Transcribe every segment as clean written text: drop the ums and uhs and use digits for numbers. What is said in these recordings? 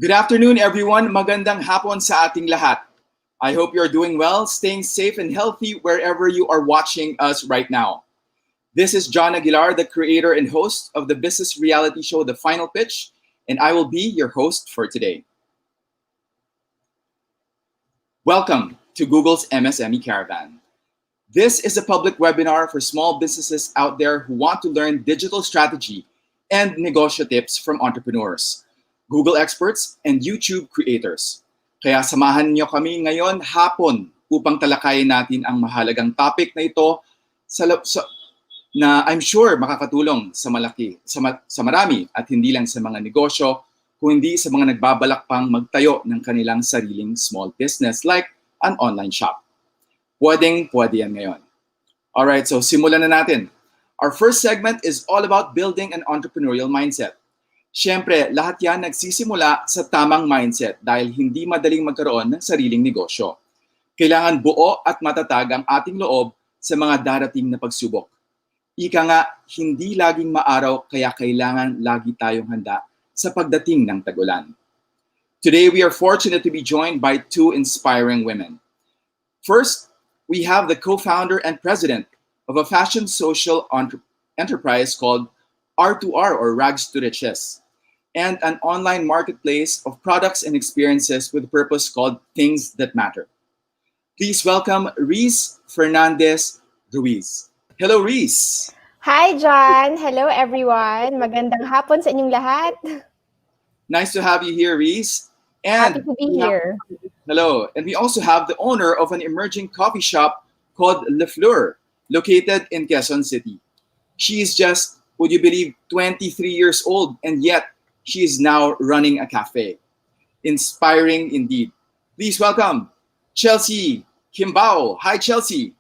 Good afternoon, everyone. Magandang hapon sa ating lahat. I hope you're doing well, staying safe and healthy wherever you are watching us right now. This is John Aguilar, the creator and host of the business reality show, The Final Pitch, and I will be your host for today. Welcome to Google's MSME Caravan. This is a public webinar for small businesses out there who want to learn digital strategy and negosyo tips from entrepreneurs, Google experts, and YouTube creators. Kaya samahan niyo kami ngayon hapon upang talakayin natin ang mahalagang topic na ito na I'm sure makakatulong sa marami at hindi lang sa mga negosyo, kundi sa mga nagbabalak pang magtayo ng kanilang sariling small business like an online shop. Pwede yan ngayon. Alright, so simulan na natin. Our first segment is all about building an entrepreneurial mindset. Siyempre, lahat yan nagsisimula sa tamang mindset dahil hindi madaling magkaroon ng sariling negosyo. Kailangan buo at matatag ang ating loob sa mga darating na pagsubok. Ika nga, hindi laging maaraw kaya kailangan lagi tayong handa sa pagdating ng tag-ulan. Today, we are fortunate to be joined by two inspiring women. First, we have the co-founder and president of a fashion social enterprise called R2R or Rags to Riches, and an online marketplace of products and experiences with a purpose called Things That Matter. Please welcome Reese Fernandez Ruiz. Hello, Reese. Hi, John. Hello, everyone. Magandang hapon sa inyong lahat. Nice to have you here, Reese. And happy to be here. Hello. And we also have the owner of an emerging coffee shop called Le Fleur, located in Quezon City. She is just, would you believe, 23 years old, and yet she is now running a cafe. Inspiring indeed. Please welcome Chelsea Kimbao. Hi, Chelsea.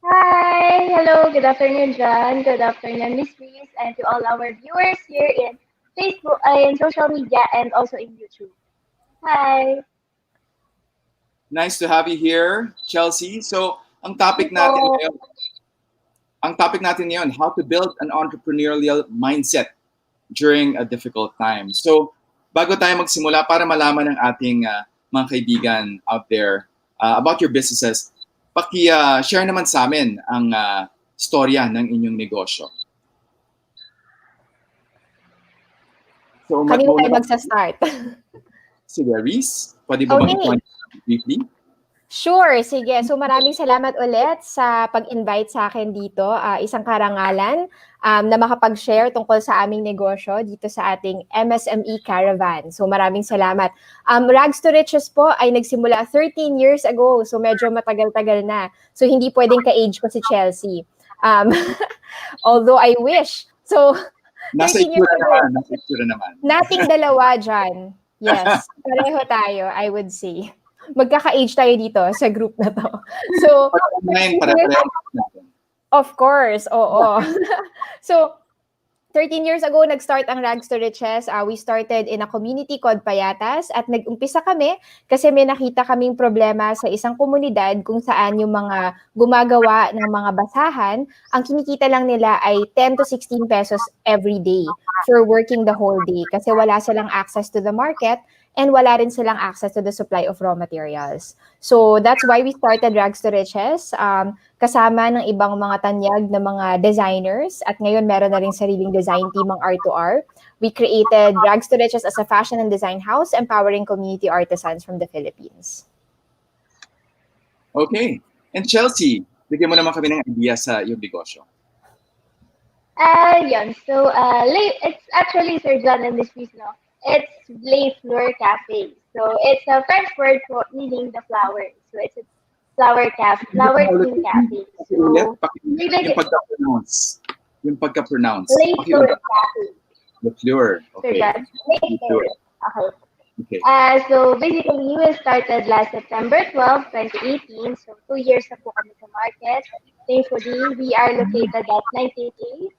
Hi. Hello. Good afternoon, John. Good afternoon, Miss Reese, and to all our viewers here in Facebook, in social media, and also in YouTube. Hi. Nice to have you here, Chelsea. So, ang topic natin ngayon, how to build an entrepreneurial mindset during a difficult time. So, bago tayo magsimula, para malaman ng ating mga kaibigan out there about your businesses, paki-share naman sa amin ang storya ng inyong negosyo. So, Kanino tayo magsa-start? Sige, Reese, pwede ba Okay. bang briefly? Sure, sige. So maraming salamat ulit sa pag-invite sa akin dito. Isang karangalan na makapag-share tungkol sa aming negosyo dito sa ating MSME Caravan. So maraming salamat. Rags to Riches po ay nagsimula 13 years ago. So medyo matagal-tagal na. So hindi pwedeng ka-age ko si Chelsea. Although I wish. So Nasa 13 years itsura ago. naman. Nating dalawa dyan. Yes, pareho tayo, I would say. Magkaka-age tayo dito sa group na to. So, Ngayon, para-pareho natin. of course, oo. So, 13 years ago, nag-start ang Rags to Riches. We started in a community called Payatas at nag-umpisa kami kasi may nakita kaming problema sa isang komunidad kung saan yung mga gumagawa ng mga basahan, ang kinikita lang nila ay 10 to 16 pesos every day for working the whole day kasi wala silang access to the market and wala rin silang access to the supply of raw materials. So that's why we started Rags to Riches. Kasama ng ibang mga tanyag na mga designers at ngayon meron na rin sariling design team ang R2R. We created Rags to Riches as a fashion and design house empowering community artisans from the Philippines. Okay. And Chelsea, bigyan mo naman kami ng idea sa iyong negosyo. Yun. So, it's actually Sir John and Miss Reese, no? It's Les Fleur Cafe. So, it's a French word for meaning the flower. So, it's a flower cafe, flower themed cafe. So, Yung pagka-pronounce. Yung pagka-pronounce. Les Fleur Cafe. The Fleur. Sir Okay. John. Les Fleur. Okay. Okay. So basically, we started last September 12, 2018. So 2 years na po kami sa market. Thankfully, we are located at 98A,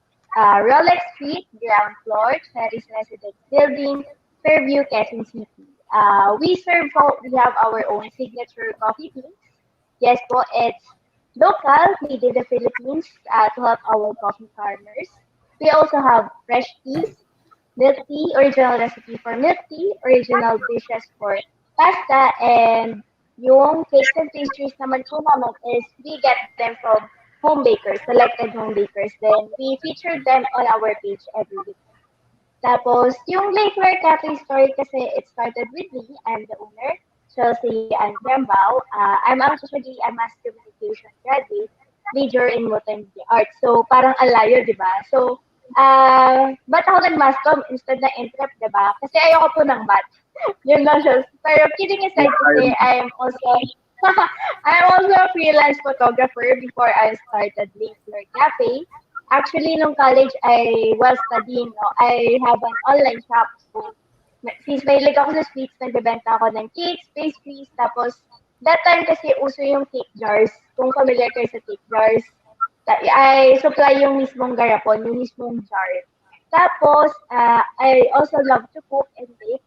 Rolex Street, ground floor, Cherry's Residence Building, Fairview, Quezon City. We have our own signature coffee beans. Yes po, it's local, made in the Philippines to help our coffee farmers. We also have fresh teas, milk tea, original recipe for milk tea, original dishes for pasta, and yung cakes and pastries naman po naman is we get them from home bakers, selected home bakers. Then we feature them on our page every week. Tapos, yung Lakeware Cafe story kasi it started with me. I'm the owner, Chelsea and Grambao. I'm actually a mass communication graduate, major in multimedia arts. So, parang alayo, di ba? So, ba't ako nag-mass comm instead na entrep, di ba? Kasi ayoko po ng bat. Yun lang siya. Pero kidding aside kasi, I'm also a freelance photographer before I started Lakeware Cafe. Actually, nung college, while studying, no, I have an online shop. So, since mahilig ako sa sweets, nagbebenta ako ng cakes, pastries, tapos, that time kasi uso yung cake jars. Kung familiar kayo sa cake jars, I supply yung mismong garapon, yung mismong jar. Tapos, I also love to cook and bake.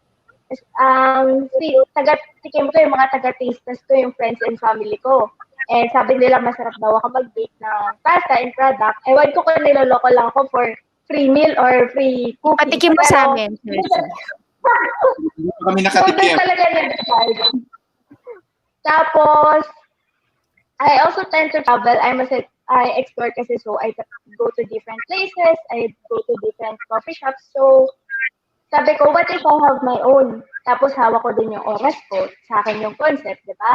Taga-tikim ko yung mga taga-taste test ko, yung friends and family ko. And sabi nila masarap daw ako mag-bake ng pasta and product. Ewan ko kung niloloko lang ako for free meal or free cooking. Patikim mo sa amin. Kami nakatikim. Talaga nag-decide. Tapos, I also tend to travel. I explore kasi, so I go to different places. I go to different coffee shops. So, sabi ko, what if I have my own? Tapos hawak ko din yung oras ko. Sa akin yung concept, di ba?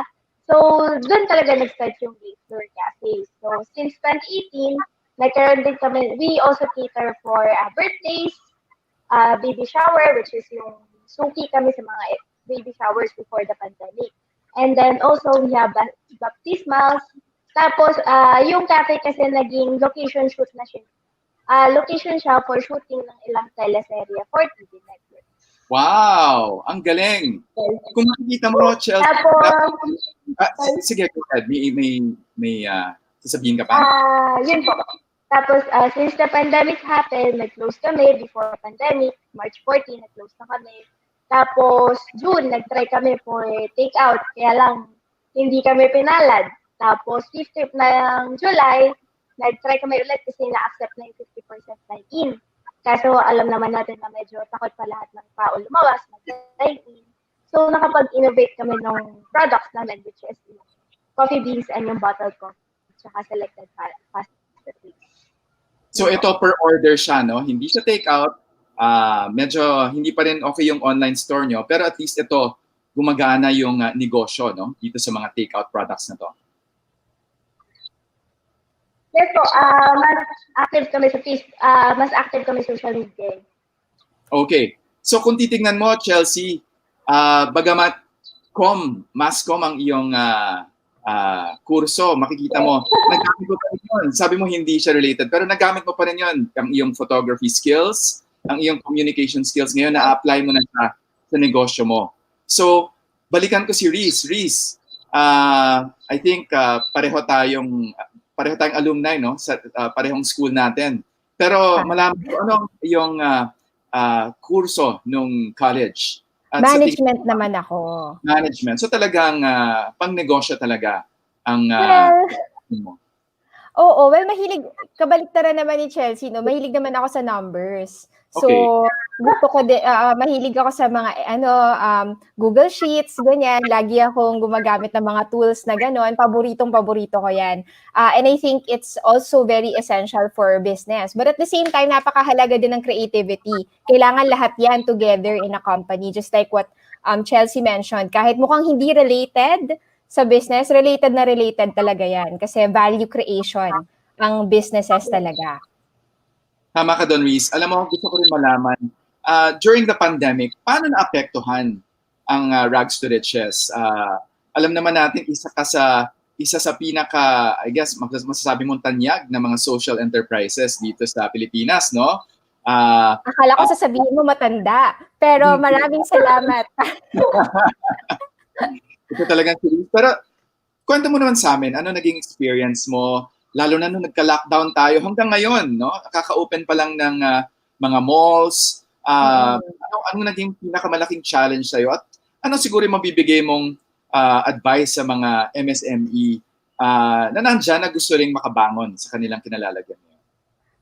So, doon talaga nag-start yung Lakeshore Cafe. So, since 2018, nagkaroon din kami, we also cater for birthdays, baby shower, which is yung suki kami sa mga baby showers before the pandemic. And then also, we have baptismals. Tapos, yung cafe kasi naging location shoot na siya. Location siya for shooting ng ilang teleserye for TV Network. Wow! Ang galing! Kung makikita mo, Chelsea, sige, go ahead. May sasabihin ka pa? Yun po. Tapos, since the pandemic happened, nag-close kami before pandemic. March 14, nag-close na kami. Tapos, June, nag-try kami for take-out. Kaya lang, hindi kami pinalad. Tapos, 5th ng July, nag-try kami ulit kasi na-accept na yung 50% dine-in. Kaso, alam naman natin na medyo takot pa lahat ng tao lumawas, mag-dine-in. So, nakapag-innovate kami ng products namin, which is coffee beans and yung bottled coffee, tsaka selected pasta. So, ito per order siya, no? Hindi siya take-out. medyo hindi pa rin okay yung online store nyo, pero at least ito, gumagana yung negosyo, no? Dito sa mga takeout products na to. Yes po, mas active kami sa Facebook, mas active kami sa social media. Okay. So kung titingnan mo, Chelsea, bagamat mass com ang iyong kurso, makikita mo, nagamit mo pa rin yun. Sabi mo hindi siya related, pero nagamit mo pa rin yun. Ang iyong photography skills, ang iyong communication skills, ngayon na-apply mo na siya sa negosyo mo. So, balikan ko si Reese. Reese, I think pareho tayong alumni, no? Sa parehong school natin. Pero malaman ko ano yung kurso nung college. At Management naman ako. Management. So talagang pang-negosyo talaga ang mo. Oo, well, kabaliktaran naman ni Chelsea, no? Mahilig naman ako sa numbers. So, gusto ko mahilig ako sa mga Google Sheets, ganyan. Lagi akong gumagamit ng mga tools na gano'n. Paborito ko yan. And I think it's also very essential for business. But at the same time, napakahalaga din ng creativity. Kailangan lahat yan together in a company. Just like what Chelsea mentioned. Kahit mukhang hindi related sa business, related na related talaga yan. Kasi value creation ang businesses talaga. Tama ka doon, Reese. Alam mo, gusto ko rin malaman, during the pandemic, paano naapektuhan ang Rags to Riches? Alam naman natin, isa sa pinaka, I guess, masasabi mong tanyag ng mga social enterprises dito sa Pilipinas, no? Akala ko sasabihin mo matanda, pero maraming salamat. Ito talagang serious. Pero kwento mo naman sa amin, ano naging experience mo, lalo na nung nagka-lockdown tayo hanggang ngayon, no? Kaka-open pa lang ng mga malls. Ano naging pinakamalaking challenge sa'yo? At ano siguro yung mabibigay mong advice sa mga MSME na nandyan na gusto ring makabangon sa kanilang kinalalagyan?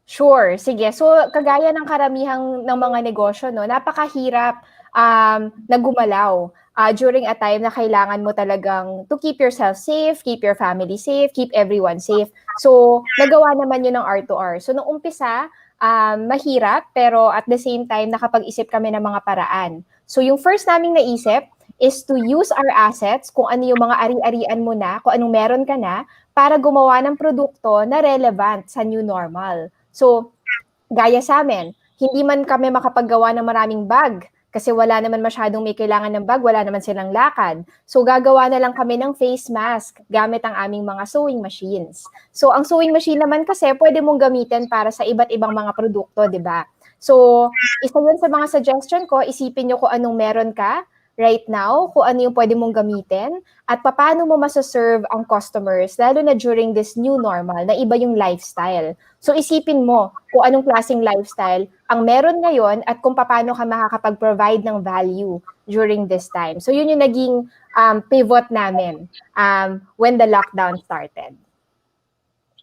Sure, sige. So, kagaya ng karamihang ng mga negosyo, no, napakahirap na gumalaw during a time na kailangan mo talagang to keep yourself safe, keep your family safe, keep everyone safe. So, nagawa naman yun ng R2R. So, nung umpisa, mahirap, pero at the same time, nakapag-isip kami ng mga paraan. So, yung first naming naisip is to use our assets, kung ano yung mga ari-arian mo na, kung anong meron ka na, para gumawa ng produkto na relevant sa new normal. So, gaya sa amin, hindi man kami makapaggawa ng maraming bag kasi wala naman masyadong may kailangan ng bag, wala naman silang lakad. So, gagawa na lang kami ng face mask gamit ang aming mga sewing machines. So, ang sewing machine naman kasi pwede mong gamitin para sa iba't ibang mga produkto, di ba? So, isa yun sa mga suggestion ko, isipin nyo kung anong meron ka right now, kung ano yung pwede mong gamitin, at paano mo masaserve ang customers, lalo na during this new normal, na iba yung lifestyle. So isipin mo kung anong klaseng lifestyle ang meron ngayon at kung paano ka makakapag-provide ng value during this time. So yun yung naging pivot namin when the lockdown started.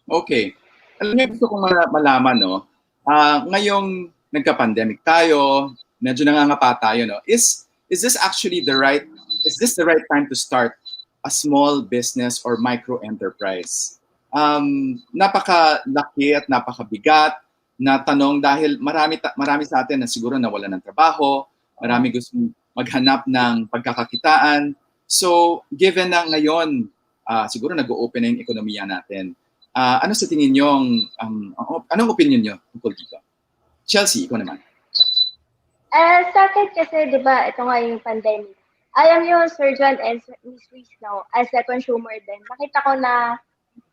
Okay. Alam niyo, gusto kong malaman, no? Ngayong nagka-pandemic tayo, medyo nangangapa tayo, no? Is this the right time to start a small business or micro enterprise? Napakalaki at napakabigat na tanong dahil marami sa atin na siguro nawalan ng trabaho, marami gustong maghanap ng pagkakakitaan. So, given na ngayon, siguro nag-o-open na yung ekonomiya natin, ano sa tingin nyo, anong opinion nyo tungkol dito? Chelsea, ikaw naman. Sa akin kasi, di ba, ito nga yung pandemic. Alam nyo, Sir John and Miss Reese, no, as a consumer din, nakita ko na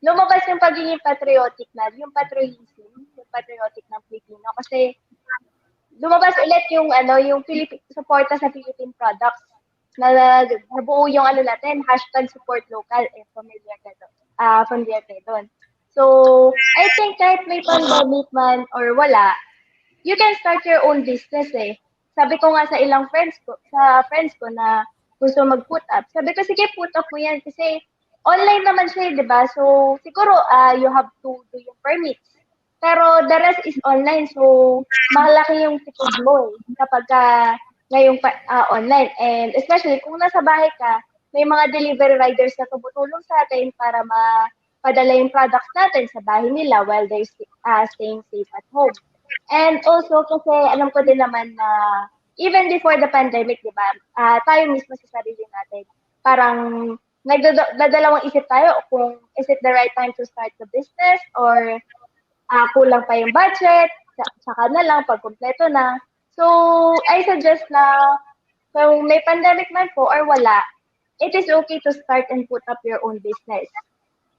lumabas yung pagiging patriotic na, yung patriotism, yung patriotic ng Pilipino. Kasi lumabas ulit yung, yung suporta sa Philippine products. Nabuo yung natin, #support local, familiar kayo doon. So, I think kahit may pandemic man or wala, you can start your own business eh. Sabi ko nga sa ilang friends ko na gusto mag-put up. Sabi ko, sige, put up mo yan kasi online naman siya, di ba? So, siguro you have to do yung permits. Pero the rest is online. So, malaki yung tipid mo kapag ngayong online. And especially kung nasa bahay ka, may mga delivery riders na tumutulong sa atin para mapadala yung products natin sa bahay nila while they're staying safe at home. And also kasi alam ko din naman na even before the pandemic, di ba, tayo mismo sa sarili natin, parang nagdadalawang isip tayo kung is it the right time to start the business or kulang pa yung budget, saka na lang pag kumpleto na. So, I suggest na kung may pandemic man po or wala, it is okay to start and put up your own business.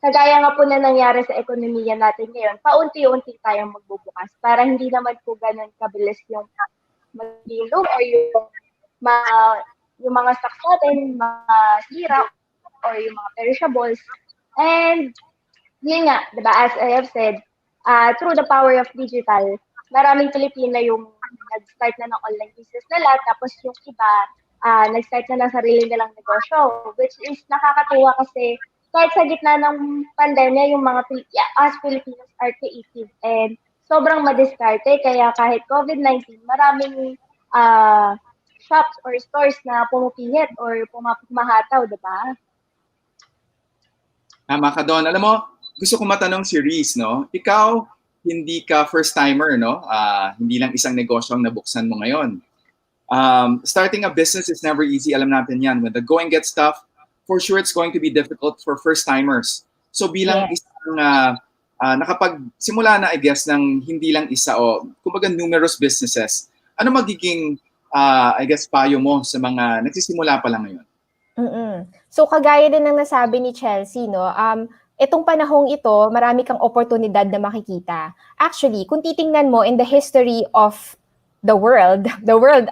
Kagaya nga po na nangyari sa ekonomiya natin ngayon, paunti-unti tayong magbubukas para hindi naman po ganun kabilis yung mag-ilog or yung mga stocks natin, masira or yung mga perishables. And yun nga, diba, as I have said, through the power of digital, maraming Pilipina yung nag-start na ng online business nila, tapos yung iba, nag-start na ng sarili nilang negosyo, which is nakakatuwa kasi kahit sa gitna ng pandemya, yung mga us Filipinos are creative and sobrang madiskarte. Kaya kahit COVID-19, maraming shops or stores na pumupihit or pumapahataw, di ba? Tama ka doon. Alam mo, gusto ko matanong si Reese, no? Ikaw, hindi ka first-timer, no? Hindi lang isang negosyo ang nabuksan mo ngayon. Starting a business is never easy. Alam natin yan. When the going gets tough, for sure it's going to be difficult for first-timers. So bilang isang nakapagsimula na, I guess, ng hindi lang isa o kumbaga numerous businesses, ano magiging, I guess, payo mo sa mga nagsisimula pa lang ngayon? So kagaya din ng nasabi ni Chelsea, no? Itong panahong ito, marami kang oportunidad na makikita. Actually, kung titingnan mo in the history of the world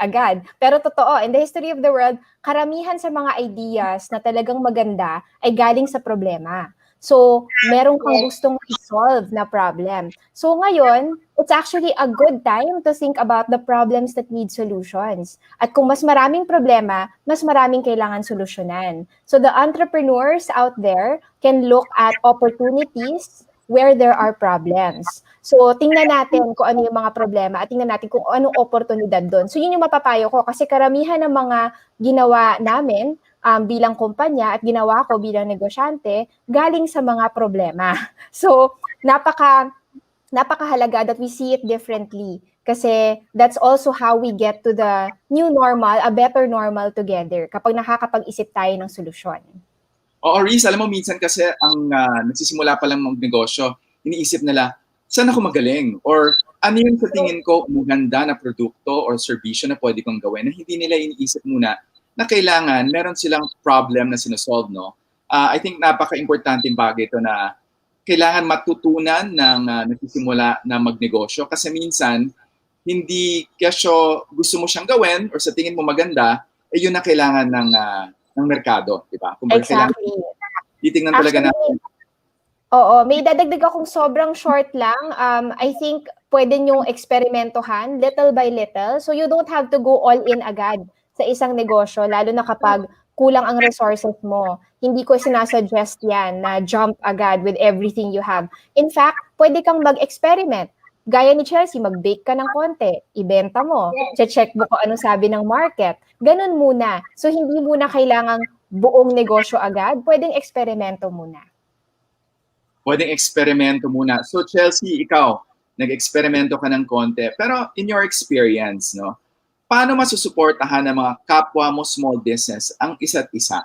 agad. Pero totoo, in the history of the world, karamihan sa mga ideas na talagang maganda ay galing sa problema. So, meron kang gustong i-solve na problem. So, ngayon, it's actually a good time to think about the problems that need solutions. At kung mas maraming problema, mas maraming kailangan solusyonan. So, the entrepreneurs out there can look at opportunities where there are problems. So, tingnan natin kung ano yung mga problema at tingnan natin kung anong oportunidad doon. So, yun yung mapapayo ko kasi karamihan ng mga ginawa namin bilang kumpanya at ginawa ko bilang negosyante galing sa mga problema. So, napakahalaga that we see it differently kasi that's also how we get to the new normal, a better normal together kapag nakakapag-isip tayo ng solusyon. Oo, Reese, alam mo, minsan kasi ang nagsisimula pa lang magnegosyo, iniisip nila, saan ako magaling? Or ano yung sa tingin ko maganda na produkto or serbisyo na pwede kong gawin na hindi nila iniisip muna na kailangan meron silang problem na sinosolve, no? I think napaka-importanting bagay ito na kailangan matutunan ng nagsisimula na magnegosyo kasi minsan hindi kesyo gusto mo siyang gawin or sa tingin mo maganda, yun na kailangan ng merkado, di ba? Kung exactly. Titingnan talaga natin. Oo, may dadagdag akong sobrang short lang. I think pwede nyong eksperimentohan little by little. So you don't have to go all in agad sa isang negosyo, lalo na kapag kulang ang resources mo. Hindi ko sinasuggest yan na jump agad with everything you have. In fact, pwede kang mag-experiment. Gaya ni Chelsea, mag-bake ka ng konti, ibenta mo, check mo kung anong sabi ng market. Ganun muna. So hindi muna kailangang buong negosyo agad, pwedeng eksperimento muna. Pwedeng eksperimento muna. So Chelsea, ikaw, nag-eksperimento ka ng konti. Pero in your experience, no, paano masusuportahan ng mga kapwa mo small business ang isa't isa?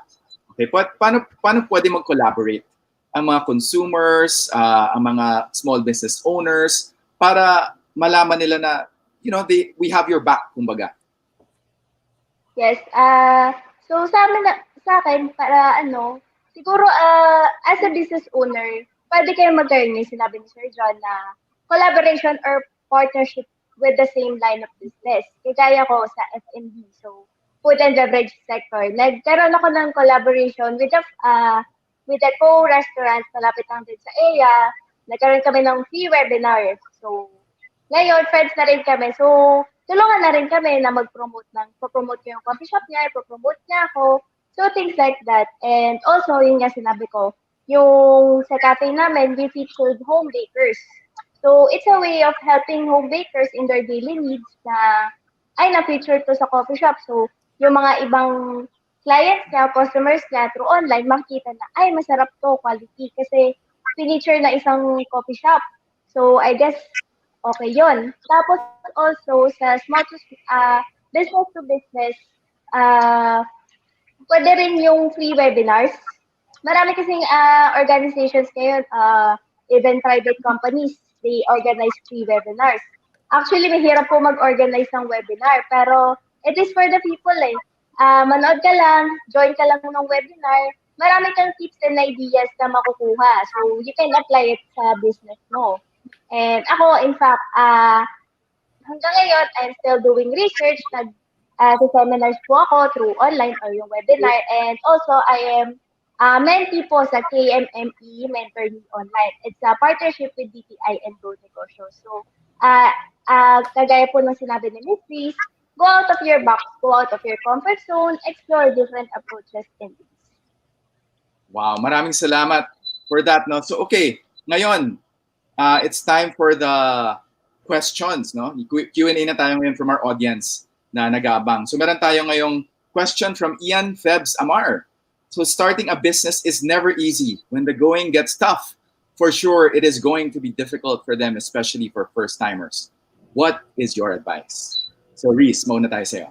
Okay, paano pwede mag-collaborate ang mga consumers, ang mga small business owners para malaman nila na, you know, we have your back, kumbaga? Yes, so sa akin, para siguro as a business owner, pwede kayo mag-turn yung sinabi ni Sir John na collaboration or partnership with the same line of business. Kagaya ko sa F&B, so food and beverage sector. Nagkaroon ako ng collaboration with a co-restaurant malapit lang din sa area. Nagkaroon kami ng free webinar. So, ngayon, friends na rin kami. So, tulungan na rin kami na mag-promote ko yung coffee shop niya, promote niya ako. So, things like that. And also, yun nga sinabi ko, yung sa cafe namin, we featured home bakers. So, it's a way of helping home bakers in their daily needs na, na-feature to sa coffee shop. So, yung mga ibang clients niya, customers niya, through online, makikita na, masarap to, quality. Kasi, feature na isang coffee shop. So, I guess, okay yon. Tapos also sa small to business to business, uh, pwede rin yung free webinars. Marami kasing organizations ngayon, even private companies, they organize free webinars. Actually, mahirap po mag-organize ng webinar, pero it is for the people eh. Manood ka lang, join ka lang ng webinar, marami kang tips and ideas na makukuha. So, you can apply it sa business mo. And ako, in fact, hanggang ngayon, I'm still doing research. Seminars po ako through online or yung webinar. And also, I am mentee po sa KMME Mentor Me Online. It's a partnership with DTI and Go Negosyo. So, kagaya po ng sinabi ni Ms. Reese, go out of your box, go out of your comfort zone, explore different approaches and ways. Wow, maraming salamat for that. No? So, okay, ngayon, it's time for the questions. No? Q&A na tayo ngayon from our audience na nag-aabang. So, meron tayo ngayong question from Ian Febs Amar. So, starting a business is never easy. When the going gets tough, for sure, it is going to be difficult for them, especially for first-timers. What is your advice? So, Reese, mauna tayo sa'yo.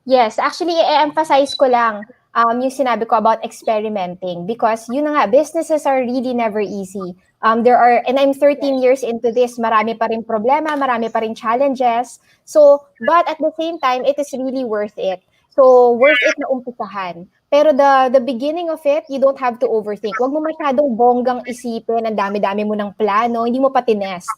Yes, actually, i-emphasize ko lang yung sinabi ko about experimenting because yun na nga, businesses are really never easy. And I'm 13 years into this, marami pa rin problema, marami pa rin challenges. So, but at the same time, it is really worth it. So, worth it na umpisahan. Pero the beginning of it, you don't have to overthink. Huwag mo masyadong bonggang isipin, ang dami-dami mo ng plano, hindi mo pa tinest.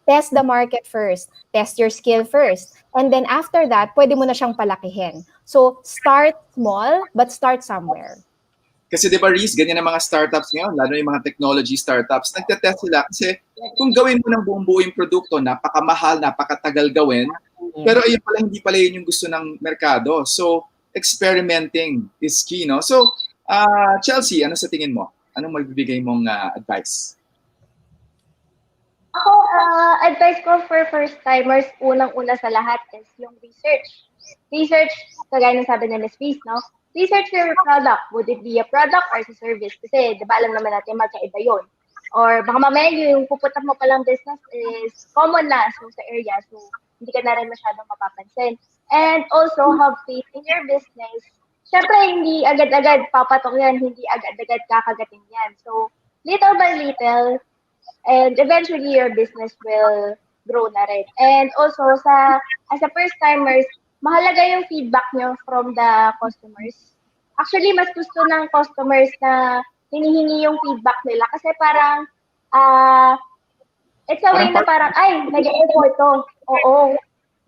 Test the market first. Test your skill first. And then after that, pwede mo na siyang palakihin. So, start small, but start somewhere. Kasi di ba, Reese, ganyan ang mga startups ngayon, lalo yung mga technology startups, nagtetest sila kasi kung gawin mo ng buong-buo yung produkto, napakamahal, napakatagal gawin, pero ayun pala, hindi pala yun yung gusto ng merkado. So, experimenting is key, no? So, Chelsea, ano sa tingin mo? Anong magbibigay mong advice? Ako, advice ko for first-timers, unang-una sa lahat is yung research. Research, kagaya ng sabi ni Ms. Reese, no? Research your product. Would it be a product or a service? Kasi, di ba alam naman natin, magkaiba yun. Or baka mamaya yung puputak mo palang business is common na sa area. So, hindi ka na rin masyadong mapapansin. And also, have faith in your business. Siyempre, hindi agad-agad papatok yan. Hindi agad-agad kakagating yan. So, little by little, and eventually your business will grow na rin. And also, as a first-timers, mahalaga yung feedback nyo from the customers. Actually, mas gusto ng customers na hinihingi yung feedback nila kasi parang, it's a way na parang, ay, nag-e-effort to. Oo.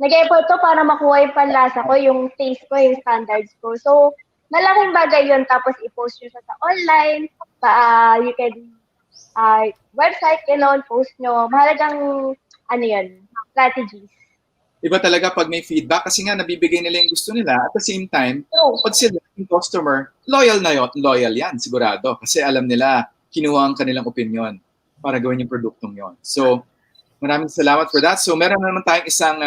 Nag-e-effort to para makuha yung panlasa ko, yung taste ko, yung standards ko. So, malaking bagay yun. Tapos, i-post nyo siya sa online. You can website, gano'n, post nyo. Mahalagang, strategies. Iba talaga pag may feedback kasi nga nabibigay nila yung gusto nila. At the same time, pag sila yung customer, loyal yan, sigurado. Kasi alam nila, kinuha ang kanilang opinion para gawin yung produktong yon. So, maraming salamat for that. So, meron naman tayong isang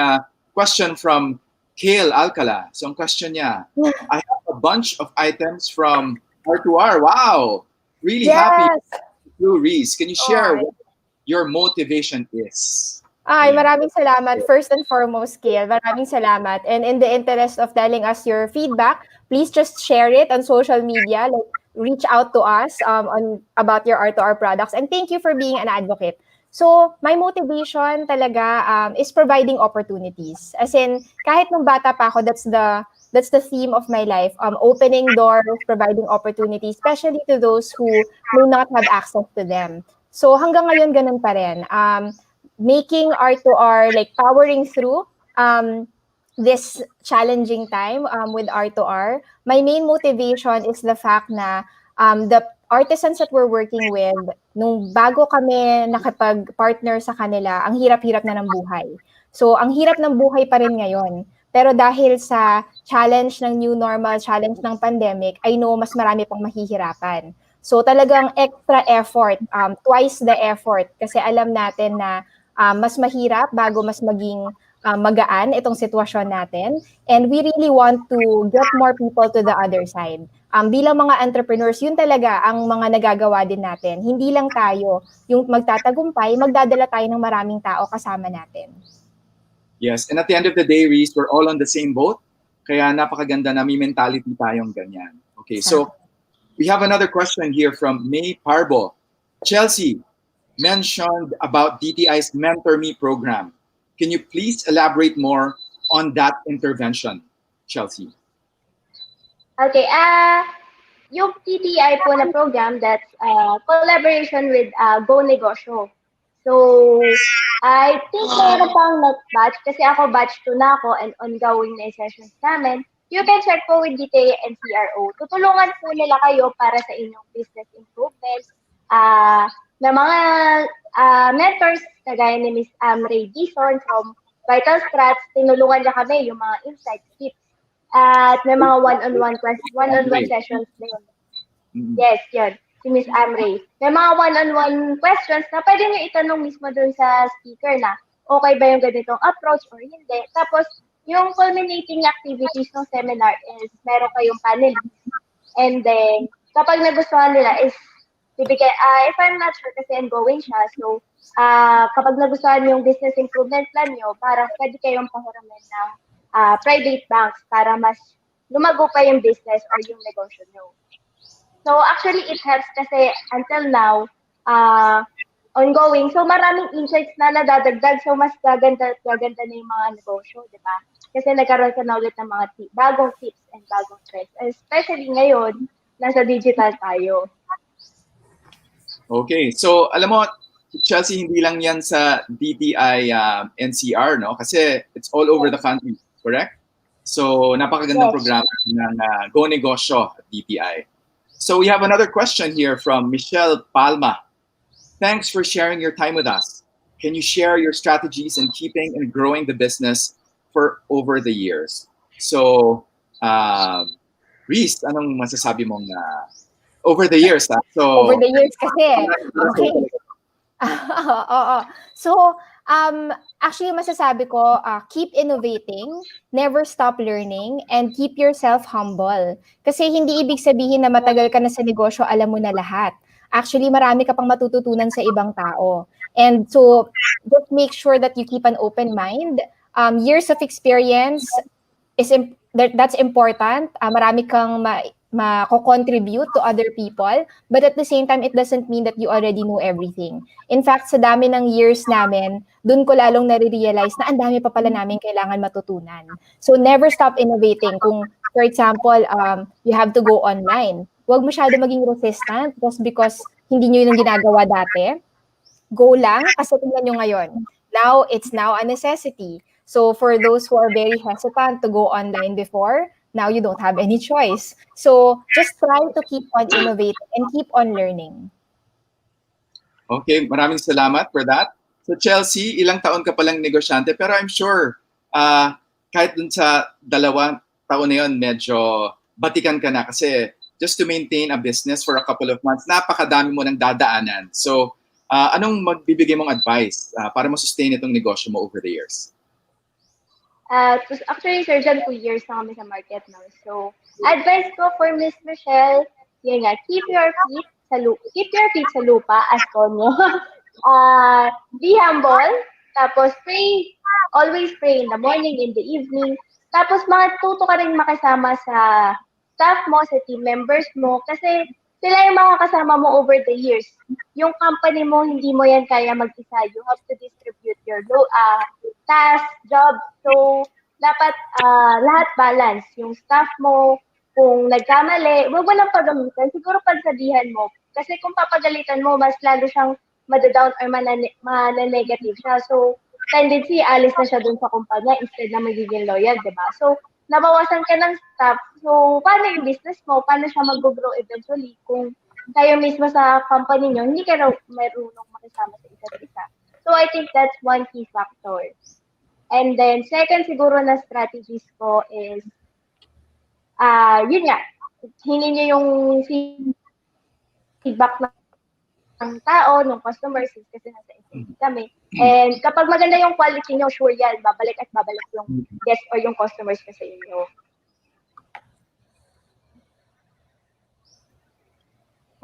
question from Kale Alcala. So, ang question niya, I have a bunch of items from R2R. Wow! Really happy. Reese, can you share what your motivation is? Ay, maraming salamat. First and foremost, Kiel, maraming salamat. And in the interest of telling us your feedback, please just share it on social media. Like, reach out to us about your R2R products. And thank you for being an advocate. So, my motivation talaga is providing opportunities. As in, kahit nung bata pa ako, that's the theme of my life. Opening doors, providing opportunities, especially to those who may not have access to them. So, hanggang ngayon, ganun pa rin. Making R2R, like powering through this challenging time with R2R, my main motivation is the fact na the artisans that we're working with, nung bago kami nakipag-partner sa kanila, ang hirap-hirap na ng buhay. So, ang hirap ng buhay pa rin ngayon. Pero dahil sa challenge ng new normal, challenge ng pandemic, I know mas marami pang mahihirapan. So, talagang extra effort, twice the effort, kasi alam natin na mas mahirap bago mas maging magaan itong sitwasyon natin. And we really want to get more people to the other side. Bilang mga entrepreneurs, yun talaga ang mga nagagawa din natin. Hindi lang tayo yung magtatagumpay, magdadala tayo ng maraming tao kasama natin. Yes, and at the end of the day, Reese, we're all on the same boat. Kaya napakaganda na may mentality tayong ganyan. Okay, so we have another question here from May Parbo. Chelsea mentioned about DTI's Mentor Me program. Can you please elaborate more on that intervention, Chelsea? Okay, yung TTI po na program, that's collaboration with Go Negosyo. So, I think meron pang next batch kasi ako batch 2 na ako and ongoing na yung sessions namin. You can check po with DTA and CRO. Tutulungan po nila kayo para sa inyong business improvements, na mga mentors kagaya ni Miss Ray Dison from Vital Strats, tinulungan niya kami yung mga insights, tips, at may mga one-on-one sessions din. Yes, yun. Si Miss Amray. May mga one-on-one questions na pwede nyo itanong mismo dun sa speaker na okay ba yung ganitong approach or hindi. Tapos, yung culminating activities ng seminar is meron kayong panelists. And then, kapag nagustuhan nila is bibigay, if I'm not sure kasi ongoing siya, so kapag nagustuhan yung business improvement plan nyo, parang pwede kayong pahiramin ng private banks para mas lumago pa yung business or yung negosyo nyo. So actually, it helps kasi until now, ongoing. So maraming insights na nadadagdag. So mas gaganda na yung mga negosyo, di ba? Kasi nagkaroon ka na ulit ng mga bagong tips and bagong trends. Especially ngayon, nasa digital tayo. Okay, so alam mo, Chelsea, hindi lang yan sa DTI NCR, no? Kasi it's all over the country, correct? So napakagandang programa ng Go Negosyo at DTI. So we have another question here from Michelle Palma. Thanks for sharing your time with us. Can you share your strategies in keeping and growing the business for over the years? So, Reese, anong masasabi mong over the years? So, over the years kasi. Okay. Oo. So, actually, masasabi ko, keep innovating, never stop learning, and keep yourself humble. Kasi hindi ibig sabihin na matagal ka na sa negosyo, alam mo na lahat. Actually, marami ka pang matututunan sa ibang tao. And so, just make sure that you keep an open mind. Years of experience, that's important. Marami kang mako-contribute to other people, but at the same time, it doesn't mean that you already know everything. In fact, sa dami ng years namin, dun ko lalong nare-realize na ang dami pa pala namin kailangan matutunan. So never stop innovating. Kung, for example, you have to go online, huwag masyado maging resistant just because hindi nyo yun ang ginagawa dati. Go lang, kasi tingnan nyo ngayon. Now, it's now a necessity. So for those who are very hesitant to go online before, now you don't have any choice. So just try to keep on innovating and keep on learning. Okay, maraming salamat for that. So Chelsea, ilang taon ka palang negosyante, pero I'm sure kahit dun sa 2 taon na yun, medyo batikan ka na kasi just to maintain a business for a couple of months, napakadami mo ng dadaanan. So anong magbibigay mong advice para mo-sustain itong negosyo mo over the years? Actually, Sir John, 2 years na kami sa market now. So, advice ko for Miss Michelle, yun nga, keep your feet sa lupa, as Tonyo. Be humble, tapos pray, always pray in the morning, in the evening. Tapos matuto ka rin makasama sa staff mo, sa team members mo, kasi sila yung mga kasama mo over the years. Yung company mo, hindi mo yan kaya mag-isa. You have to distribute your task, job. So, dapat lahat balance. Yung staff mo, kung nagkamali, huwag mo lang pagamitan. Siguro pagsabihan mo. Kasi kung papagalitan mo, mas lalo siyang madadown or mana-negative siya. So, tendency, alis na siya dun sa kumpanya instead na magiging loyal, di ba? So, nabawasan ka ng staff. So, paano yung business mo? Paano siya mag-grow eventually? Kung kayo mismo sa company nyo, hindi ka marunong makisama sa isa't isa. So, I think that's one key factor. And then, second siguro na strategies ko is, yun nga, hingin nyo yung feedback tao, ng customers, kasi nasa SME kami. And kapag maganda yung quality nyo, sure yan, babalik at babalik yung guest or yung customers na sa inyo.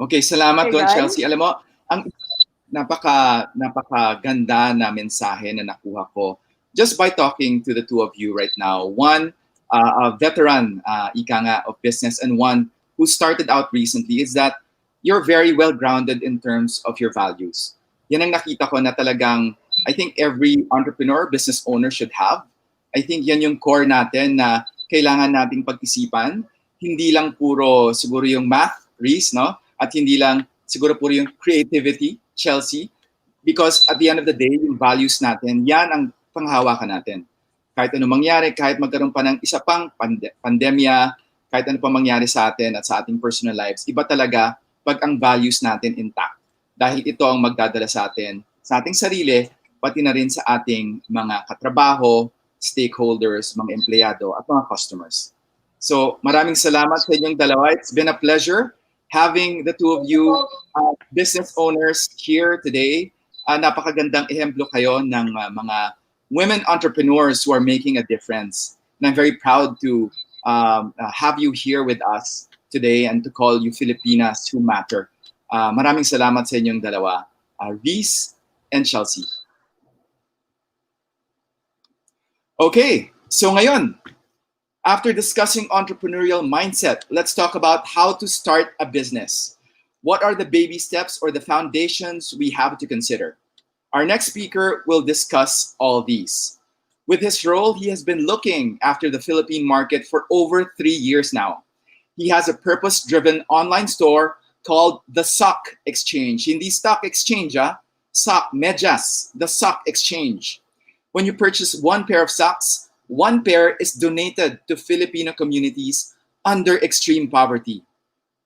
Okay, salamat doon, John? Chelsea. Alam mo, ang napakaganda na mensahe na nakuha ko just by talking to the two of you right now. One, a veteran, ika nga, of business, and one who started out recently, is that you're very well-grounded in terms of your values. Yan ang nakita ko na talagang, I think every entrepreneur, business owner should have. I think yan yung core natin na kailangan nating pag-isipan. Hindi lang puro siguro yung math, Reese, no? At hindi lang siguro puro yung creativity, Chelsea. Because at the end of the day, yung values natin, yan ang panghawakan natin. Kahit ano mangyari, kahit magkaroon pa ng isa pang pandemya, kahit ano pa mangyari sa atin at sa ating personal lives, iba talaga pag ang values natin intact. Dahil ito ang magdadala sa atin, sa ating sarili, pati na rin sa ating mga katrabaho, stakeholders, mga empleyado, at mga customers. So maraming salamat sa inyong dalawa. It's been a pleasure having the two of you business owners here today. Napakagandang ehemplo kayo ng mga women entrepreneurs who are making a difference. And I'm very proud to have you here with us today and to call you Filipinas who matter. Maraming salamat sa inyong dalawa, Reese and Chelsea. Okay, so ngayon, after discussing entrepreneurial mindset, let's talk about how to start a business. What are the baby steps or the foundations we have to consider? Our next speaker will discuss all these. With his role, he has been looking after the Philippine market for over 3 years now. He has a purpose-driven online store called the Sock Exchange. Hindi stock exchange, sock, medyas, the Sock Exchange. When you purchase one pair of socks, one pair is donated to Filipino communities under extreme poverty.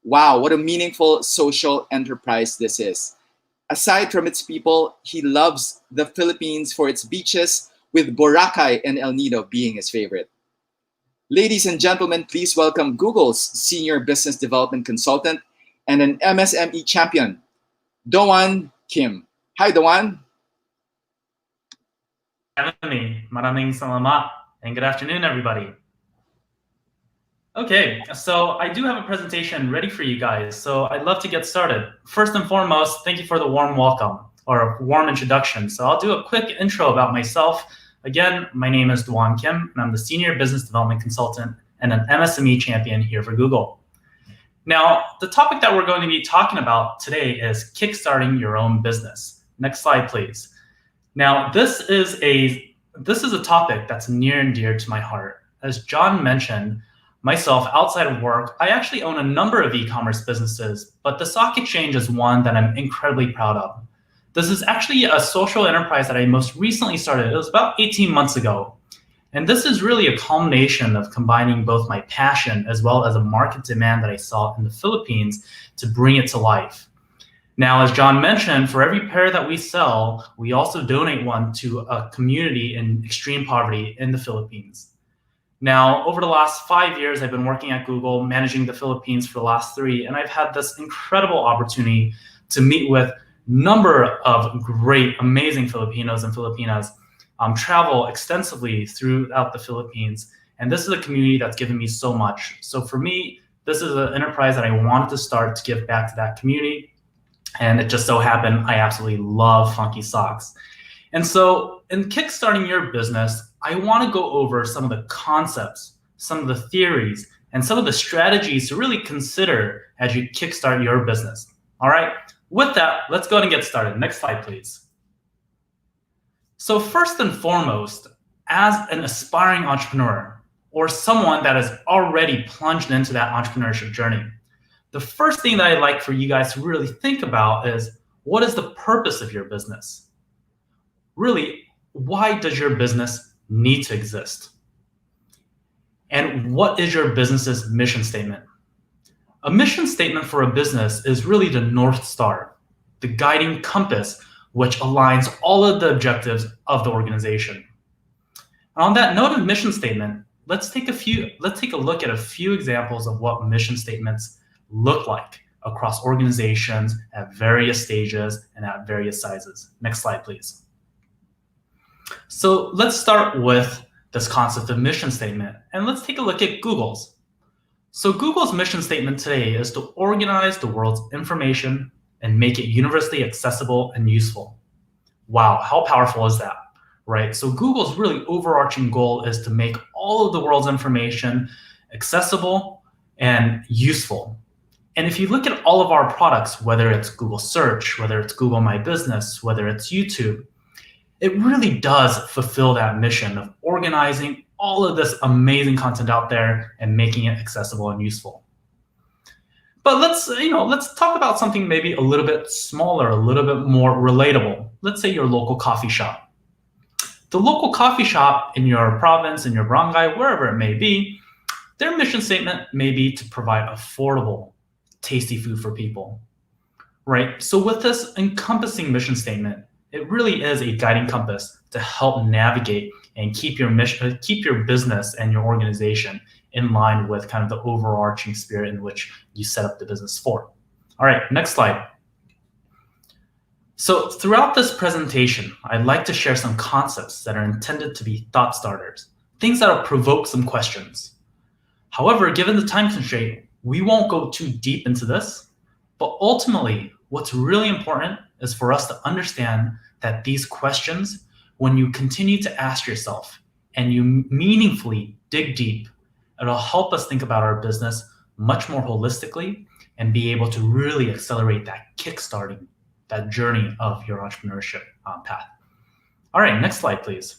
Wow, what a meaningful social enterprise this is. Aside from its people, he loves the Philippines for its beaches, with Boracay and El Nido being his favorite. Ladies and gentlemen, please welcome Google's Senior Business Development Consultant and an MSME champion, Doan Kim. Hi, Doan. Having me. Maraming salamat. And good afternoon, everybody. Okay, so I do have a presentation ready for you guys, so I'd love to get started. First and foremost, thank you for the warm welcome, or warm introduction. So I'll do a quick intro about myself. Again, my name is Doan Kim, and I'm the Senior Business Development Consultant and an MSME champion here for Google. Now, the topic that we're going to be talking about today is kickstarting your own business. Next slide, please. Now, this is a topic that's near and dear to my heart. As John mentioned, myself, outside of work, I actually own a number of e-commerce businesses, but the Sock Exchange is one that I'm incredibly proud of. This is actually a social enterprise that I most recently started. It was about 18 months ago. And this is really a culmination of combining both my passion as well as a market demand that I saw in the Philippines to bring it to life. Now, as John mentioned, for every pair that we sell, we also donate one to a community in extreme poverty in the Philippines. Now, over the last 5 years, I've been working at Google, managing the Philippines for the last 3, and I've had this incredible opportunity to meet with a number of great, amazing Filipinos and Filipinas, travel extensively throughout the Philippines, and this is a community that's given me so much. So for me, this is an enterprise that I wanted to start to give back to that community, and it just so happened I absolutely love funky socks. And so in kickstarting your business, I want to go over some of the concepts, some of the theories, and some of the strategies to really consider as you kickstart your business. All right, with that, let's go ahead and get started. Next slide, please. So first and foremost, as an aspiring entrepreneur or someone that has already plunged into that entrepreneurship journey, the first thing that I'd like for you guys to really think about is, what is the purpose of your business? Really, why does your business need to exist? And what is your business's mission statement? A mission statement for a business is really the North Star, the guiding compass which aligns all of the objectives of the organization. And on that note of mission statement, let's take a look at a few examples of what mission statements look like across organizations at various stages and at various sizes. Next slide, please. So let's start with this concept of mission statement, and let's take a look at Google's. So Google's mission statement today is to organize the world's information and make it universally accessible and useful. Wow, how powerful is that, right? So Google's really overarching goal is to make all of the world's information accessible and useful. And if you look at all of our products, whether it's Google Search, whether it's Google My Business, whether it's YouTube, it really does fulfill that mission of organizing all of this amazing content out there and making it accessible and useful. But let's talk about something maybe a little bit smaller, a little bit more relatable. Let's say your local coffee shop. The local coffee shop in your province, in your barangay, wherever it may be, their mission statement may be to provide affordable, tasty food for people, right? So with this encompassing mission statement, it really is a guiding compass to help navigate and keep your mission, keep your business and your organization in line with kind of the overarching spirit in which you set up the business for. All right, next slide. So throughout this presentation, I'd like to share some concepts that are intended to be thought starters, things that will provoke some questions. However, given the time constraint, we won't go too deep into this, but ultimately, what's really important is for us to understand that these questions, when you continue to ask yourself and you meaningfully dig deep, it'll help us think about our business much more holistically and be able to really accelerate that kickstarting, that journey of your entrepreneurship path. All right, next slide, please.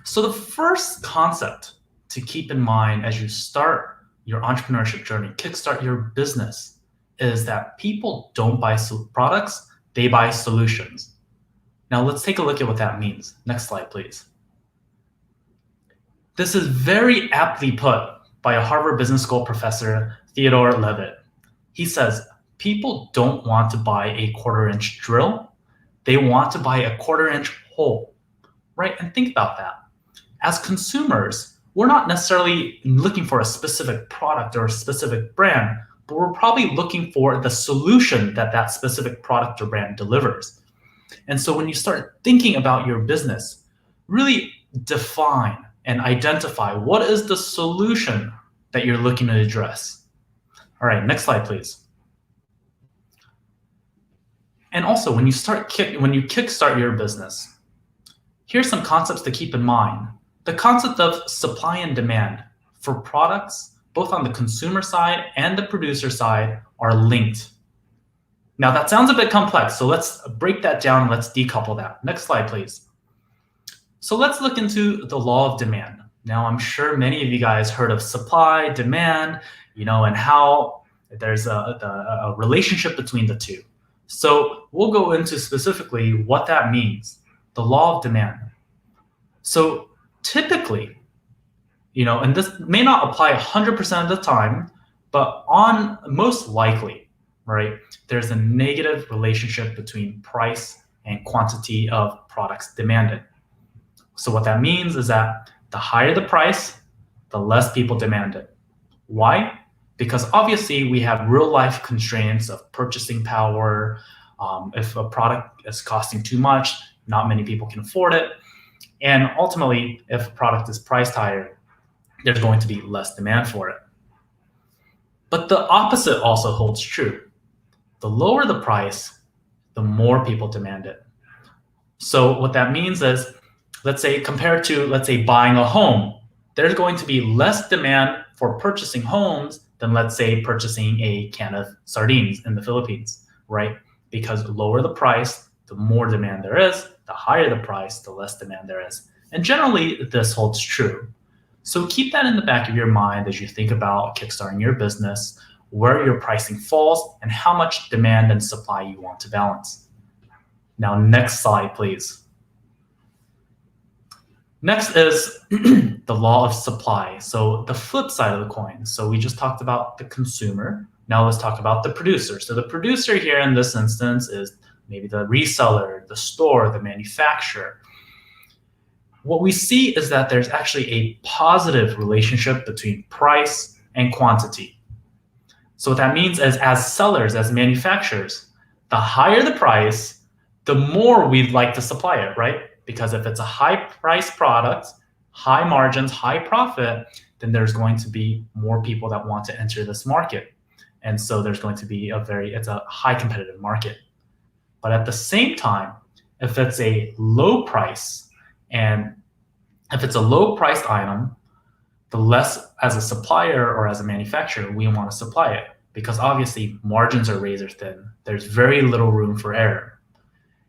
So the first concept to keep in mind as you start your entrepreneurship journey, kickstart your business, is that people don't buy products, they buy solutions. Now let's take a look at what that means. Next slide, please. This is very aptly put by a Harvard Business School professor, Theodore Levitt. He says, people don't want to buy a 1/4-inch drill, they want to buy a 1/4-inch hole, right? And think about that. As consumers, we're not necessarily looking for a specific product or a specific brand, but we're probably looking for the solution that that specific product or brand delivers. And so when you start thinking about your business, really define and identify what is the solution that you're looking to address. All right, next slide, please. And also, when you kickstart your business, here's some concepts to keep in mind. The concept of supply and demand for products, both on the consumer side and the producer side, are linked. Now that sounds a bit complex, so let's break that down and let's decouple that. Next slide, please. So let's look into the law of demand. Now I'm sure many of you guys heard of supply, demand, and how there's a relationship between the two. So we'll go into specifically what that means, the law of demand. So typically, and this may not apply 100% of the time, but on most likely, right, there's a negative relationship between price and quantity of products demanded. So what that means is that the higher the price, the less people demand it. Why? Because obviously we have real life constraints of purchasing power. If a product is costing too much, not many people can afford it. And ultimately, if a product is priced higher, there's going to be less demand for it. But the opposite also holds true. The lower the price, the more people demand it. So what that means is, let's say compared to, buying a home, there's going to be less demand for purchasing homes than, let's say, purchasing a can of sardines in the Philippines, right? Because the lower the price, the more demand there is, the higher the price, the less demand there is. And generally, this holds true. So keep that in the back of your mind as you think about kickstarting your business, where your pricing falls, and how much demand and supply you want to balance. Now, next slide, please. Next is the law of supply. So the flip side of the coin. So we just talked about the consumer. Now let's talk about the producer. So the producer here in this instance is maybe the reseller, the store, the manufacturer. What we see is that there's actually a positive relationship between price and quantity. So what that means is, as sellers, as manufacturers, the higher the price, the more we'd like to supply it, right? Because if it's a high price product, high margins, high profit, then there's going to be more people that want to enter this market. And so there's going to be it's a high competitive market. But at the same time, if it's a low price, and if it's a low priced item, the less as a supplier or as a manufacturer we want to supply it, because obviously margins are razor thin. There's very little room for error.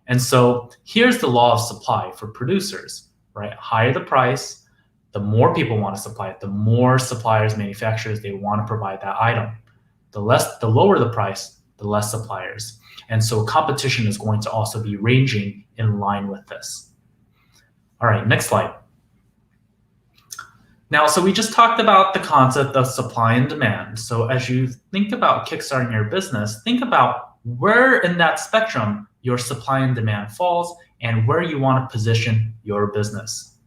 And so here's the law of supply for producers, right? Higher the price, the more people want to supply it, the more suppliers, manufacturers, they want to provide that item. The lower the price, the less suppliers. And so competition is going to also be ranging in line with this. All right, next slide. Now, so we just talked about the concept of supply and demand. So as you think about kickstarting your business, think about where in that spectrum your supply and demand falls and where you want to position your business.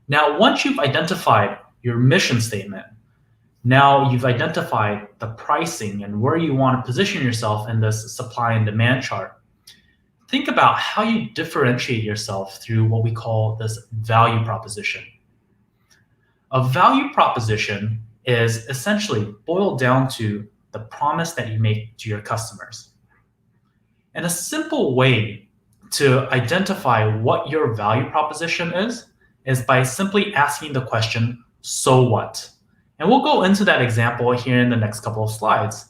Now, once you've identified your mission statement, now you've identified the pricing and where you want to position yourself in this supply and demand chart. Think about how you differentiate yourself through what we call this value proposition. A value proposition is essentially boiled down to the promise that you make to your customers. And a simple way to identify what your value proposition is by simply asking the question, so what? And we'll go into that example here in the next couple of slides.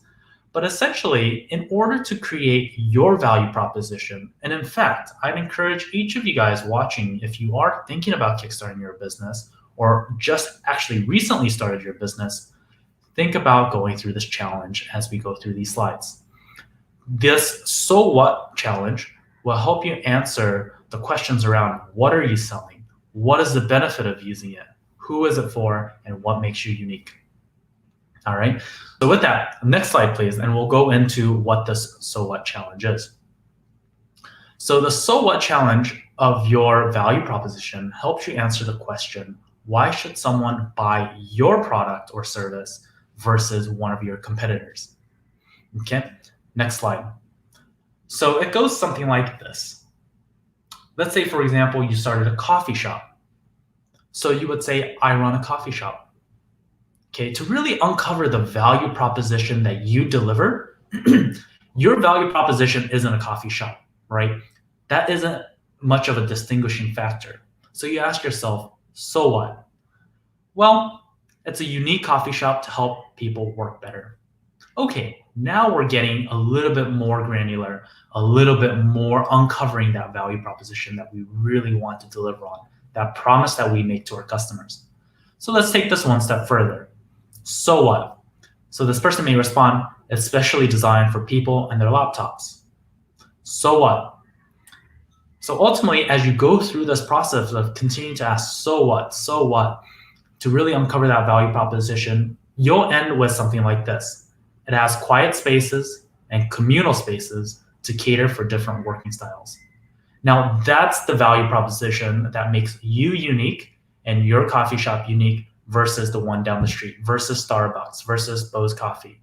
But essentially, in order to create your value proposition, and in fact, I'd encourage each of you guys watching, if you are thinking about kickstarting your business or just actually recently started your business, think about going through this challenge as we go through these slides. This so what challenge will help you answer the questions around what are you selling? What is the benefit of using it? Who is it for? And what makes you unique? All right. So with that, next slide, please. And we'll go into what this so what challenge is. So the so what challenge of your value proposition helps you answer the question, why should someone buy your product or service versus one of your competitors? Okay, next slide. So it goes something like this. Let's say, for example, you started a coffee shop. So you would say, I run a coffee shop. Okay, to really uncover the value proposition that you deliver, your value proposition isn't a coffee shop, right? That isn't much of a distinguishing factor. So you ask yourself, so what? Well, it's a unique coffee shop to help people work better. Okay, now we're getting a little bit more granular, a little bit more uncovering that value proposition that we really want to deliver on, that promise that we make to our customers. So let's take this one step further. So what? So this person may respond, it's specially designed for people and their laptops. So what? So ultimately, as you go through this process of continuing to ask, so what, to really uncover that value proposition, you'll end with something like this. It has quiet spaces and communal spaces to cater for different working styles. Now, that's the value proposition that makes you unique and your coffee shop unique versus the one down the street, versus Starbucks, versus Bose Coffee.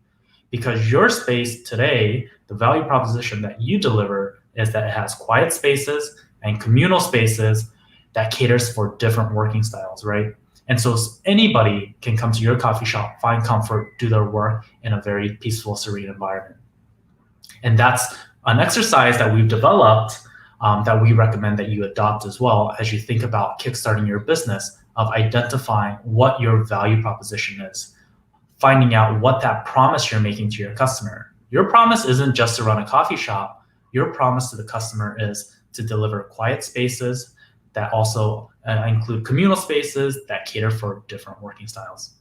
Because your space today, the value proposition that you deliver is that it has quiet spaces and communal spaces that caters for different working styles, right? And so anybody can come to your coffee shop, find comfort, do their work in a very peaceful, serene environment. And that's an exercise that we've developed that we recommend that you adopt as well as you think about kickstarting your business, of identifying what your value proposition is, finding out what that promise you're making to your customer. Your promise isn't just to run a coffee shop. Your promise to the customer is to deliver quiet spaces that also include communal spaces that cater for different working styles.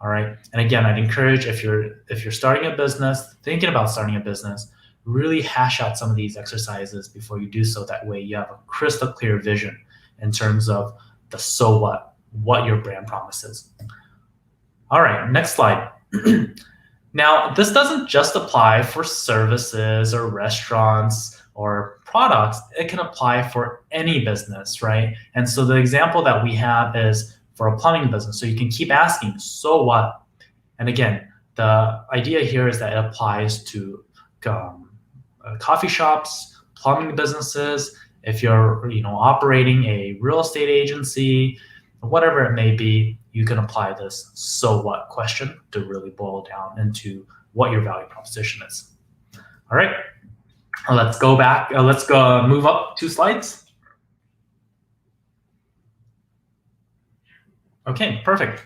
All right. And again, I'd encourage if you're starting a business, thinking about starting a business, really hash out some of these exercises before you do so. That way you have a crystal clear vision in terms of the so what your brand promise is. All right, next slide. Now, this doesn't just apply for services or restaurants or products. It can apply for any business, right? And so the example that we have is for a plumbing business. So you can keep asking, so what? And again, The idea here is that it applies to coffee shops, plumbing businesses, if you're operating a real estate agency, whatever it may be, you can apply this so what question to really boil down into what your value proposition is. All right, let's go back. Let's go move up 2 slides. Okay, perfect.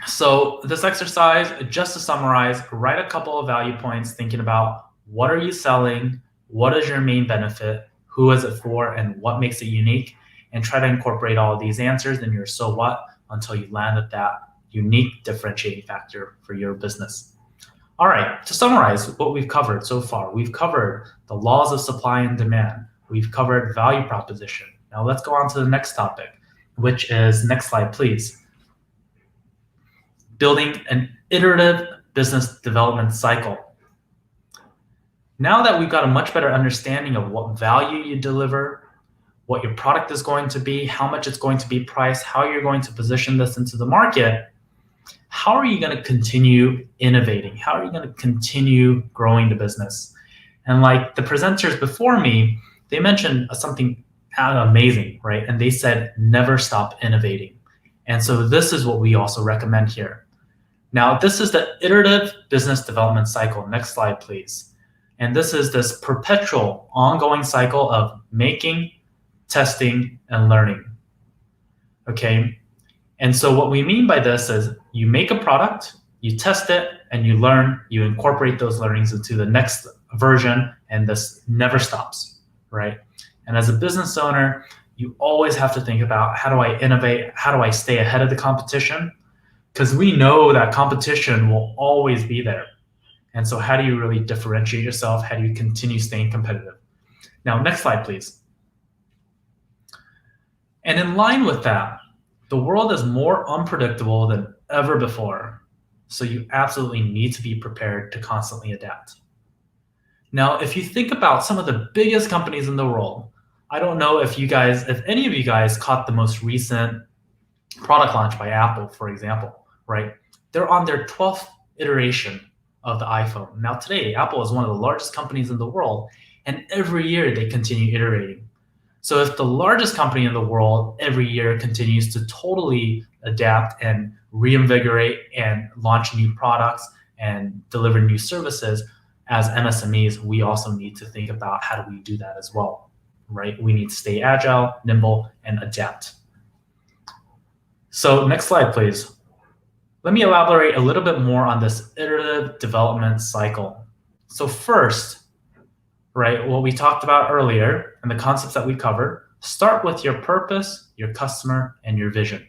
So this exercise, just to summarize, write a couple of value points thinking about what are you selling, what is your main benefit, who is it for, and what makes it unique, and try to incorporate all of these answers in your so what until you land at that unique differentiating factor for your business. All right, to summarize what we've covered so far, we've covered the laws of supply and demand. We've covered value proposition. Now let's go on to the next topic, which is, next slide, please. Building an iterative business development cycle. Now that we've got a much better understanding of what value you deliver, what your product is going to be, how much it's going to be priced, how you're going to position this into the market, how are you going to continue innovating? How are you going to continue growing the business? And like the presenters before me, they mentioned something amazing, right? And they said, never stop innovating. And so this is what we also recommend here. Now, this is the iterative business development cycle. Next slide, please. And this is this perpetual ongoing cycle of making, testing, and learning. Okay. And so what we mean by this is you make a product, you test it, and you learn, you incorporate those learnings into the next version, and this never stops, right? And as a business owner, you always have to think about, how do I innovate? How do I stay ahead of the competition? Because we know that competition will always be there. And so how do you really differentiate yourself? How do you continue staying competitive? Now, next slide, please. And in line with that, the world is more unpredictable than ever before. So you absolutely need to be prepared to constantly adapt. Now, if you think about some of the biggest companies in the world, I don't know if any of you guys caught the most recent product launch by Apple, for example, right? They're on their 12th iteration of the iPhone. Now today, Apple is one of the largest companies in the world, and every year they continue iterating. So if the largest company in the world every year continues to totally adapt and reinvigorate and launch new products and deliver new services, as MSMEs, we also need to think about how do we do that as well, right? We need to stay agile, nimble, and adapt. So next slide, please. Let me elaborate a little bit more on this iterative development cycle. So first, right, what we talked about earlier and the concepts that we covered, start with your purpose, your customer, and your vision.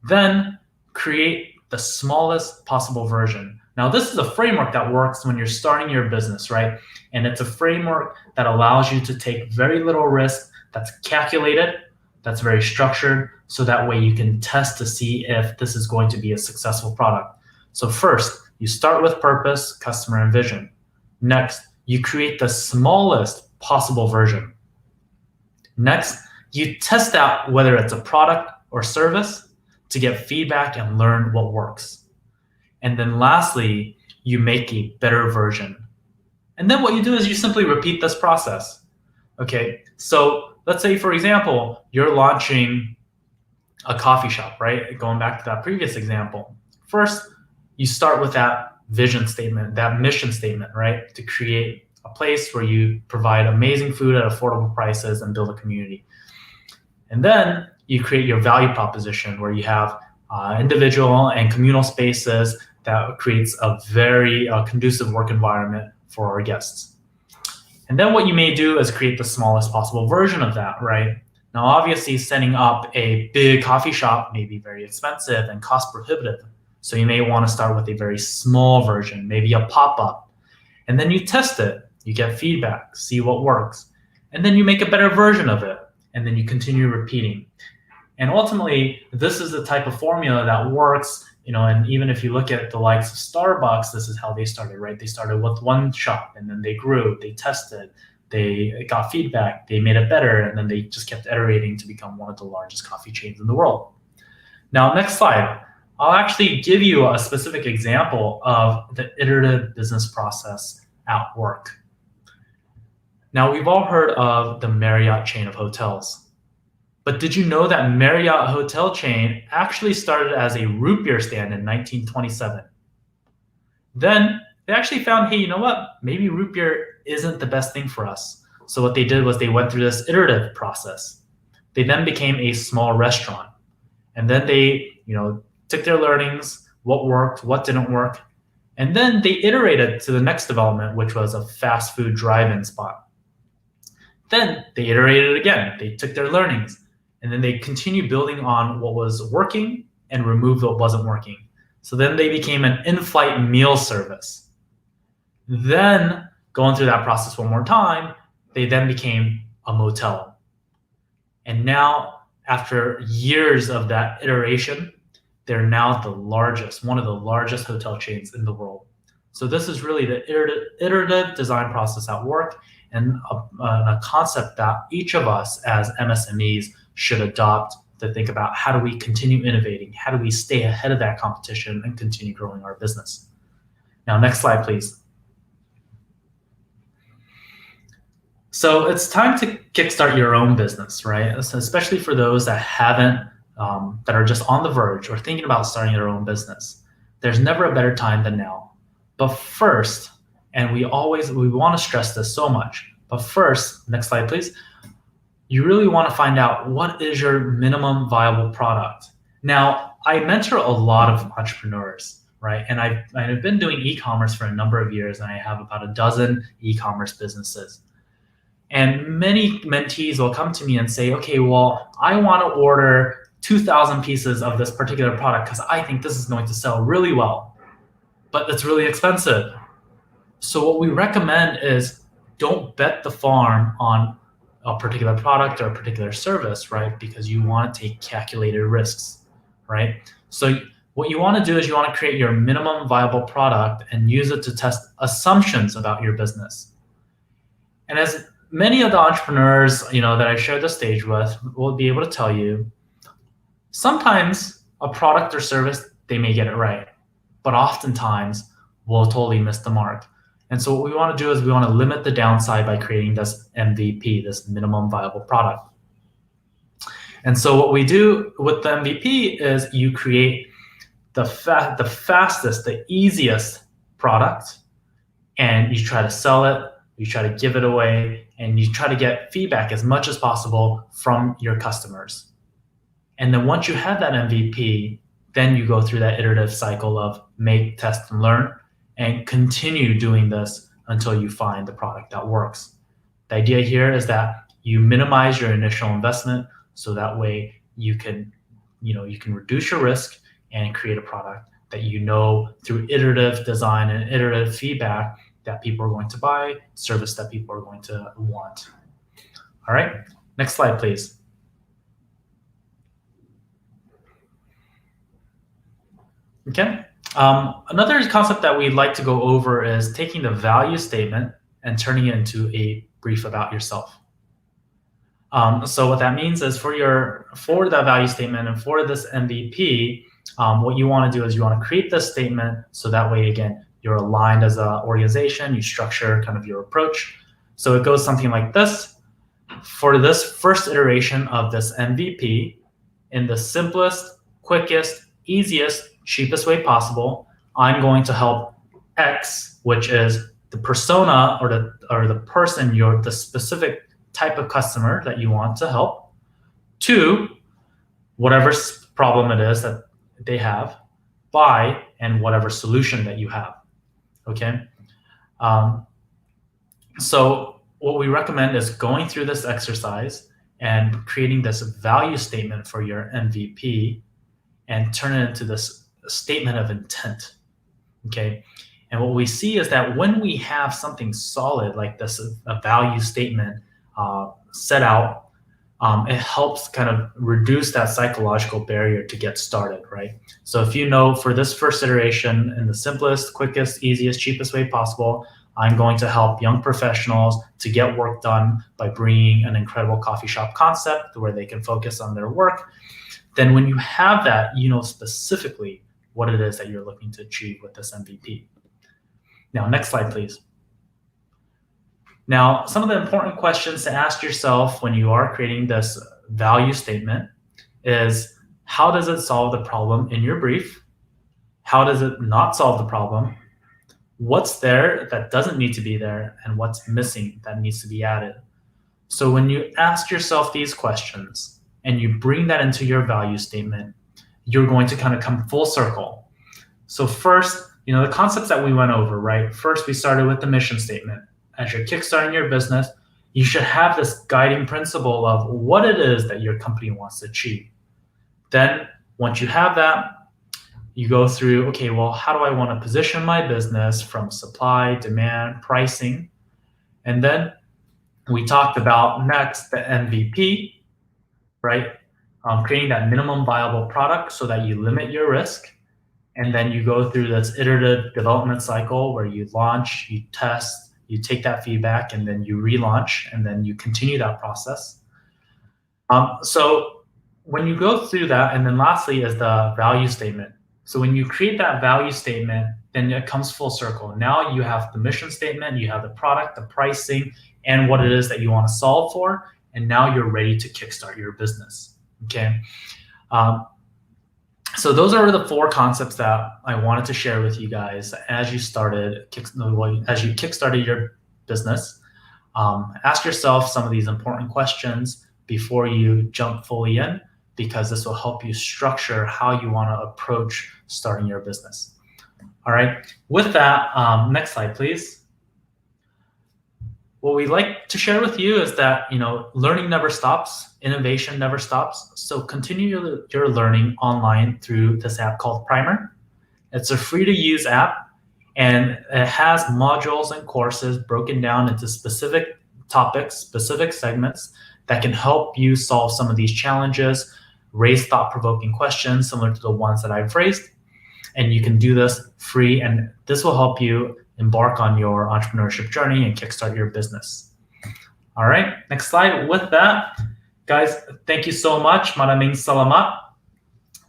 Then create the smallest possible version. Now, this is a framework that works when you're starting your business, right? And it's a framework that allows you to take very little risk, that's calculated, that's very structured, so that way you can test to see if this is going to be a successful product. So first, you start with purpose, customer, and vision. Next, you create the smallest possible version. Next, you test out whether it's a product or service to get feedback and learn what works. And then lastly, you make a better version. And then what you do is you simply repeat this process. Okay, so let's say, for example, you're launching a coffee shop, right? Going back to that previous example. First, you start with that vision statement, that mission statement, right? To create a place where you provide amazing food at affordable prices and build a community. And then you create your value proposition where you have individual and communal spaces that creates a very conducive work environment for our guests. And then what you may do is create the smallest possible version of that, right? Now, obviously, setting up a big coffee shop may be very expensive and cost prohibitive. So you may want to start with a very small version, maybe a pop-up. And then you test it, you get feedback, see what works. And then you make a better version of it. And then you continue repeating. And ultimately, this is the type of formula that works, and even if you look at the likes of Starbucks, this is how they started, right? They started with one shop and then they grew, they tested, they got feedback, they made it better, and then they just kept iterating to become one of the largest coffee chains in the world. Now, next slide. I'll actually give you a specific example of the iterative business process at work. Now, we've all heard of the Marriott chain of hotels. But did you know that Marriott hotel chain actually started as a root beer stand in 1927? Then they actually found, hey, you know what? Maybe root beer isn't the best thing for us. So what they did was they went through this iterative process. They then became a small restaurant. And then they, took their learnings, what worked, what didn't work. And then they iterated to the next development, which was a fast food drive-in spot. Then they iterated again. They took their learnings. And then they continued building on what was working and removed what wasn't working. So then they became an in-flight meal service. Then, going through that process one more time, they then became a motel. And now, after years of that iteration, they're now one of the largest hotel chains in the world. So this is really the iterative design process at work, and a concept that each of us as MSMEs should adopt to think about: how do we continue innovating? How do we stay ahead of that competition and continue growing our business? Now, next slide, please. So it's time to kickstart your own business, right? So especially for those that haven't, that are just on the verge or thinking about starting their own business. There's never a better time than now. But first, and we want to stress this so much, but first, next slide, please. You really want to find out what is your minimum viable product. Now, I mentor a lot of entrepreneurs, right? And I've been doing e-commerce for a number of years, and I have about a dozen e-commerce businesses. And many mentees will come to me and say, okay, well, I want to order 2,000 pieces of this particular product because I think this is going to sell really well, but it's really expensive. So what we recommend is don't bet the farm on a particular product or a particular service, right? Because you want to take calculated risks, right? So what you want to do is you want to create your minimum viable product and use it to test assumptions about your business. And as many of the entrepreneurs, that I share the stage with will be able to tell you, sometimes a product or service, they may get it right, but oftentimes we'll totally miss the mark. And so what we want to do is we want to limit the downside by creating this MVP, this minimum viable product. And so what we do with the MVP is you create the fastest, the easiest product, and you try to sell it, you try to give it away, and you try to get feedback as much as possible from your customers. And then once you have that MVP, then you go through that iterative cycle of make, test, and learn, and continue doing this until you find the product that works. The idea here is that you minimize your initial investment, so that way you can reduce your risk and create a product that through iterative design and iterative feedback that people are going to buy, service that people are going to want. All right, next slide, please. Okay. Another concept that we'd like to go over is taking the value statement and turning it into a brief about yourself. So what that means is for the value statement and for this MVP, what you want to do is you want to create this statement so that way, again, you're aligned as an organization, you structure kind of your approach. So it goes something like this. For this first iteration of this MVP, in the simplest, quickest, easiest, cheapest way possible, I'm going to help X, which is the persona or the person, the specific type of customer that you want to help, to whatever problem it is that they have, by and whatever solution that you have. Okay. So what we recommend is going through this exercise and creating this value statement for your MVP and turn it into this statement of intent. Okay. And what we see is that when we have something solid like this, a value statement set out, it helps kind of reduce that psychological barrier to get started, right? So if for this first iteration, in the simplest, quickest, easiest, cheapest way possible, I'm going to help young professionals to get work done by bringing an incredible coffee shop concept where they can focus on their work. Then when you have that, specifically what it is that you're looking to achieve with this MVP. Now, next slide, please. Now, some of the important questions to ask yourself when you are creating this value statement is, how does it solve the problem in your brief? How does it not solve the problem? What's there that doesn't need to be there, and what's missing that needs to be added? So when you ask yourself these questions and you bring that into your value statement, you're going to kind of come full circle. So first, the concepts that we went over, right? First, we started with the mission statement. As you're kickstarting your business, you should have this guiding principle of what it is that your company wants to achieve. Then once you have that, you go through, okay, well, how do I want to position my business from supply, demand, pricing? And then we talked about next the MVP, right? Creating that minimum viable product so that you limit your risk. And then you go through this iterative development cycle where you launch, you test, you take that feedback, and then you relaunch, and then you continue that process. So when you go through that, and then lastly is the value statement. So when you create that value statement, then it comes full circle. Now you have the mission statement, you have the product, the pricing, and what it is that you want to solve for, and now you're ready to kickstart your business, okay? So those are the 4 concepts that I wanted to share with you guys as you kickstarted your business. Ask yourself some of these important questions before you jump fully in, because this will help you structure how you want to approach starting your business. All right, with that, next slide, please. What we like to share with you is that, learning never stops, innovation never stops. So continue your learning online through this app called Primer. It's a free to use app, and it has modules and courses broken down into specific topics, specific segments that can help you solve some of these challenges, raise thought-provoking questions similar to the ones that I've raised. And you can do this free, and this will help you embark on your entrepreneurship journey and kickstart your business. All right, next slide. With that, guys, thank you so much. Maraming salamat.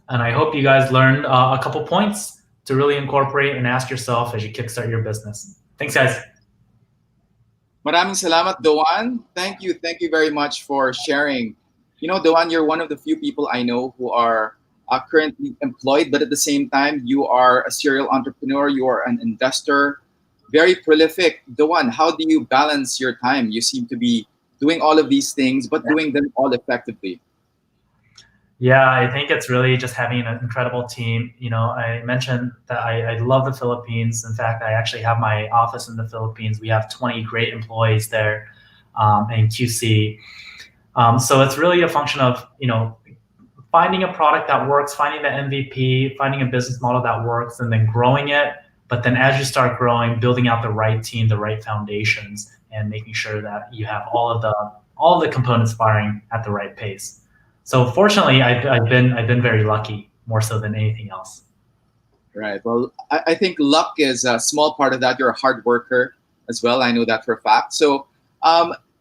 And I hope you guys learned a couple points to really incorporate and ask yourself as you kickstart your business. Thanks, guys. Maraming salamat, Doan. Thank you very much for sharing. Doan, you're one of the few people I know who are currently employed, but at the same time, you are a serial entrepreneur, you are an investor, very prolific. Doan, how do you balance your time? You seem to be doing all of these things, but doing them all effectively. Yeah, I think it's really just having an incredible team. I mentioned that I love the Philippines. In fact, I actually have my office in the Philippines. We have 20 great employees there in QC. So it's really a function of, finding a product that works, finding the MVP, finding a business model that works, and then growing it. But then as you start growing, building out the right team, the right foundations, and making sure that you have all of the components firing at the right pace. So fortunately, I've been very lucky, more so than anything else. Right. Well, I think luck is a small part of that. You're a hard worker as well. I know that for a fact. So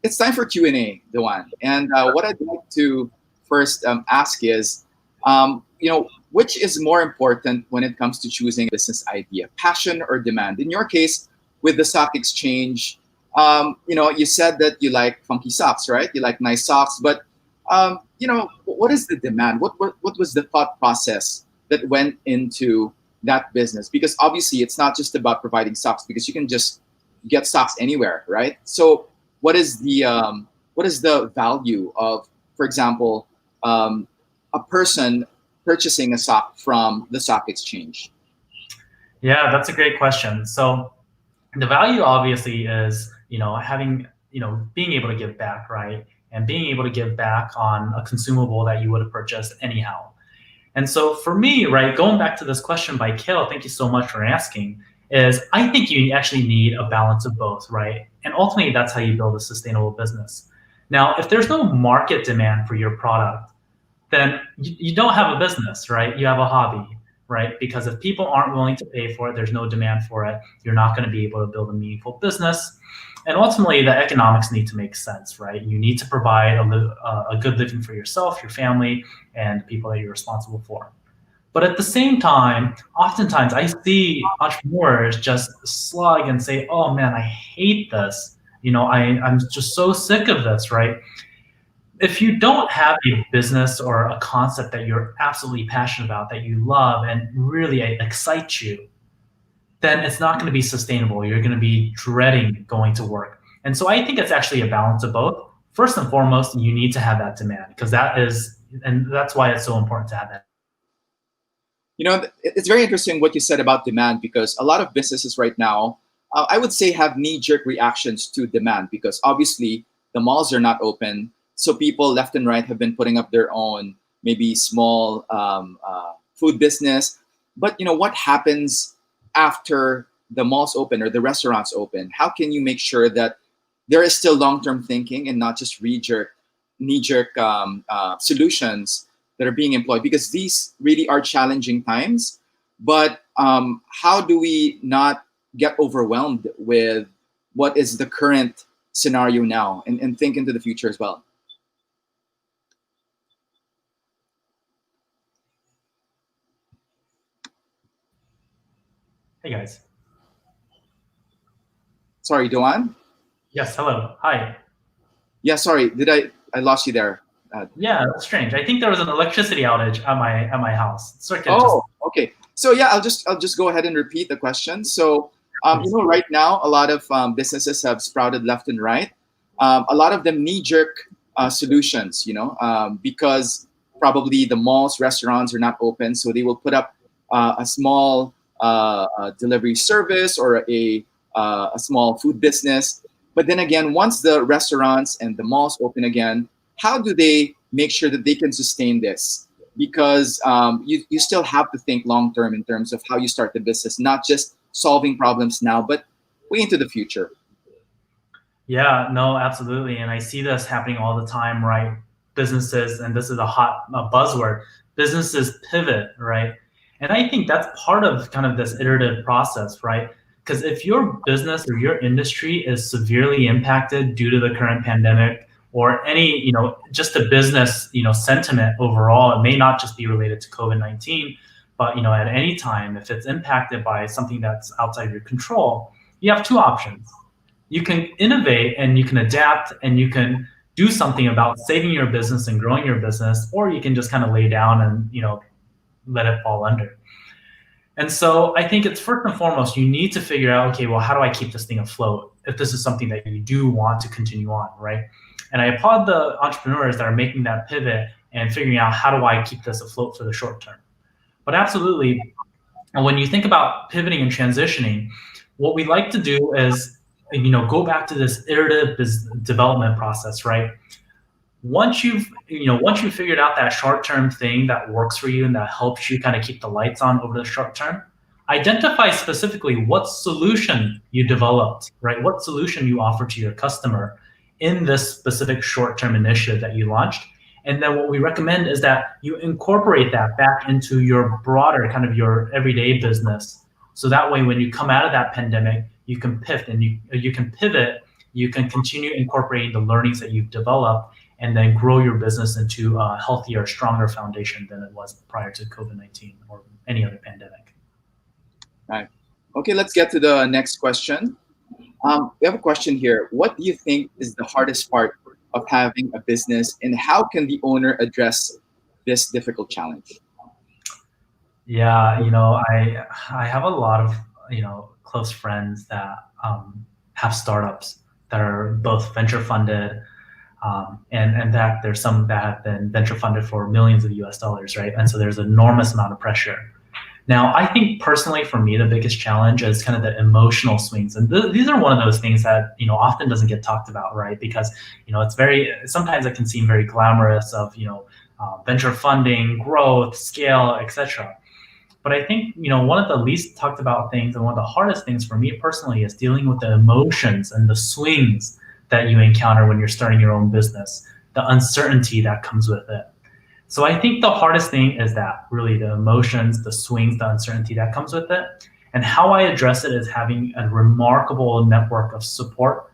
it's time for Q&A, Doan. And what I'd like to first ask is, which is more important when it comes to choosing a business idea, passion or demand? In your case, with the stock exchange, you said that you like funky socks, right? You like nice socks, but what is the demand? What was the thought process that went into that business? Because obviously it's not just about providing socks, because you can just get socks anywhere, right? So what is the value of, for example, a person purchasing a sock from the stock exchange? Yeah, that's a great question. So the value obviously is, having, being able to give back, right? And being able to give back on a consumable that you would have purchased anyhow. And so for me, right, going back to this question by Kale, thank you so much for asking, is I think you actually need a balance of both, right? And ultimately, that's how you build a sustainable business. Now, if there's no market demand for your product, then you don't have a business, right? You have a hobby, right? Because if people aren't willing to pay for it, there's no demand for it, you're not going to be able to build a meaningful business. And ultimately, the economics need to make sense, right? You need to provide a good living for yourself, your family, and the people that you're responsible for. But at the same time, oftentimes I see entrepreneurs just slug and say, oh man, I hate this. I'm just so sick of this, right? If you don't have a business or a concept that you're absolutely passionate about, that you love and really excites you, then it's not going to be sustainable. You're going to be dreading going to work. And so I think it's actually a balance of both. First and foremost, you need to have that demand, because that's why it's so important to have that. It's very interesting what you said about demand, because a lot of businesses right now, I would say, have knee-jerk reactions to demand, because obviously the malls are not open. So people left and right have been putting up their own, maybe small food business. But what happens after the malls open or the restaurants open? How can you make sure that there is still long-term thinking and not just knee-jerk solutions that are being employed? Because these really are challenging times. But how do we not get overwhelmed with what is the current scenario now and think into the future as well? Hey guys. Sorry, Doan? Yes, hello. Hi. Yeah, sorry. I lost you there? Yeah, that's strange. I think there was an electricity outage at my house. Okay. So yeah, I'll just go ahead and repeat the question. So right now a lot of businesses have sprouted left and right. A lot of them knee-jerk solutions, because probably the malls, restaurants are not open, so they will put up a small delivery service or a small food business. But then again, once the restaurants and the malls open again, how do they make sure that they can sustain this? Because you still have to think long term in terms of how you start the business, not just solving problems now, but way into the future. Yeah, no, absolutely. And I see this happening all the time, right? Businesses, and this is a hot buzzword, businesses pivot, right? And I think that's part of kind of this iterative process, right? Because if your business or your industry is severely impacted due to the current pandemic, or any, just the business, sentiment overall, it may not just be related to COVID-19, but, at any time, if it's impacted by something that's outside your control, you have two options. You can innovate and you can adapt and you can do something about saving your business and growing your business, or you can just kind of lay down and, let it fall under. And so I think it's first and foremost, you need to figure out, okay, well, how do I keep this thing afloat if this is something that you do want to continue on, right? And I applaud the entrepreneurs that are making that pivot and figuring out, how do I keep this afloat for the short term? But absolutely, when you think about pivoting and transitioning, what we like to do is, go back to this iterative development process, right? Once you've figured out that short-term thing that works for you and that helps you kind of keep the lights on over the short term, identify specifically what solution you developed, right? What solution you offer to your customer in this specific short-term initiative that you launched. And then what we recommend is that you incorporate that back into your broader kind of your everyday business. So that way, when you come out of that pandemic, you can pivot and you can pivot, you can continue incorporating the learnings that you've developed, and then grow your business into a healthier, stronger foundation than it was prior to COVID-19 or any other pandemic. Right. Okay, let's get to the next question. We have a question here. What do you think is the hardest part of having a business, and how can the owner address this difficult challenge? Yeah, I have a lot of, close friends that have startups that are both venture funded, and that there's some that have been venture funded for millions of US dollars, right? And so there's an enormous amount of pressure. Now, I think personally for me, the biggest challenge is kind of the emotional swings. And these are one of those things that, often doesn't get talked about, right? Because, it's sometimes it can seem very glamorous of, venture funding, growth, scale, etc. But I think, one of the least talked about things and one of the hardest things for me personally is dealing with the emotions and the swings that you encounter when you're starting your own business, the uncertainty that comes with it. So I think the hardest thing is that really the emotions, the swings, the uncertainty that comes with it. And how I address it is having a remarkable network of support,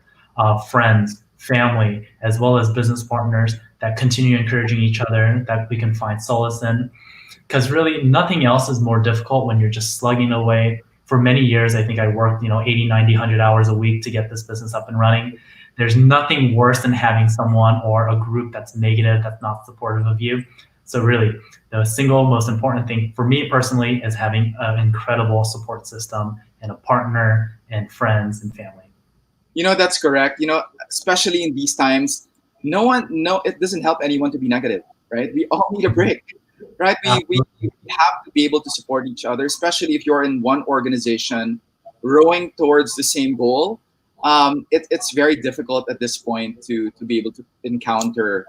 friends, family, as well as business partners that continue encouraging each other, that we can find solace in. because really nothing else is more difficult when you're just slugging away. For many years, I think I worked 80, 90, 100 hours a week to get this business up and running. There's nothing worse than having someone or a group that's negative, that's not supportive of you. So really, the single most important thing for me personally is having an incredible support system and a partner and friends and family. That's correct. Especially in these times, it doesn't help anyone to be negative, right? We all need a break, right? We have to be able to support each other, especially if you're in one organization rowing towards the same goal. It's very difficult at this point to be able to encounter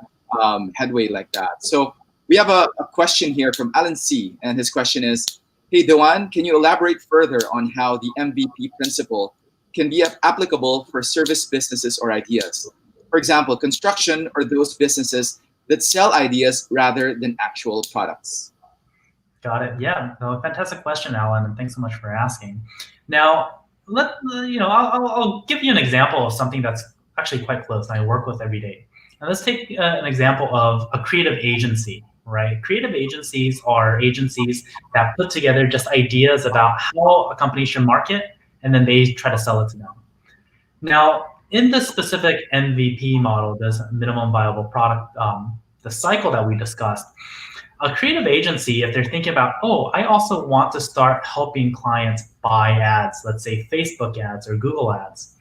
headway like that. So we have a question here from Alan C. And his question is, hey, Dewan, can you elaborate further on how the MVP principle can be applicable for service businesses or ideas? For example, construction or those businesses that sell ideas rather than actual products. Got it. Yeah, no, fantastic question, Alan, and thanks so much for asking. Now, I'll give you an example of something that's actually quite close and I work with every day. Now, let's take an example of a creative agency, right? Creative agencies are agencies that put together just ideas about how a company should market, and then they try to sell it to them. Now, in the specific MVP model, this minimum viable product, the cycle that we discussed, a creative agency, if they're thinking about, oh, I also want to start helping clients buy ads, let's say Facebook ads or Google ads,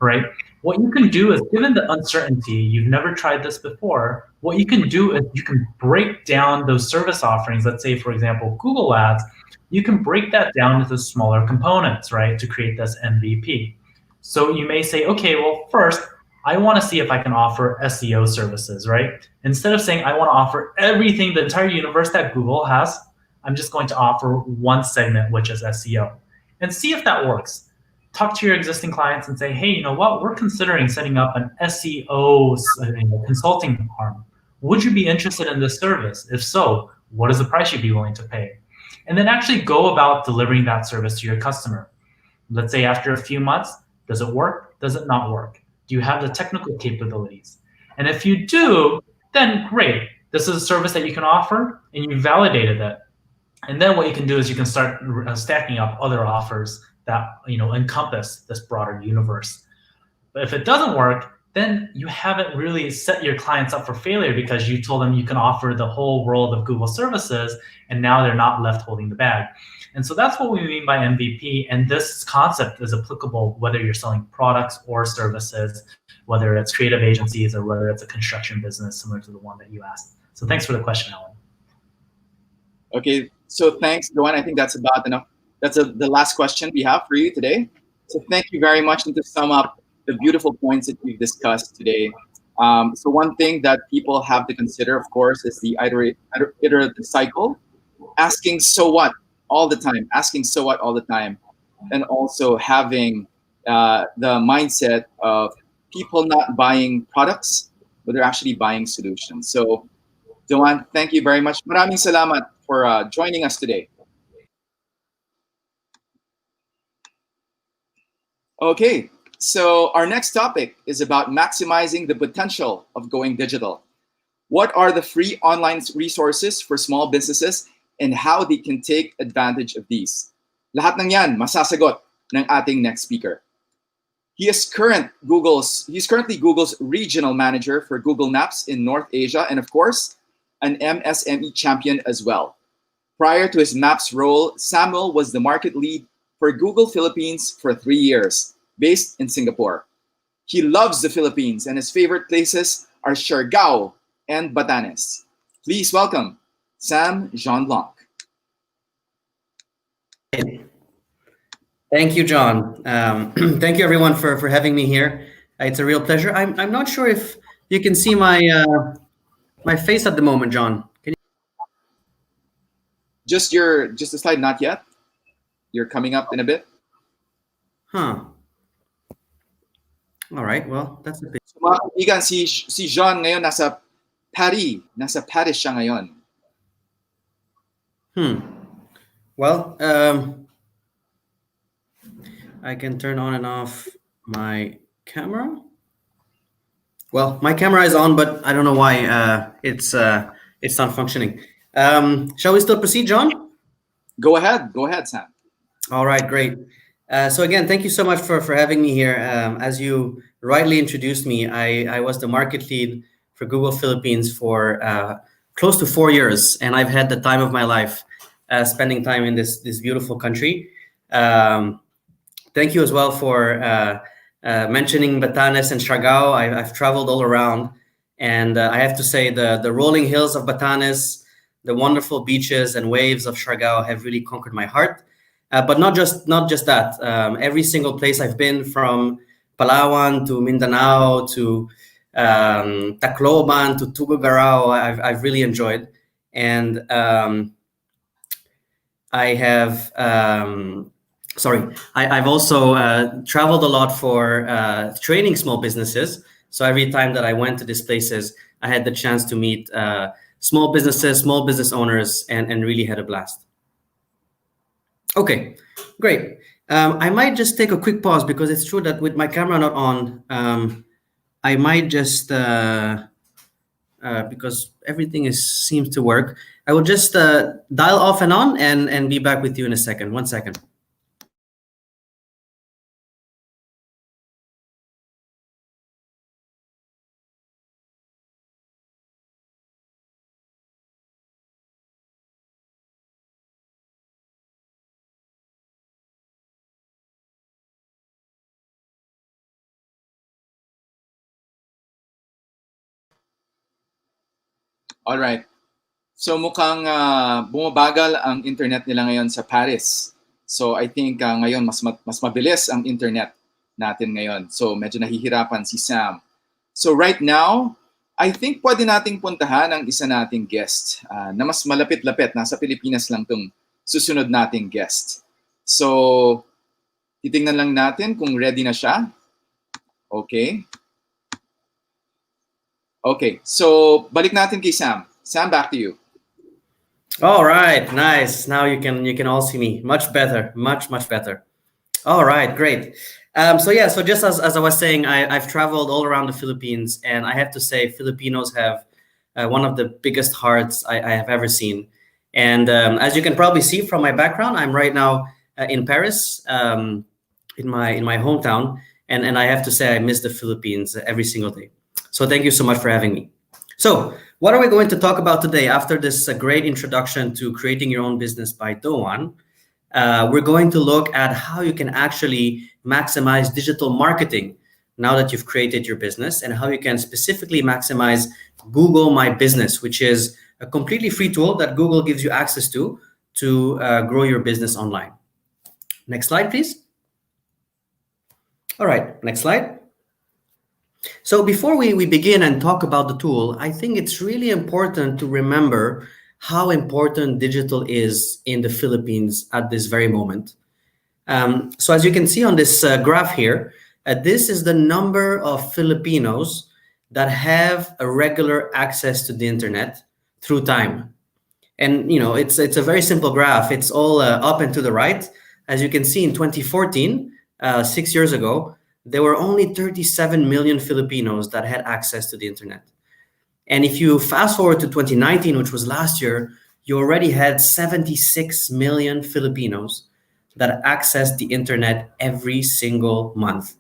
right? What you can do is, given the uncertainty, you've never tried this before, what you can do is you can break down those service offerings. Let's say, for example, Google ads, you can break that down into smaller components, right, to create this MVP. So you may say, okay, well, first, I want to see if I can offer SEO services, right? Instead of saying I want to offer everything, the entire universe that Google has, I'm just going to offer one segment, which is SEO, and see if that works. Talk to your existing clients and say, hey, you know what? We're considering setting up an SEO consulting arm. Would you be interested in this service? If so, what is the price you'd be willing to pay? And then actually go about delivering that service to your customer. Let's say after a few months, does it work? Does it not work? Do you have the technical capabilities? And if you do, then great. This is a service that you can offer and you validated it. And then what you can do is you can start stacking up other offers that encompass this broader universe. But if it doesn't work, then you haven't really set your clients up for failure because you told them you can offer the whole world of Google services, and now they're not left holding the bag. And so that's what we mean by MVP. And this concept is applicable whether you're selling products or services, whether it's creative agencies or whether it's a construction business similar to the one that you asked. So thanks for the question, Alan. Okay, so thanks, Joanne. I think that's about enough. That's the last question we have for you today. So thank you very much. And to sum up the beautiful points that we've discussed today. So one thing that people have to consider, of course, is the iterative cycle, asking so what all the time, and also having the mindset of people not buying products, but they're actually buying solutions. So, Joanne, thank you very much. Maraming salamat for joining us today. Okay, so our next topic is about maximizing the potential of going digital. What are the free online resources for small businesses and how they can take advantage of these? Lahat ng yan masasagot ng ating next speaker. He's currently Google's regional manager for Google Maps in North Asia, and of course, an MSME champion as well. Prior to his Maps role, Samuel was the market lead for Google Philippines for 3 years, based in Singapore. He loves the Philippines and his favorite places are Siargao and Batanes. Please welcome Sam Jean Blanc. Thank you, John. Thank you, everyone, for having me here. It's a real pleasure. I'm not sure if you can see my my face at the moment, John. Can you? Just a slide, not yet. You're coming up in a bit. Huh. All right. Well, that's a bit. So, mga kaibigan, si Jean ngayon nasa Paris siya ngayon. Well, I can turn on and off my camera. Well, my camera is on, but I don't know why it's not functioning. Shall we still proceed, John? Go ahead, Sam. All right, great. So again, thank you so much for having me here. As you rightly introduced me, I was the market lead for Google Philippines for close to 4 years, and I've had the time of my life spending time in this beautiful country. Thank you as well for mentioning Batanes and Siargao. I've traveled all around, and I have to say the rolling hills of Batanes, the wonderful beaches and waves of Siargao have really conquered my heart. But not just that. Every single place I've been, from Palawan to Mindanao to Tacloban to Tuguegarao, I've really enjoyed. And I've also traveled a lot for training small businesses. So every time that I went to these places, I had the chance to meet small businesses, small business owners, and really had a blast. Okay, great. I might just take a quick pause because it's true that with my camera not on, I might just, because everything seems to work, I will just dial off and on and be back with you in a second. 1 second. All right. So mukhang bumabagal ang internet nila ngayon sa Paris. So I think ngayon mas mabilis ang internet natin ngayon. So medyo nahihirapan si Sam. So right now, I think pwede nating puntahan ang isa nating guest na mas malapit-lapit. Nasa Pilipinas lang tong susunod nating guest. So titingnan lang natin kung ready na siya. Okay. Okay, so balik natin kay Sam. Sam, back to you. All right, nice. Now you can all see me much better, much better. All right, great. So just as I was saying, I've traveled all around the Philippines, and I have to say, Filipinos have one of the biggest hearts I have ever seen. And as you can probably see from my background, I'm right now in Paris, in my hometown, and I have to say I miss the Philippines every single day. So thank you so much for having me. So what are we going to talk about today? After this great introduction to creating your own business by Doan, we're going to look at how you can actually maximize digital marketing now that you've created your business, and how you can specifically maximize Google My Business, which is a completely free tool that Google gives you access to grow your business online. Next slide, please. All right, next slide. So before we begin and talk about the tool, I think it's really important to remember how important digital is in the Philippines at this very moment. So as you can see on this graph here, this is the number of Filipinos that have a regular access to the internet through time. And it's a very simple graph. It's all up and to the right. As you can see, in 2014, 6 years ago, there were only 37 million Filipinos that had access to the internet. And if you fast forward to 2019, which was last year, you already had 76 million Filipinos that access the internet every single month.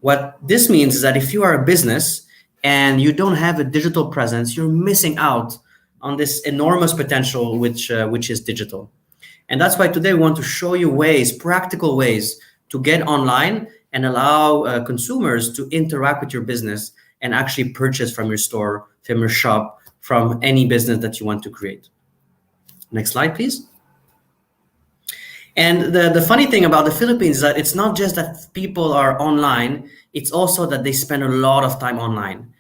What this means is that if you are a business and you don't have a digital presence, you're missing out on this enormous potential which is digital. And that's why today we want to show you practical ways to get online and allow consumers to interact with your business and actually purchase from your store, from your shop, from any business that you want to create. Next slide, please. And the funny thing about the Philippines is that it's not just that people are online, it's also that they spend a lot of time online.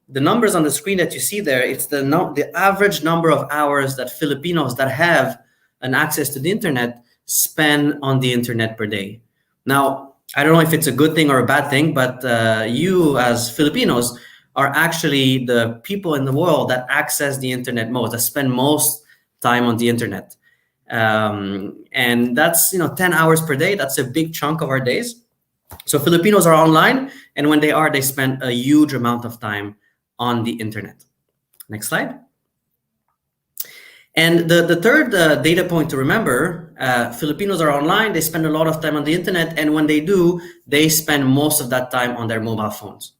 The numbers on the screen that you see there, it's the average number of hours that Filipinos that have an access to the internet spend on the internet per day. Now, I don't know if it's a good thing or a bad thing, but you as Filipinos are actually the people in the world that access the internet most, that spend most time on the internet. And that's 10 hours per day. That's a big chunk of our days. So Filipinos are online, and when they are, they spend a huge amount of time on the internet. Next slide. And the third data point to remember, Filipinos are online, they spend a lot of time on the internet, and when they do, they spend most of that time on their mobile phones.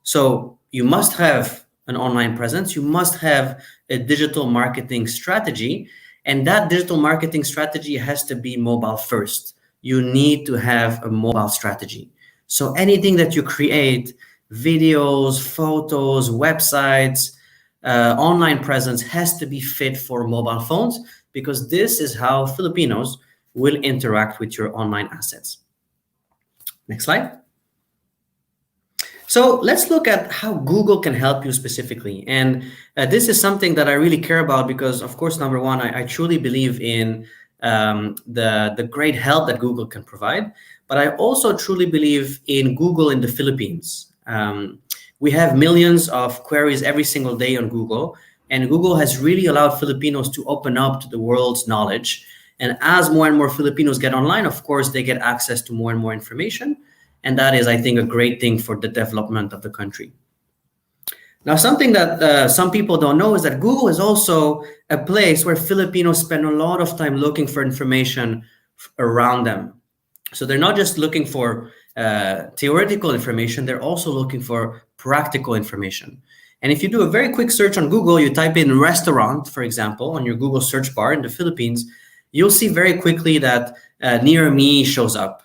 So you must have an online presence, you must have a digital marketing strategy, and that digital marketing strategy has to be mobile first. You need to have a mobile strategy. So anything that you create, videos, photos, websites, online presence has to be fit for mobile phones, because this is how Filipinos will interact with your online assets. Next slide. So let's look at how Google can help you specifically. And this is something that I really care about because, of course, number one, I truly believe in the great help that Google can provide. But I also truly believe in Google in the Philippines. We have millions of queries every single day on Google, and Google has really allowed Filipinos to open up to the world's knowledge. And as more and more Filipinos get online, of course, they get access to more and more information. And that is, I think, a great thing for the development of the country. Now, something that some people don't know is that Google is also a place where Filipinos spend a lot of time looking for information around them. So they're not just looking for theoretical information, they're also looking for practical information. And if you do a very quick search on Google, you type in restaurant, for example, on your Google search bar in the Philippines, you'll see very quickly that near me shows up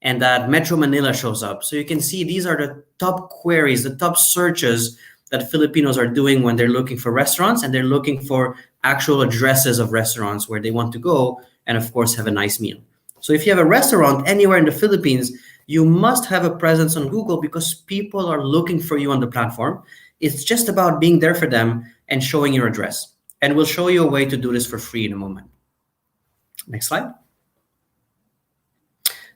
and that Metro Manila shows up. So you can see these are the top queries, the top searches that Filipinos are doing when they're looking for restaurants, and they're looking for actual addresses of restaurants where they want to go and, of course, have a nice meal. So if you have a restaurant anywhere in the Philippines, you must have a presence on Google because people are looking for you on the platform. It's just about being there for them and showing your address. And we'll show you a way to do this for free in a moment. Next slide.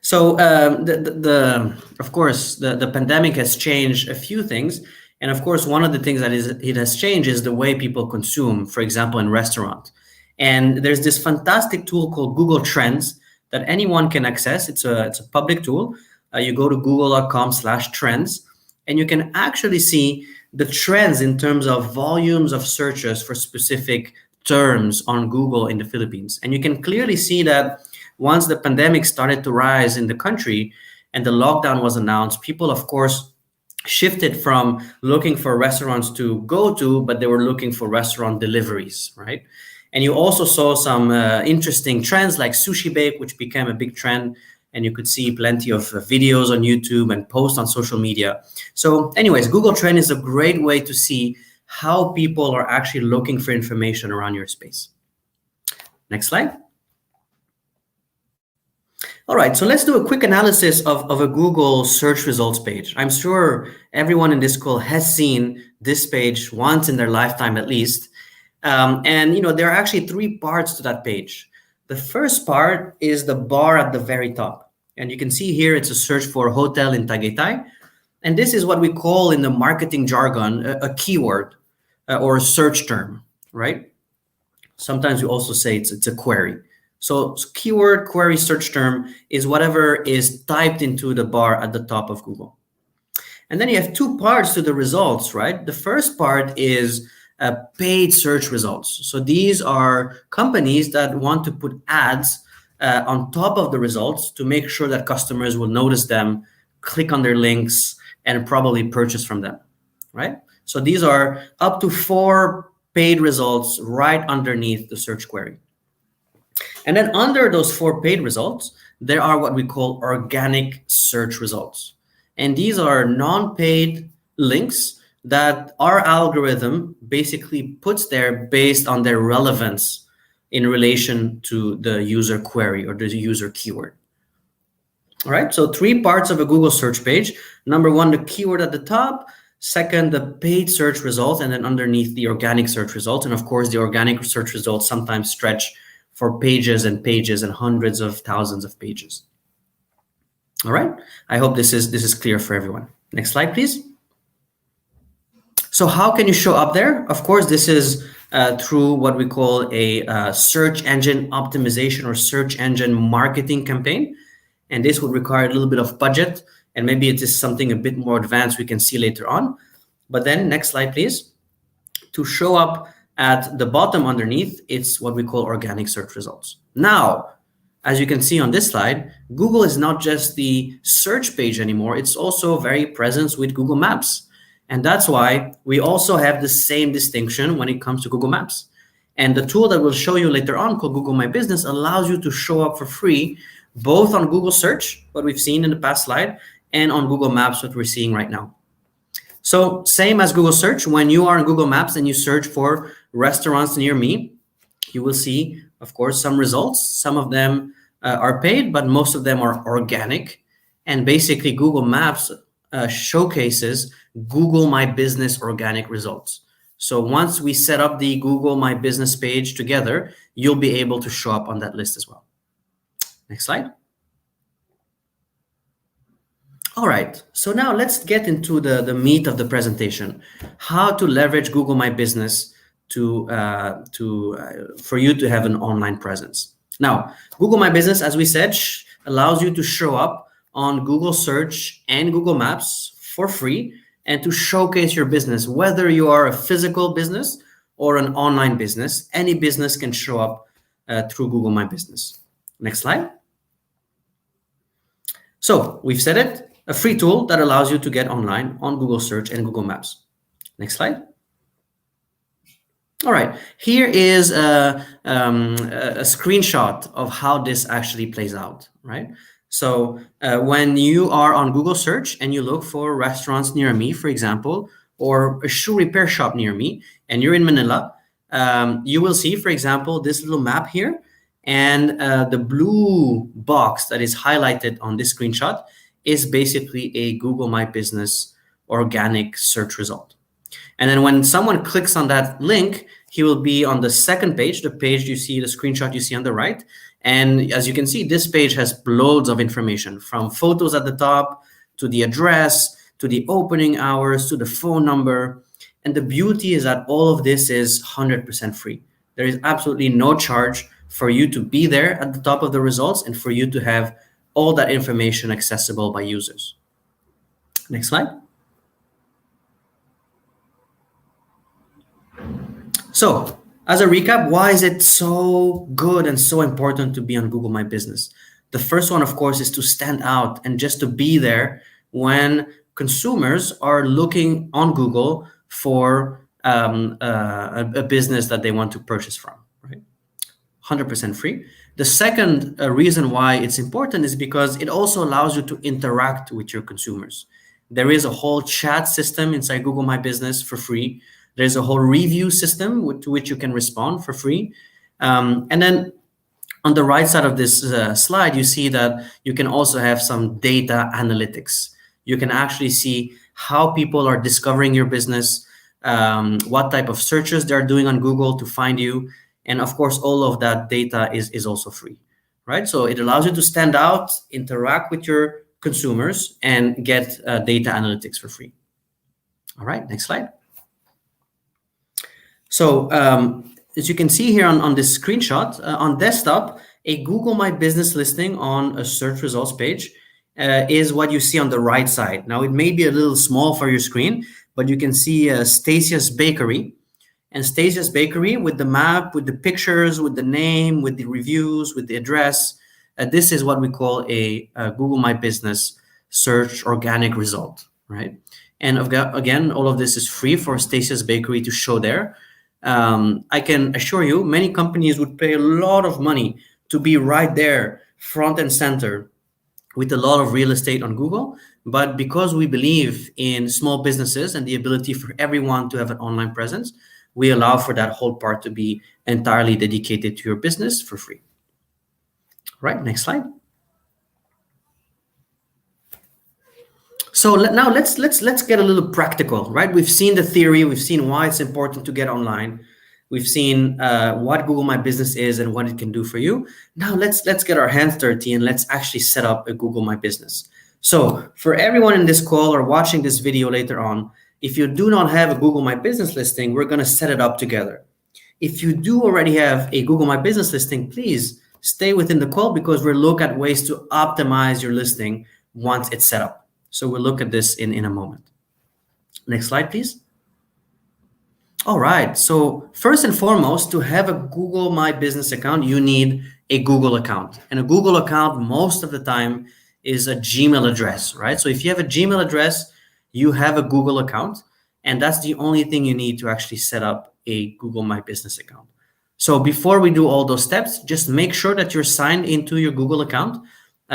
So of course, the pandemic has changed a few things. And of course, one of the things that it has changed is the way people consume, for example, in restaurant. And there's this fantastic tool called Google Trends that anyone can access. It's a public tool. You go to google.com/trends, and you can actually see the trends in terms of volumes of searches for specific terms on Google in the Philippines. And you can clearly see that once the pandemic started to rise in the country and the lockdown was announced, people, of course, shifted from looking for restaurants to go to, but they were looking for restaurant deliveries, right? And you also saw some interesting trends like sushi bake, which became a big trend. And you could see plenty of videos on YouTube and posts on social media. So anyways, Google Trend is a great way to see how people are actually looking for information around your space. Next slide. All right, so let's do a quick analysis of a Google search results page. I'm sure everyone in this call has seen this page once in their lifetime at least. And there are actually three parts to that page. The first part is the bar at the very top. And you can see here it's a search for hotel in Tagaytay. And this is what we call in the marketing jargon a keyword or a search term, right? Sometimes we also say it's a query. So keyword, query, search term is whatever is typed into the bar at the top of Google. And then you have two parts to the results, right? The first part is paid search results. So these are companies that want to put ads on top of the results to make sure that customers will notice them, click on their links, and probably purchase from them, right? So these are up to 4 paid results right underneath the search query. And then under those 4 paid results, there are what we call organic search results. And these are non-paid links that our algorithm basically puts there based on their relevance in relation to the user query or the user keyword. All right, so 3 parts of a Google search page. Number 1, the keyword at the top. Second, the paid search results, and then underneath the organic search results. And of course, the organic search results sometimes stretch for pages and pages and hundreds of thousands of pages. All right, I hope this is clear for everyone. Next slide, please. So how can you show up there? Of course, this is through what we call a search engine optimization or search engine marketing campaign. And this would require a little bit of budget, and maybe it is something a bit more advanced we can see later on. But then next slide, please. To show up at the bottom underneath, it's what we call organic search results. Now, as you can see on this slide, Google is not just the search page anymore. It's also very present with Google Maps. And that's why we also have the same distinction when it comes to Google Maps. And the tool that we'll show you later on, called Google My Business, allows you to show up for free, both on Google Search, what we've seen in the past slide, and on Google Maps, what we're seeing right now. So same as Google Search, when you are on Google Maps and you search for restaurants near me, you will see, of course, some results. Some of them are paid, but most of them are organic. And basically, Google Maps showcases Google My Business organic results. So once we set up the Google My Business page together, you'll be able to show up on that list as well. Next slide. All right, so now let's get into the meat of the presentation, how to leverage Google My Business for you to have an online presence. Now, Google My Business, as we said, allows you to show up on Google Search and Google Maps for free and to showcase your business. Whether you are a physical business or an online business, any business can show up through Google My Business. Next slide. So we've said it, a free tool that allows you to get online on Google Search and Google Maps. Next slide. All right, here is a screenshot of how this actually plays out, right? So when you are on Google Search and you look for restaurants near me, for example, or a shoe repair shop near me, and you're in Manila, you will see, for example, this little map here, and the blue box that is highlighted on this screenshot is basically a Google My Business organic search result. And then when someone clicks on that link, he will be on the second page, the page you see, the screenshot you see on the right. And as you can see, this page has loads of information, from photos at the top to the address, to the opening hours, to the phone number. And the beauty is that all of this is 100% free. There is absolutely no charge for you to be there at the top of the results and for you to have all that information accessible by users. Next slide. So as a recap, why is it so good and so important to be on Google My Business? The first one, of course, is to stand out and just to be there when consumers are looking on Google for a business that they want to purchase from, right? 100% free. The second reason why it's important is because it also allows you to interact with your consumers. There is a whole chat system inside Google My Business for free. There's a whole review system to which you can respond for free. And then on the right side of this slide, you see that you can also have some data analytics. You can actually see how people are discovering your business, what type of searches they're doing on Google to find you. And of course, all of that data is also free, right? So it allows you to stand out, interact with your consumers, and get data analytics for free. All right, next slide. So as you can see here on this screenshot, on desktop, a Google My Business listing on a search results page is what you see on the right side. Now, it may be a little small for your screen, but you can see Stasia's Bakery. And Stasia's Bakery, with the map, with the pictures, with the name, with the reviews, with the address, this is what we call a Google My Business search organic result, right? And again, all of this is free for Stasia's Bakery to show there. I can assure you, many companies would pay a lot of money to be right there, front and center, with a lot of real estate on Google. But because we believe in small businesses and the ability for everyone to have an online presence, we allow for that whole part to be entirely dedicated to your business for free. Right, next slide. So now let's get a little practical, right? We've seen the theory, we've seen why it's important to get online. We've seen what Google My Business is and what it can do for you. Now let's get our hands dirty and let's actually set up a Google My Business. So for everyone in this call or watching this video later on, if you do not have a Google My Business listing, we're going to set it up together. If you do already have a Google My Business listing, please stay within the call because we'll look at ways to optimize your listing once it's set up. So we'll look at this in a moment. Next slide, please. All right. So first and foremost, to have a Google My Business account, you need a Google account. And a Google account most of the time is a Gmail address, right? So if you have a Gmail address, you have a Google account, and that's the only thing you need to actually set up a Google My Business account. So before we do all those steps, just make sure that you're signed into your Google account.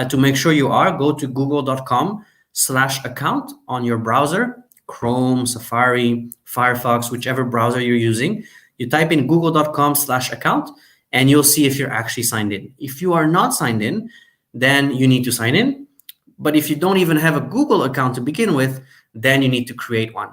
To make sure you are, go to google.com/account on your browser, Chrome, Safari, Firefox, whichever browser you're using. You type in google.com/account and you'll see if you're actually signed in. If you are not signed in, then you need to sign in. But if you don't even have a Google account to begin with, then you need to create one.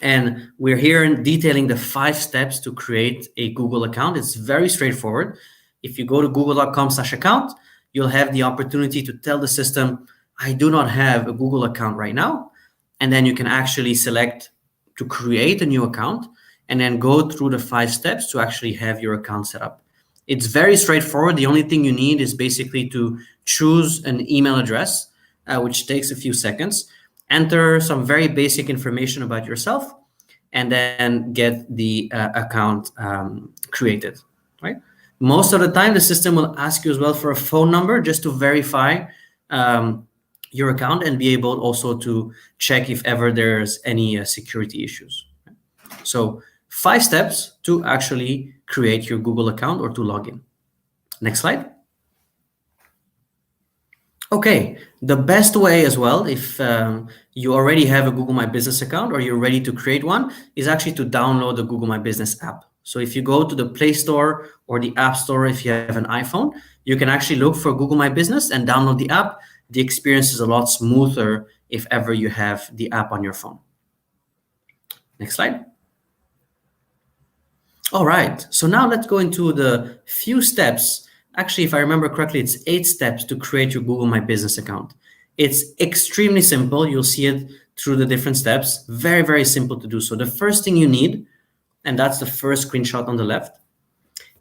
And we're here in detailing the 5 steps to create a Google account. It's very straightforward. If you go to google.com/account, you'll have the opportunity to tell the system, I do not have a Google account right now. And then you can actually select to create a new account and then go through the 5 steps to actually have your account set up. It's very straightforward. The only thing you need is basically to choose an email address, which takes a few seconds, enter some very basic information about yourself, and then get the account created, right? Most of the time, the system will ask you as well for a phone number just to verify your account and be able also to check if ever there's any security issues. So 5 steps to actually create your Google account or to log in. Next slide. Okay, the best way as well, if you already have a Google My Business account or you're ready to create one, is actually to download the Google My Business app. So if you go to the Play Store or the App Store, if you have an iPhone, you can actually look for Google My Business and download the app. The experience is a lot smoother if ever you have the app on your phone. Next slide. All right, so now let's go into the few steps. Actually, if I remember correctly, it's 8 steps to create your Google My Business account. It's extremely simple. You'll see it through the different steps. Very, very simple to do. So the first thing you need, and that's the first screenshot on the left,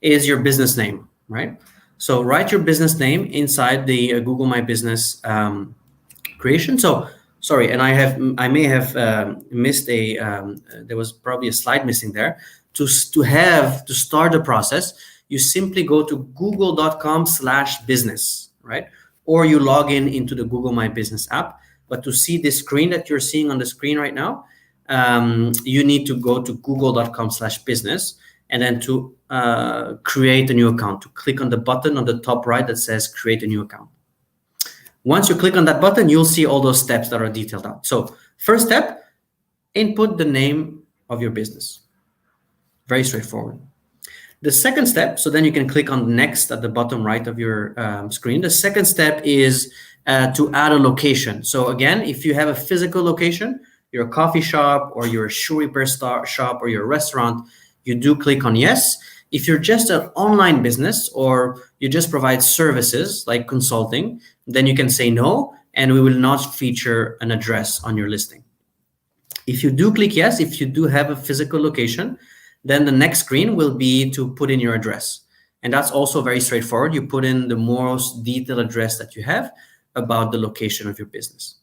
is your business name, right? So write your business name inside the Google My Business creation. So sorry, and I may have missed there was probably a slide missing there. To start the process, you simply go to google.com/business, right? Or you log into the Google My Business app. But to see this screen that you're seeing on the screen right now, you need to go to google.com/business and then to create a new account, to click on the button on the top right that says create a new account. Once you click on that button, you'll see all those steps that are detailed out. So first step, input the name of your business. Very straightforward. The second step, so then you can click on next at the bottom right of your screen. The second step is to add a location. So again, if you have a physical location, you're a coffee shop or you're a shoe repair shop or you're a restaurant, you do click on yes. If you're just an online business or you just provide services like consulting, then you can say no, and we will not feature an address on your listing. If you do click yes, if you do have a physical location, then the next screen will be to put in your address. And that's also very straightforward. You put in the most detailed address that you have about the location of your business.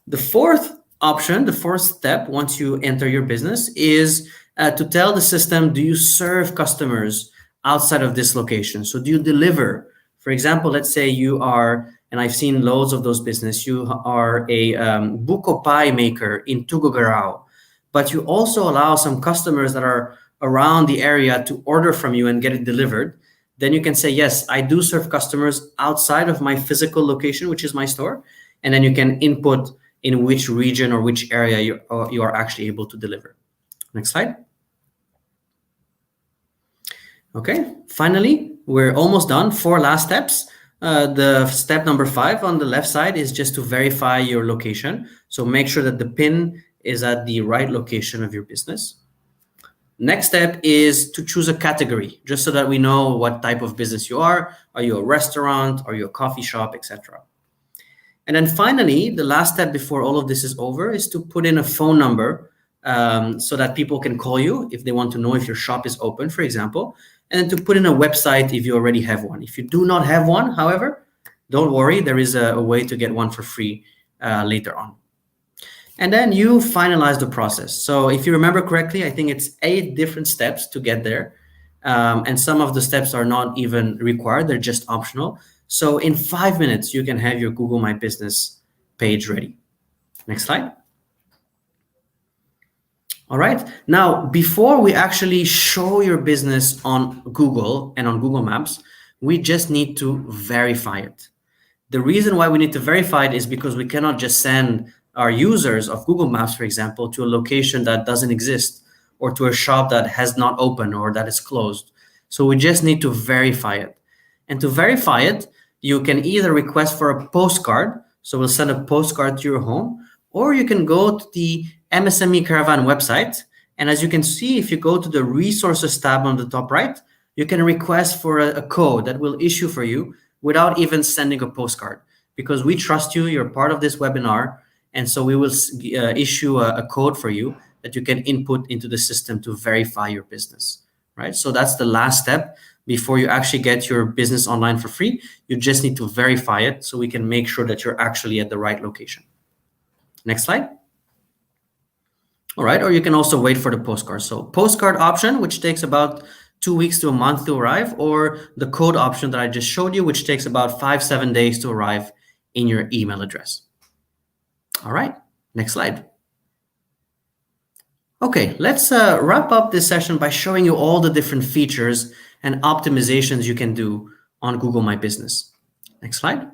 The fourth option, the fourth step, once you enter your business, is to tell the system, do you serve customers outside of this location? So do you deliver? For example, let's say you are, and I've seen loads of those business, you are a buko pie maker in Tuguegarao, but you also allow some customers that are around the area to order from you and get it delivered. Then you can say, yes, I do serve customers outside of my physical location, which is my store. And then you can input in which region or which area you are actually able to deliver. Next slide. Okay, finally, we're almost done. 4 last steps. The step number 5 on the left side is just to verify your location. So make sure that the PIN is at the right location of your business. Next step is to choose a category, just so that we know what type of business you are. Are you a restaurant? Are you a coffee shop, etc.? And then finally, the last step before all of this is over is to put in a phone number so that people can call you if they want to know if your shop is open, for example, and then to put in a website if you already have one. If you do not have one, however, don't worry, there is a way to get one for free later on. And then you finalize the process. So if you remember correctly, I think it's 8 different steps to get there. And some of the steps are not even required, they're just optional. So in 5 minutes, you can have your Google My Business page ready. Next slide. All right. Now, before we actually show your business on Google and on Google Maps, we just need to verify it. The reason why we need to verify it is because we cannot just send our users of Google Maps, for example, to a location that doesn't exist, or to a shop that has not opened or that is closed. So we just need to verify it. And to verify it, you can either request for a postcard. So we'll send a postcard to your home, or you can go to the MSME Caravan website. And as you can see, if you go to the resources tab on the top right, you can request for a code that will issue for you without even sending a postcard, because we trust you, you're part of this webinar. And so we will issue a code for you that you can input into the system to verify your business, right? So that's the last step before you actually get your business online for free. You just need to verify it so we can make sure that you're actually at the right location. Next slide. All right, or you can also wait for the postcard. So postcard option, which takes about 2 weeks to a month to arrive, or the code option that I just showed you, which takes about 5-7 days to arrive in your email address. All right, next slide. Okay, let's wrap up this session by showing you all the different features and optimizations you can do on Google My Business. Next slide.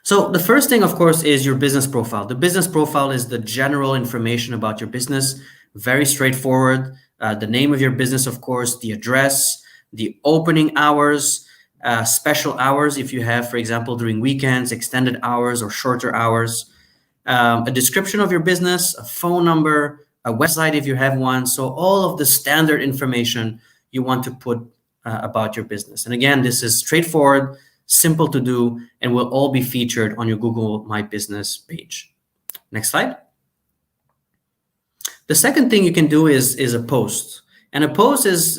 So the first thing, of course, is your business profile. The business profile is the general information about your business, very straightforward. The name of your business, of course, the address, the opening hours, special hours if you have, for example, during weekends, extended hours or shorter hours, a description of your business, a phone number, a website if you have one. So all of the standard information you want to put about your business. And again, this is straightforward, simple to do, and will all be featured on your Google My Business page. Next slide. The second thing you can do is a post. And a post is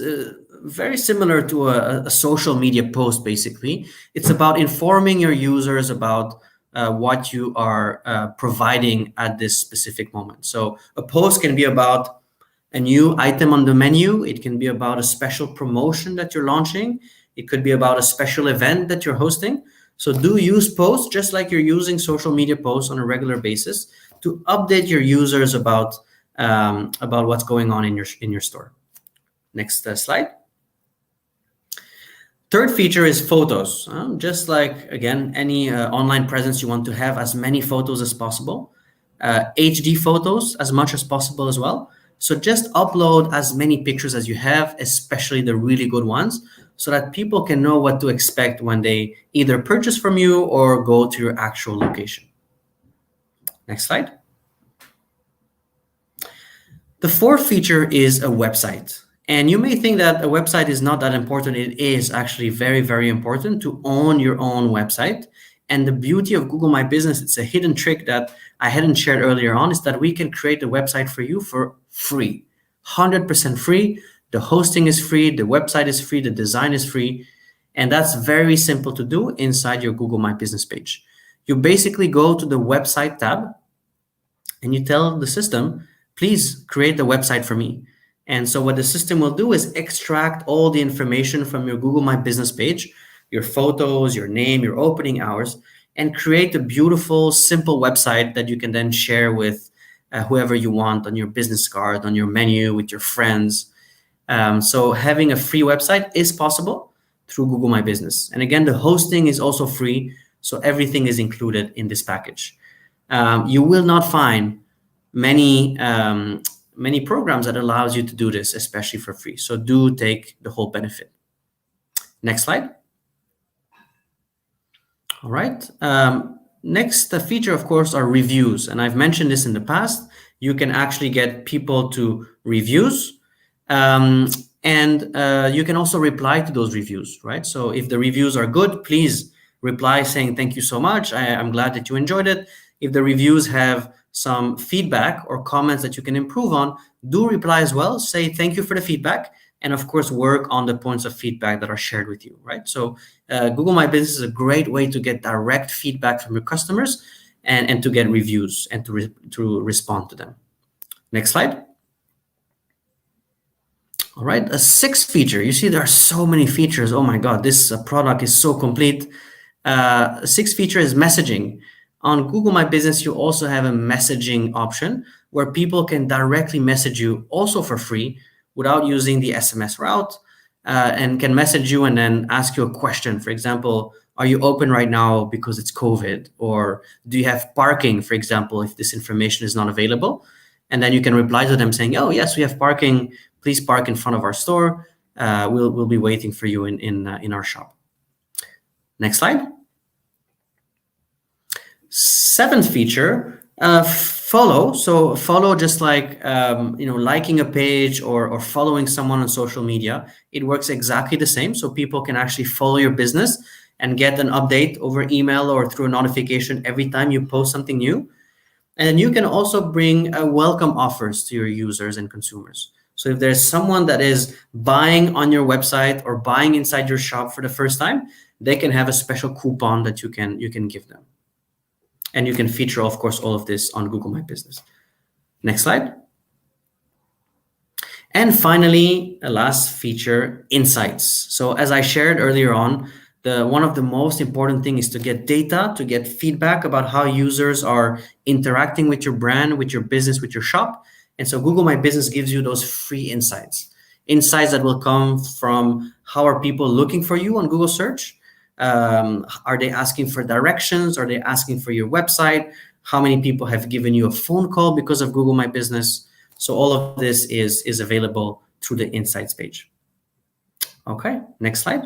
very similar to a social media post, basically. It's about informing your users about what you are providing at this specific moment. So a post can be about a new item on the menu. It can be about a special promotion that you're launching. It could be about a special event that you're hosting. So do use posts just like you're using social media posts on a regular basis to update your users about what's going on in your store. Next slide. Third feature is photos. Just like, again, any online presence, you want to have as many photos as possible. HD photos as much as possible as well. So just upload as many pictures as you have, especially the really good ones, so that people can know what to expect when they either purchase from you or go to your actual location. Next slide. The fourth feature is a website. And you may think that a website is not that important. It is actually very, very important to own your own website. And the beauty of Google My Business, it's a hidden trick that I hadn't shared earlier on, is that we can create a website for you for free, 100% free. The hosting is free, the website is free, the design is free. And that's very simple to do inside your Google My Business page. You basically go to the website tab and you tell the system, please create a website for me. And so what the system will do is extract all the information from your Google My Business page, your photos, your name, your opening hours, and create a beautiful, simple website that you can then share with whoever you want on your business card, on your menu, with your friends. So having a free website is possible through Google My Business. And again, the hosting is also free, so everything is included in this package. You will not find many programs that allows you to do this, especially for free. So do take the whole benefit. Next slide. All right. Next feature, of course, are reviews. And I've mentioned this in the past. You can actually get people to reviews. And you can also reply to those reviews, right? So if the reviews are good, please reply saying, thank you so much. I'm glad that you enjoyed it. If the reviews have some feedback or comments that you can improve on, do reply as well. Say thank you for the feedback, and of course work on the points of feedback that are shared with you, right? So Google My Business is a great way to get direct feedback from your customers and to get reviews and to respond to them. Next slide. All right, a sixth feature. You see there are so many features. Oh my God, this product is so complete. Sixth feature is messaging. On Google My Business, you also have a messaging option where people can directly message you also for free without using the SMS route, and can message you and then ask you a question. For example, are you open right now because it's COVID? Or do you have parking, for example, if this information is not available? And then you can reply to them saying, oh, yes, we have parking. Please park in front of our store. We'll be waiting for you in our shop. Next slide. Seventh feature, follow. So follow, just like liking a page or following someone on social media. It works exactly the same. So people can actually follow your business and get an update over email or through a notification every time you post something new. And you can also bring welcome offers to your users and consumers. So if there's someone that is buying on your website or buying inside your shop for the first time, they can have a special coupon that you can give them. And you can feature, of course, all of this on Google My Business. Next slide. And finally, a last feature, insights. So as I shared earlier on, one of the most important things is to get data, to get feedback about how users are interacting with your brand, with your business, with your shop. And so Google My Business gives you those free insights that will come from how are people looking for you on Google search? Are they asking for directions? Are they asking for your website? How many people have given you a phone call because of Google My Business? So all of this is available through the insights page. Okay, next slide.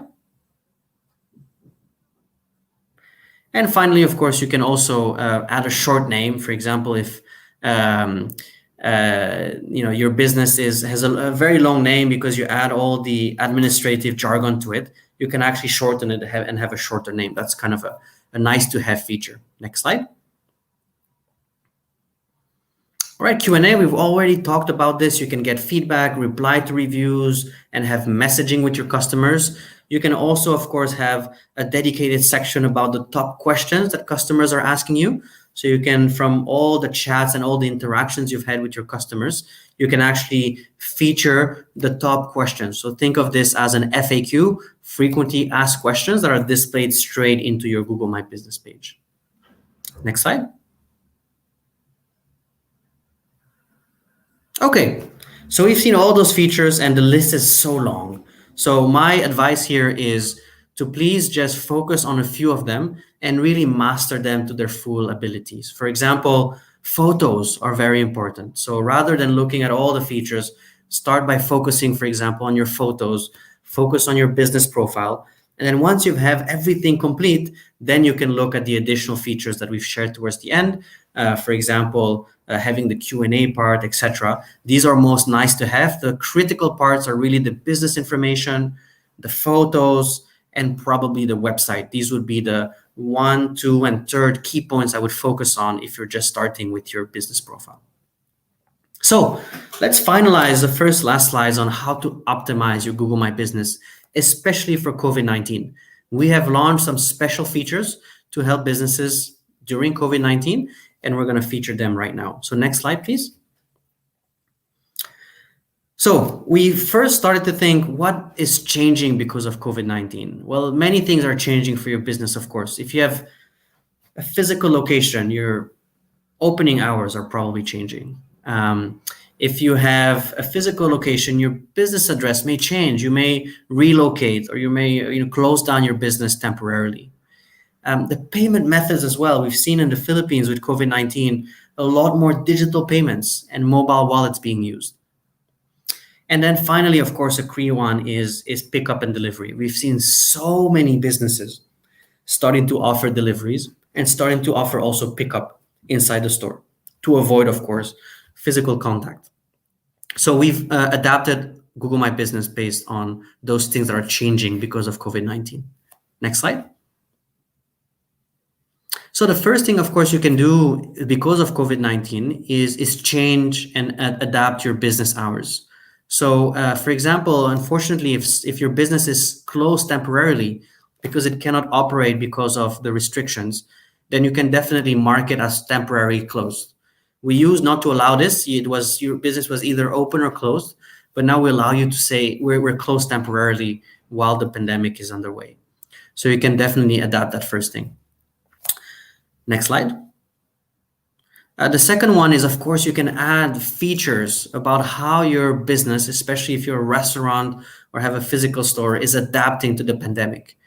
And finally, of course, you can also add a short name. For example, if your business has a very long name because you add all the administrative jargon to it, you can actually shorten it and have a shorter name. That's kind of a nice to have feature. Next slide. All right, Q&A, we've already talked about this. You can get feedback, reply to reviews, and have messaging with your customers. You can also, of course, have a dedicated section about the top questions that customers are asking you. So you can, from all the chats and all the interactions you've had with your customers, you can actually feature the top questions. So think of this as an FAQ, frequently asked questions, that are displayed straight into your Google My Business page. Next slide. Okay, so we've seen all those features and the list is so long. So my advice here is to please just focus on a few of them and really master them to their full abilities. For example, photos are very important. So rather than looking at all the features, start by focusing, for example, on your photos, focus on your business profile. And then once you have everything complete, then you can look at the additional features that we've shared towards the end. For example, having the Q&A part, etc. These are most nice to have. The critical parts are really the business information, the photos, and probably the website. These would be the 1, 2, and 3rd key points I would focus on if you're just starting with your business profile. So let's finalize the last slides on how to optimize your Google My Business, especially for COVID-19. We have launched some special features to help businesses during COVID-19, and we're going to feature them right now. So next slide, please. So we first started to think, what is changing because of COVID-19? Well, many things are changing for your business, of course. If you have a physical location, your opening hours are probably changing. If you have a physical location, your business address may change. You may relocate, or you may close down your business temporarily. The payment methods as well. We've seen in the Philippines with COVID-19 a lot more digital payments and mobile wallets being used. And then finally, of course, a key one is pickup and delivery. We've seen so many businesses starting to offer deliveries and starting to offer also pickup inside the store to avoid, of course, physical contact. So we've adapted Google My Business based on those things that are changing because of COVID-19. Next slide. So the first thing, of course, you can do because of COVID-19 is change and adapt your business hours. So, for example, unfortunately, if your business is closed temporarily because it cannot operate because of the restrictions, then you can definitely mark it as temporarily closed. We used not to allow this. Your business was either open or closed, but now we allow you to say we're closed temporarily while the pandemic is underway. So you can definitely adapt that first thing. Next slide. The second one is, of course, you can add features about how your business, especially if you're a restaurant or have a physical store, is adapting to the pandemic.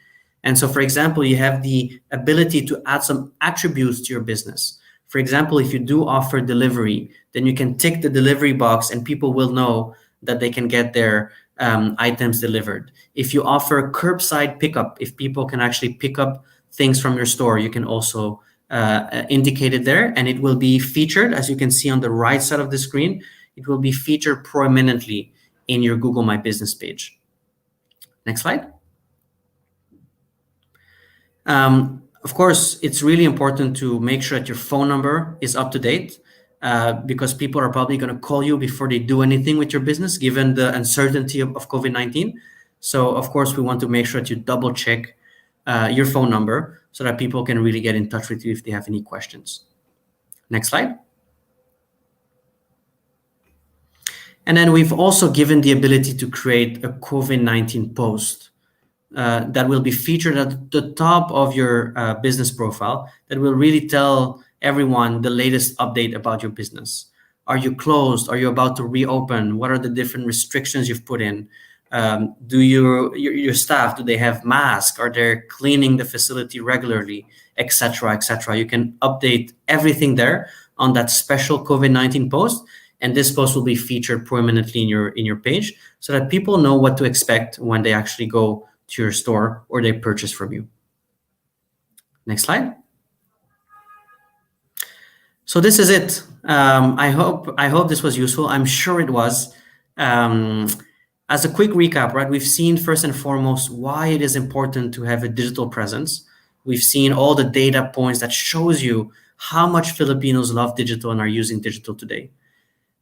And so, for example, you have the ability to add some attributes to your business. For example, if you do offer delivery, then you can tick the delivery box and people will know that they can get their items delivered. If you offer curbside pickup, if people can actually pick up things from your store, you can also indicate it there, and it will be featured, as you can see on the right side of the screen. It will be featured prominently in your Google My Business page. Next slide. Of course, it's really important to make sure that your phone number is up to date, because people are probably going to call you before they do anything with your business, given the uncertainty of COVID-19. So, of course, we want to make sure that you double check your phone number so that people can really get in touch with you if they have any questions. Next slide. And then we've also given the ability to create a COVID-19 post that will be featured at the top of your business profile, that will really tell everyone the latest update about your business. Are you closed? Are you about to reopen? What are the different restrictions you've put in? Do your staff, do they have masks? Are they cleaning the facility regularly, etc., etc.? You can update everything there on that special COVID-19 post, and this post will be featured prominently in your page so that people know what to expect when they actually go to your store or they purchase from you. Next slide. So this is it. I hope this was useful. I'm sure it was. As a quick recap, right, we've seen first and foremost why it is important to have a digital presence. We've seen all the data points that shows you how much Filipinos love digital and are using digital today.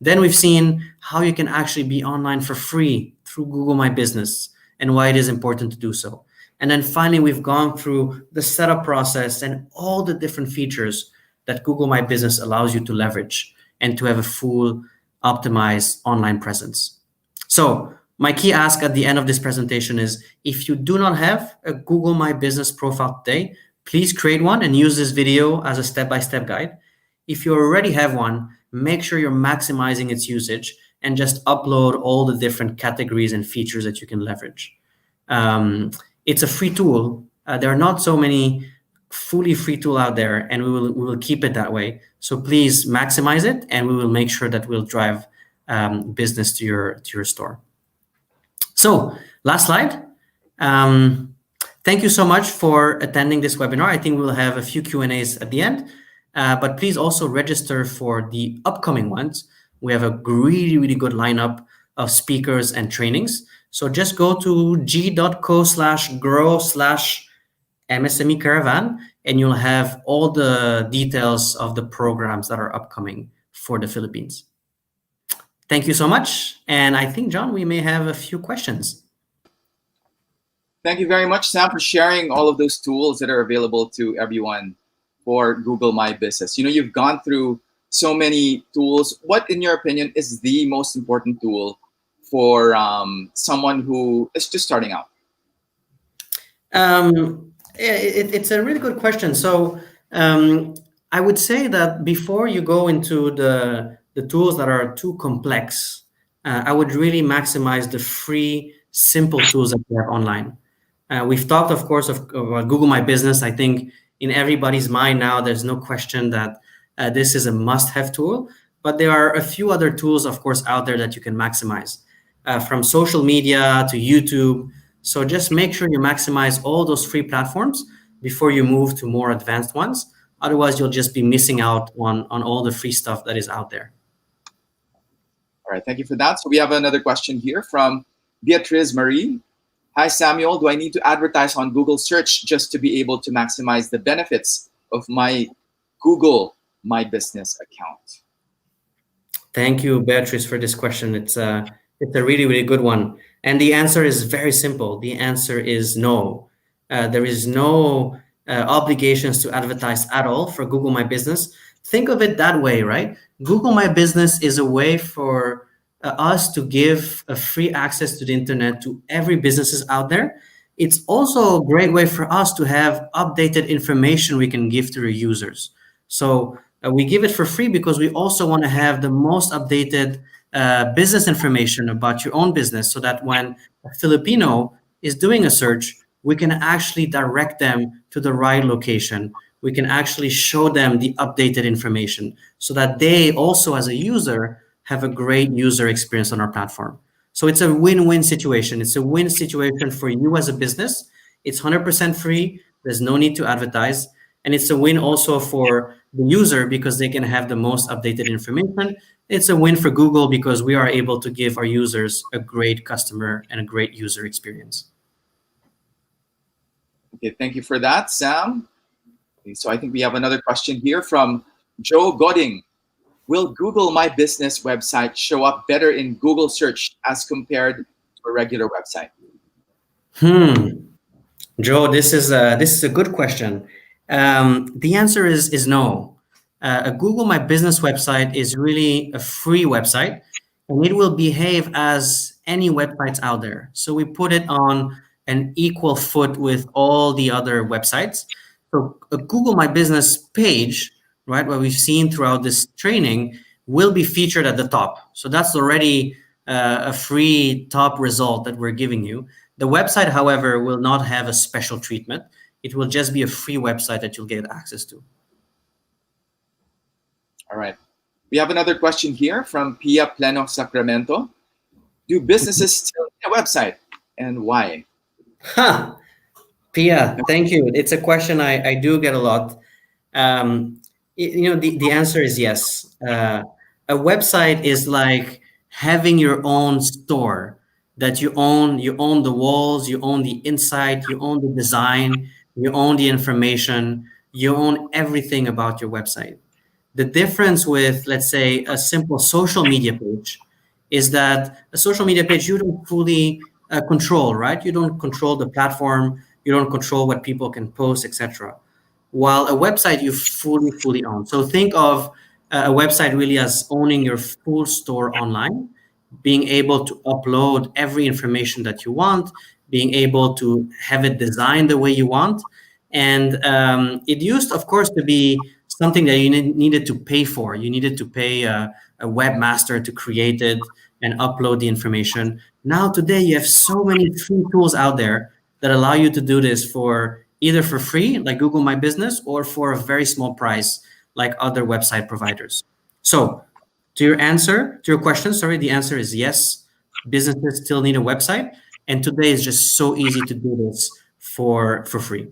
Then we've seen how you can actually be online for free through Google My Business and why it is important to do so. And then finally, we've gone through the setup process and all the different features that Google My Business allows you to leverage and to have a full optimized online presence. So my key ask at the end of this presentation is, if you do not have a Google My Business profile today, please create one and use this video as a step-by-step guide. If you already have one, make sure you're maximizing its usage and just upload all the different categories and features that you can leverage. It's a free tool. There are not so many fully free tool out there, and we will keep it that way. So please maximize it, and we will make sure that we'll drive business to your store. So last slide. Thank you so much for attending this webinar. I think we'll have a few Q&As at the end, but please also register for the upcoming ones. We have a really, really good lineup of speakers and trainings. So just go to g.co/grow/MSME Caravan, and you'll have all the details of the programs that are upcoming for the Philippines. Thank you so much. And I think, John, we may have a few questions. Thank you very much, Sam, for sharing all of those tools that are available to everyone for Google My Business. You know, you've gone through so many tools. What, in your opinion, is the most important tool for someone who is just starting out? It's a really good question. So I would say that before you go into the tools that are too complex, I would really maximize the free, simple tools that you have online. We've talked, of course, about Google My Business. I think in everybody's mind now, there's no question that this is a must-have tool. But there are a few other tools, of course, out there that you can maximize, from social media to YouTube. So just make sure you maximize all those free platforms before you move to more advanced ones. Otherwise, you'll just be missing out on all the free stuff that is out there. All right, thank you for that. So we have another question here from Beatriz Marie. Hi, Samuel. Do I need to advertise on Google search just to be able to maximize the benefits of my Google My Business account? Thank you, Beatrice, for this question. It's a really, really good one. And the answer is very simple. The answer is no. There is no obligations to advertise at all for Google My Business. Think of it that way, right? Google My Business is a way for us to give a free access to the internet to every businesses out there. It's also a great way for us to have updated information we can give to the users. So we give it for free because we also want to have the most updated business information about your own business, so that when a Filipino is doing a search, we can actually direct them to the right location. We can actually show them the updated information so that they also, as a user, have a great user experience on our platform. So it's a win-win situation. It's a win situation for you as a business. It's 100% free. There's no need to advertise. And it's a win also for the user because they can have the most updated information. It's a win for Google because we are able to give our users a great customer and a great user experience. Okay, thank you for that, Sam. Okay, so I think we have another question here from Joe Godding. Will Google My Business website show up better in Google search as compared to a regular website? Joe, this is a good question. The answer is no. A Google My Business website is really a free website, and it will behave as any websites out there. So we put it on an equal foot with all the other websites. So a Google My Business page, right, what we've seen throughout this training, will be featured at the top. So that's already a free top result that we're giving you. The website, however, will not have a special treatment. It will just be a free website that you'll get access to. All right. We have another question here from Pia Pleno Sacramento. Do businesses still need a website, and why? Pia, thank you. It's a question I do get a lot. The answer is yes. A website is like having your own store that you own. You own the walls, you own the inside, you own the design, you own the information, you own everything about your website. The difference with, let's say, a simple social media page is that a social media page you don't fully control, right? You don't control the platform, you don't control what people can post, etc. While a website you fully own. So think of a website really as owning your full store online, being able to upload every information that you want, being able to have it designed the way you want. And it used, of course, to be something that you needed to pay for. You needed to pay a webmaster to create it and upload the information. Now, today, you have so many free tools out there that allow you to do this for either for free, like Google My Business, or for a very small price, like other website providers. So to your question, sorry, the answer is yes. Businesses still need a website. And today is just so easy to do this for free.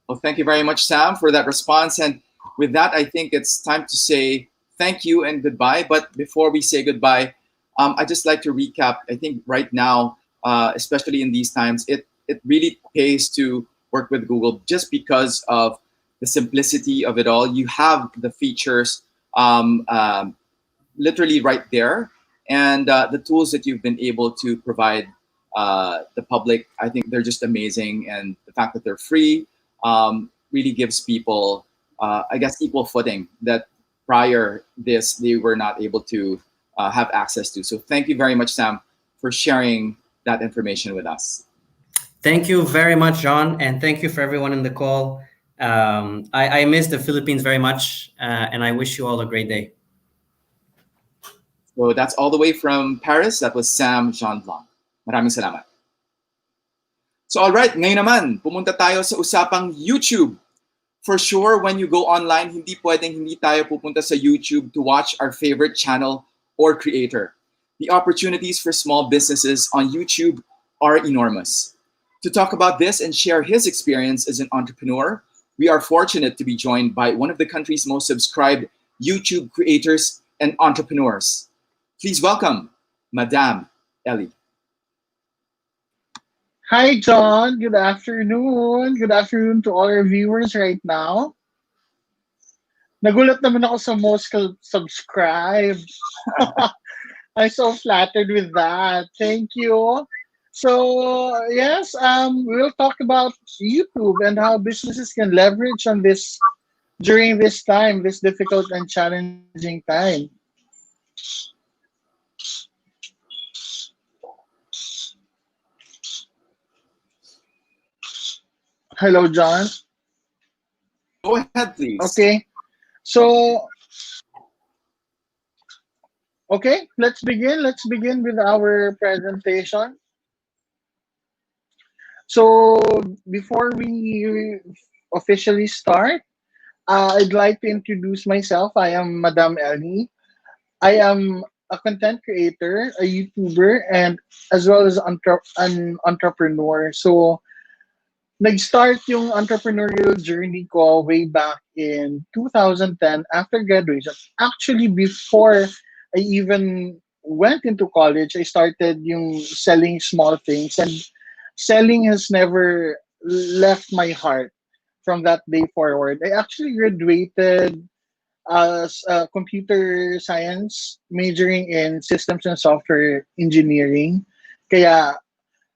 Well, thank you very much, Sam, for that response. And with that, I think it's time to say thank you and goodbye. But before we say goodbye, I'd just like to recap. I think right now, especially in these times, it really pays to work with Google just because of the simplicity of it all. You have the features literally right there. And the tools that you've been able to provide the public, I think they're just amazing. And the fact that they're free really gives people, I guess, equal footing that prior this, they were not able to have access to. So thank you very much, Sam, for sharing that information with us. Thank you very much, John. And thank you for everyone in the call. I miss the Philippines very much, and I wish you all a great day. So that's all the way from Paris. That was Sam Jean Blanc. Maraming salamat. So all right, ngayon naman, pumunta tayo sa usapang YouTube. For sure, when you go online, hindi pwedeng hindi tayo pupunta sa YouTube to watch our favorite channel or creator. The opportunities for small businesses on YouTube are enormous. To talk about this and share his experience as an entrepreneur, we are fortunate to be joined by one of the country's most subscribed YouTube creators and entrepreneurs. Please welcome Madame Ellie. Hi, John. Good afternoon. Good afternoon to all our viewers right now. Nagulat naman ako sa most subscribed. I'm so flattered with that. Thank you. So yes, we'll talk about YouTube and how businesses can leverage on this during this time, this difficult and challenging time. Hello, John. Go ahead, please. Okay, so okay, let's begin. Let's begin with our presentation. So before we officially start, I'd like to introduce myself. I am Madam Elnie. I am a content creator, a YouTuber, and as well as an entrepreneur. So nag-start yung entrepreneurial journey ko way back in 2010 after graduation. Actually, before I even went into college, I started yung selling small things, and selling has never left my heart from that day forward. I actually graduated as a computer science majoring in systems and software engineering. Kaya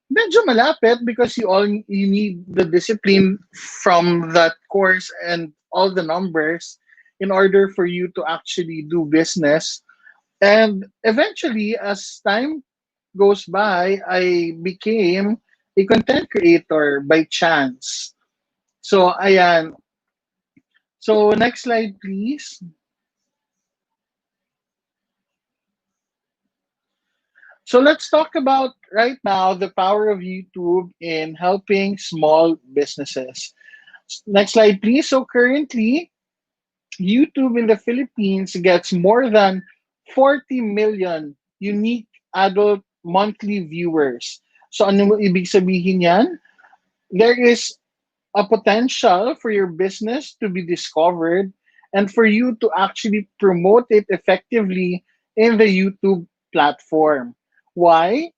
medyo malapit because you need the discipline from that course and all the numbers in order for you to actually do business. And eventually, as time goes by, I became a content creator by chance. So ayan. So next slide please. So let's talk about right now the power of YouTube in helping small businesses. Next slide, please. So currently, YouTube in the Philippines gets more than 40 million unique adult monthly viewers. So ano mo ibig sabihin yan? There is a potential for your business to be discovered and for you to actually promote it effectively in the YouTube platform. Why?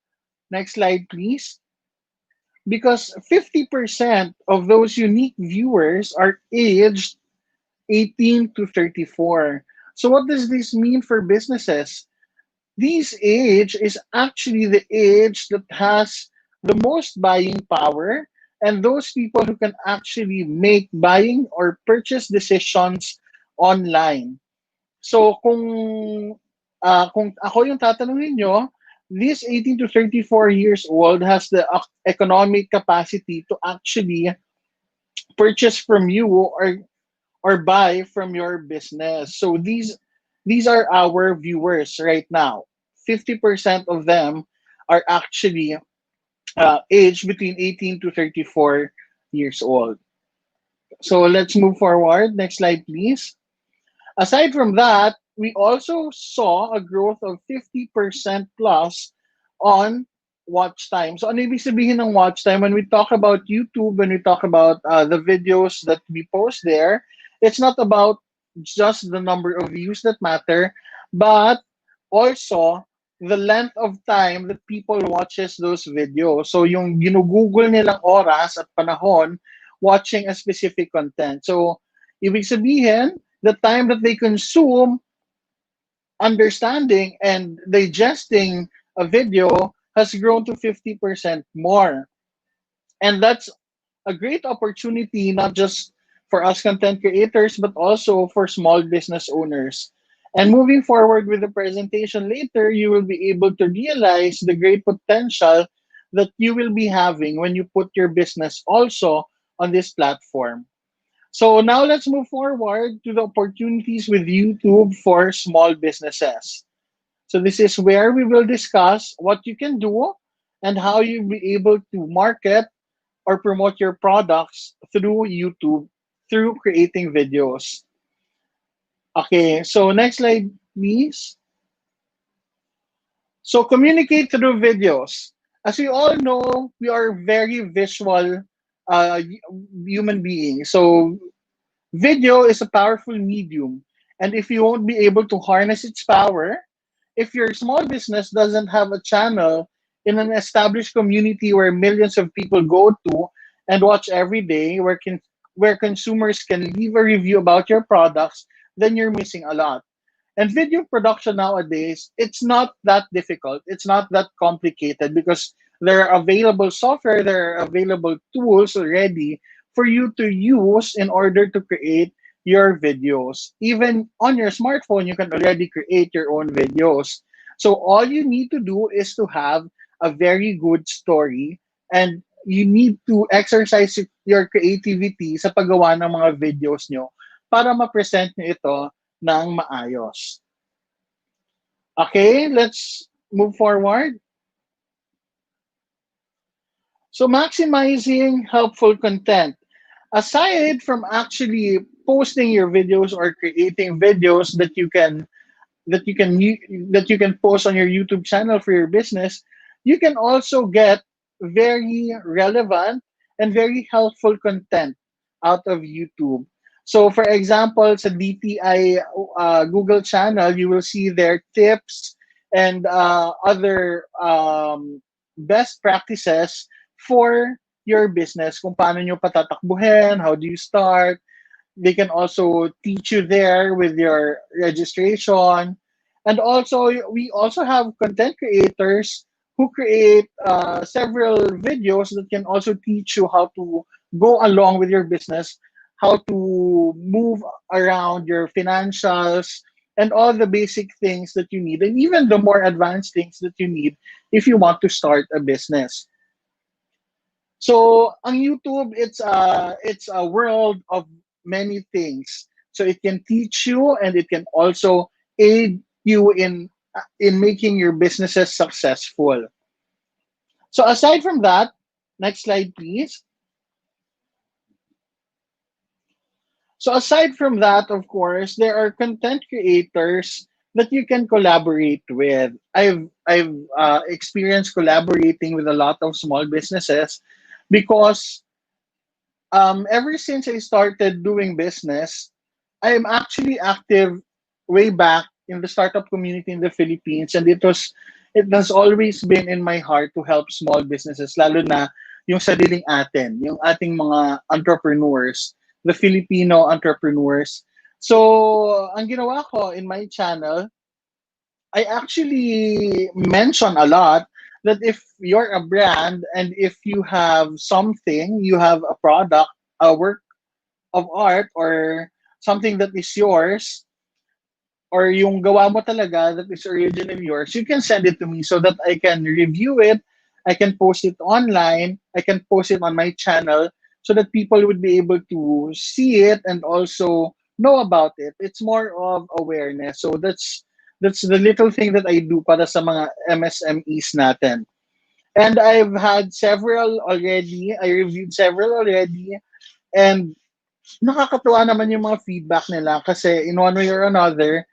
Next slide, please. Because 50% of those unique viewers are aged 18 to 34. So, what does this mean for businesses? This age is actually the age that has the most buying power and those people who can actually make buying or purchase decisions online. So kung ako yung tatanungin nyo, this 18 to 34 years old has the economic capacity to actually purchase from you or buy from your business. So these are our viewers right now. 50% of them are actually aged between 18 to 34 years old. So let's move forward. Next slide, please. Aside from that, we also saw a growth of 50% plus on watch time. So ano ibig sabihin ng watch time? When we talk about YouTube, when we talk about the videos that we post there, it's not about just the number of views that matter, but also the length of time that people watches those videos. So yung ginugugol nilang oras at panahon watching a specific content. So ibig sabihin, the time that they consume understanding and digesting a video has grown to 50% more. And that's a great opportunity, not just for us content creators, but also for small business owners. And moving forward with the presentation later, you will be able to realize the great potential that you will be having when you put your business also on this platform. So now let's move forward to the opportunities with YouTube for small businesses. So this is where we will discuss what you can do and how you'll be able to market or promote your products through YouTube through creating videos. Okay, so next slide, please. So communicate through videos. As we all know, we are very visual uh, human beings. So video is a powerful medium. And if you won't be able to harness its power, if your small business doesn't have a channel in an established community where millions of people go to and watch every day, where consumers can leave a review about your products, then you're missing a lot. And video production nowadays, it's not that difficult. It's not that complicated because There are available software, there are available tools already for you to use in order to create your videos. Even on your smartphone, you can already create your own videos. So all you need to do is to have a very good story, and you need to exercise your creativity sa paggawa ng mga videos nyo para ma-present nyo ito ng maayos. Okay, let's move forward. So maximizing helpful content. Aside from actually posting your videos or creating videos that you can post on your YouTube channel for your business, you can also get very relevant and very helpful content out of YouTube. So, for example, sa DTI Google channel, you will see their tips and other best practices for your business. Kung paano nyo patatakbuhin, how do you start. They can also teach you there with your registration. And also, we also have content creators who create several videos that can also teach you how to go along with your business, how to move around your financials, and all the basic things that you need, and even the more advanced things that you need if you want to start a business. So on YouTube, it's a world of many things. So it can teach you, and it can also aid you in making your businesses successful. So aside from that, next slide, please. So aside from that, of course, there are content creators that you can collaborate with. I've experienced collaborating with a lot of small businesses because ever since I started doing business, I am actually active way back in the startup community in the Philippines, and it has always been in my heart to help small businesses, lalo na yung sariling atin, yung ating mga entrepreneurs, the Filipino entrepreneurs. So, ang ginawa ko in my channel, I actually mention a lot that if you're a brand and if you have something, you have a product, a work of art, or something that is yours, or yung gawa mo talaga that is originally yours, you can send it to me so that I can review it, I can post it online, I can post it on my channel so that people would be able to see it and also know about it. It's more of awareness. So that's the little thing that I do para sa mga MSMEs natin. And I've had several already. I reviewed several already. And nakakatuwa naman yung mga feedback nila kasi in one way or another,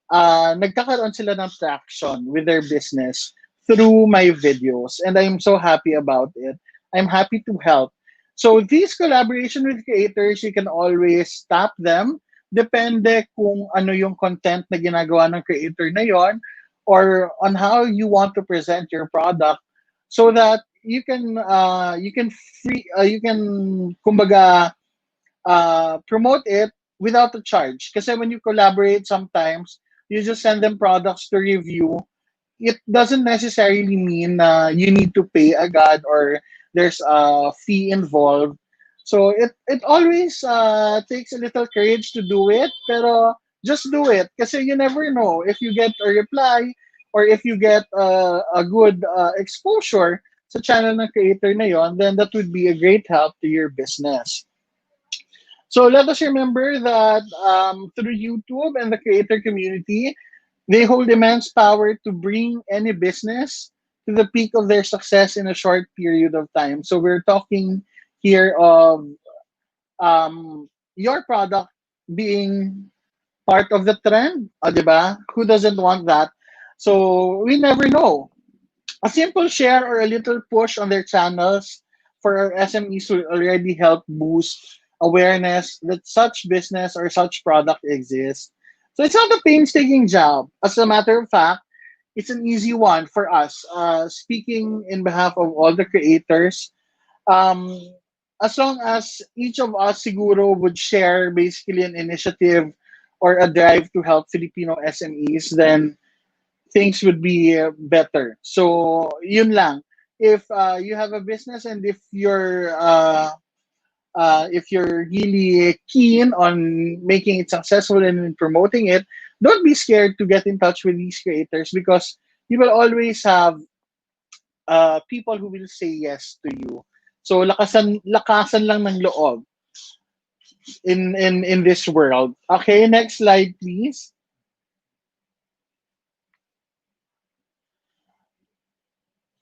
nagkakaroon sila ng traction with their business through my videos. And I'm so happy about it. I'm happy to help. So these collaboration with creators, you can always tap them. Depende kung ano yung content na ginagawa ng creator na yon, or on how you want to present your product, so that you can kumbaga promote it without a charge. Kasi when you collaborate, sometimes you just send them products to review. It doesn't necessarily mean you need to pay agad or there's a fee involved. So it always takes a little courage to do it, pero just do it. Kasi you never know if you get a reply or if you get a good exposure sa channel ng creator na yon, then that would be a great help to your business. So let us remember that through YouTube and the creator community, they hold immense power to bring any business to the peak of their success in a short period of time. So we're talking here of your product being part of the trend, diba? Who doesn't want that? So we never know. A simple share or a little push on their channels for our SMEs will already help boost awareness that such business or such product exists. So it's not a painstaking job. As a matter of fact, it's an easy one for us. Speaking in behalf of all the creators, um, as long as each of us siguro would share basically an initiative or a drive to help Filipino SMEs, then things would be better. So, yun lang. if you have a business, and if you're really keen on making it successful and in promoting it, don't be scared to get in touch with these creators, because you will always have people who will say yes to you. So lakasan lang ng loob in this world. Okay, next slide please.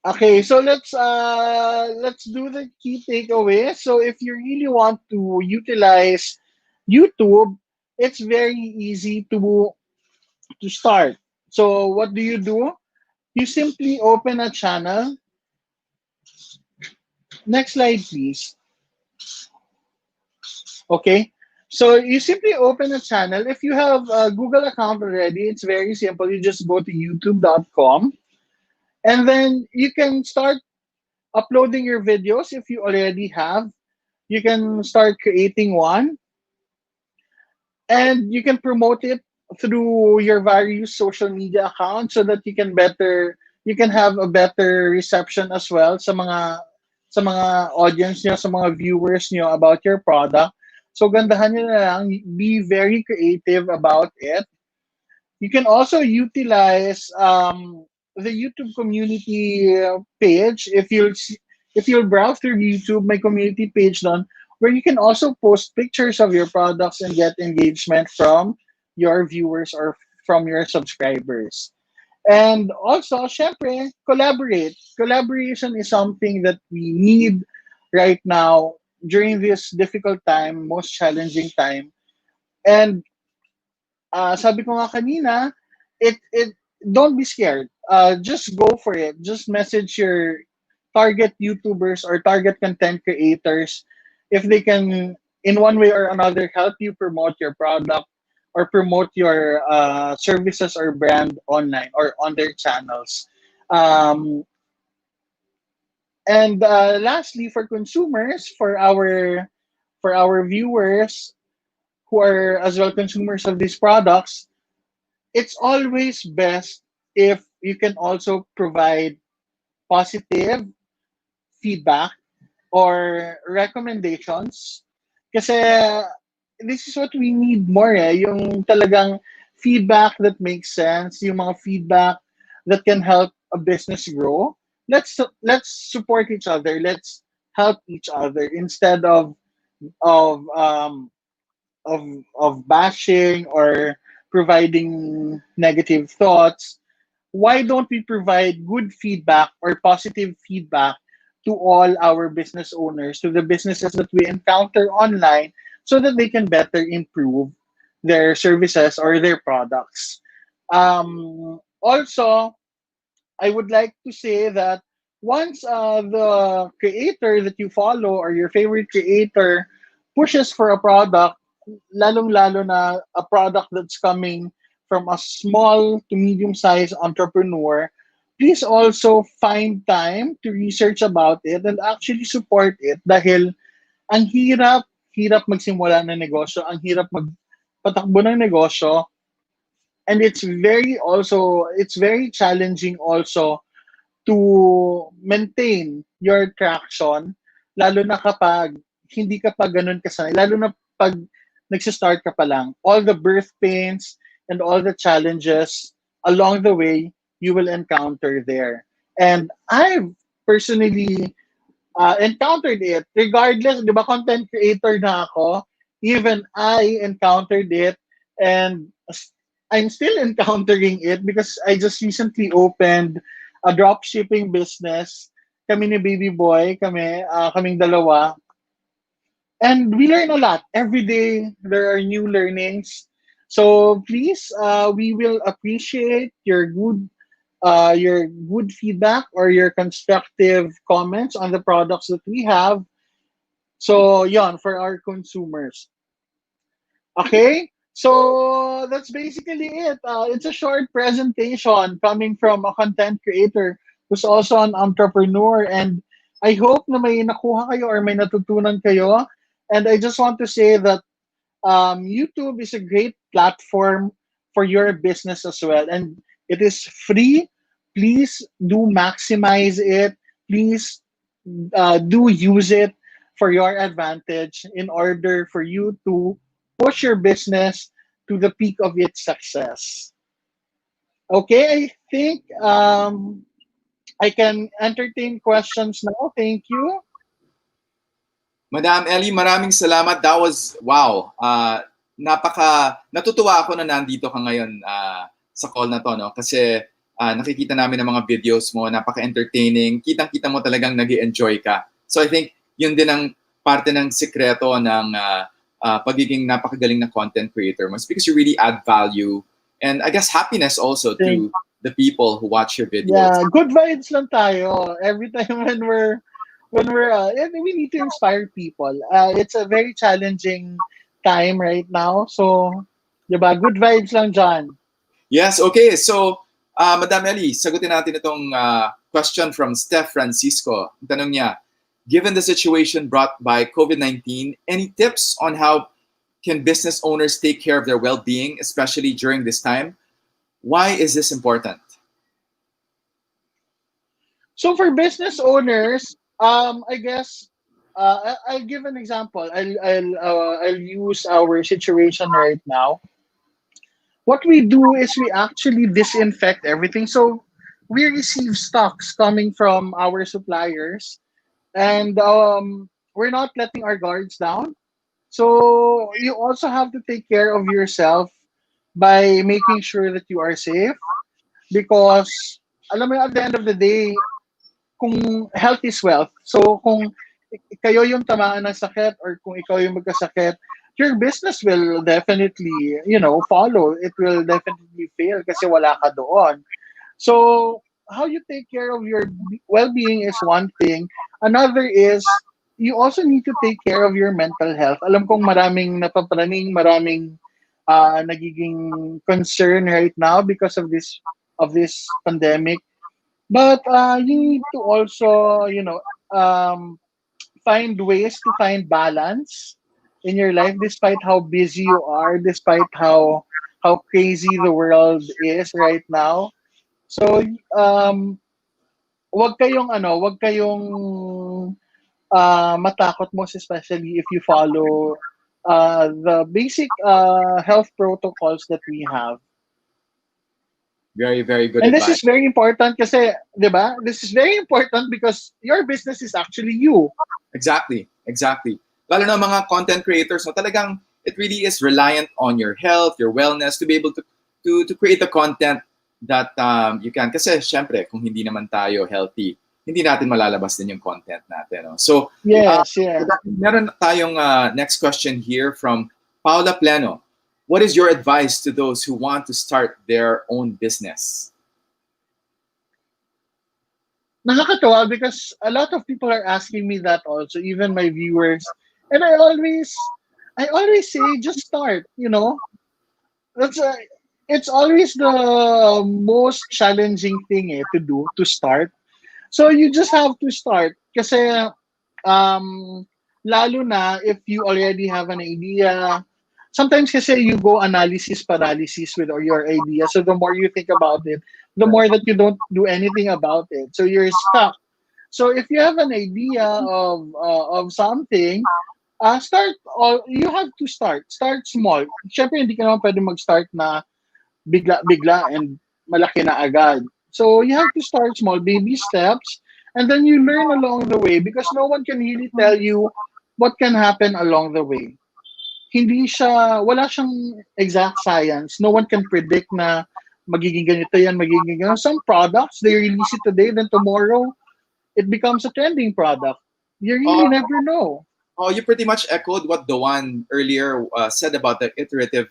Okay, so let's do the key takeaway. So if you really want to utilize YouTube, it's very easy to start. So what do? You simply open a channel. Next slide, please. Okay. So you simply open a channel. If you have a Google account already, it's very simple. You just go to youtube.com, and then you can start uploading your videos if you already have. You can start creating one, and you can promote it through your various social media accounts, so that you can have a better reception as well sa mga audience nyo, sa mga viewers nyo about your product. So gandahan nyo na lang, be very creative about it. You can also utilize the YouTube community page. If you'll browse through YouTube, my community page done, where you can also post pictures of your products and get engagement from your viewers or from your subscribers. And also, syempre, collaborate. Collaboration is something that we need right now during this difficult time, most challenging time. And sabi ko nga kanina, it don't be scared. Just go for it. Just message your target YouTubers or target content creators if they can, in one way or another, help you promote your product or promote your services or brand online or on their channels. Um, and lastly, for consumers, for our viewers who are as well consumers of these products, it's always best if you can also provide positive feedback or recommendations. Kasi this is what we need more, yung talagang feedback that makes sense, yung mga feedback that can help a business grow. Let's support each other. Let's help each other instead of um of bashing or providing negative thoughts. Why don't we provide good feedback or positive feedback to all our business owners, to the businesses that we encounter online, so that they can better improve their services or their products? Also, I would like to say that once the creator that you follow or your favorite creator pushes for a product, lalong-lalo na a product that's coming from a small to medium-sized entrepreneur, please also find time to research about it and actually support it, dahil ang hirap magsimula ng negosyo, ang hirap magpatakbo ng negosyo, and it's very challenging also to maintain your traction, lalo na kapag hindi ka pa ganun kasanay, lalo na pag nagsistart ka pa lang. All the birth pains and all the challenges along the way, you will encounter there. And I've personally encountered it. Regardless, di ba, content creator na ako, even I encountered it, and I'm still encountering it because I just recently opened a drop shipping business. Kami ni Baby Boy, kaming dalawa. And we learn a lot. Every day, there are new learnings. So please, we will appreciate your good feedback or your constructive comments on the products that we have. So, yon, for our consumers. Okay? So, that's basically it. It's a short presentation coming from a content creator who's also an entrepreneur. And I hope na may nakuha kayo or may natutunan kayo. And I just want to say that YouTube is a great platform for your business as well. And it is free. Please do maximize it. please do use it for your advantage in order for you to push your business to the peak of its success. Okay, I think I can entertain questions now. Thank you. Madam Ellie, maraming salamat. That was, wow. Natutuwa ako na nandito ka ngayon sa call na to, no? Kasi nakikita namin ang mga videos mo, napaka-entertaining. Kitang-kita mo talagang nag-enjoy ka. So I think yun din ang parte ng sikreto ng pagiging napakagaling na content creator mo. It's because you really add value and I guess happiness also to the people who watch your videos. Yeah, good vibes lang tayo. Every time when we need to inspire people. It's a very challenging time right now. So, diba, good vibes lang dyan. Yes, okay. So, Madam Ellie, sagutin natin itong question from Steph Francisco. Ang tanong niya, given the situation brought by COVID-19, any tips on how can business owners take care of their well-being, especially during this time? Why is this important? So for business owners, I guess I'll give an example. I'll use our situation right now. What we do is we actually disinfect everything. So we receive stocks coming from our suppliers, and we're not letting our guards down. So you also have to take care of yourself by making sure that you are safe because alam mo at the end of the day, kung health is wealth. So kung kayo yung tamaan ng sakit or kung ikaw yung magkasakit, your business will definitely, follow. It will definitely fail kasi wala ka doon. So how you take care of your well-being is one thing. Another is you also need to take care of your mental health. Alam kong maraming napapraning, maraming nagiging concern right now because of this pandemic. But you need to also, find ways to find balance in your life, despite how busy you are, despite how crazy the world is right now. So, wag kayong matakot, most especially if you follow the basic health protocols that we have. Very, very good And advice. this is very important kasi, di ba? This is very important because your business is actually you. Exactly. Lalo na mga content creators, no, talagang it really is reliant on your health, your wellness to be able to create the content that you can. Kasi syempre, kung hindi naman tayo healthy, hindi natin malalabas din yung content natin. No? So, Yes. meron tayong next question here from Paula Pleno. What is your advice to those who want to start their own business? Nakakatawa because a lot of people are asking me that also, even my viewers. And I always say, just start, it's always the most challenging thing to do, to start. So you just have to start. Kasi, lalo na if you already have an idea, sometimes kasi you go analysis paralysis with your idea. So the more you think about it, the more that you don't do anything about it. So you're stuck. So if you have an idea of something, you have to start. Start small. Siyempre, hindi ka naman pwede mag-start na bigla and malaki na agad. So you have to start small, baby steps, and then you learn along the way because no one can really tell you what can happen along the way. Wala siyang exact science. No one can predict na magiging ganito yan, magiging ganito. Some products, they release it today, then tomorrow, it becomes a trending product. You really never know. Oh, you pretty much echoed what the one earlier said about the iterative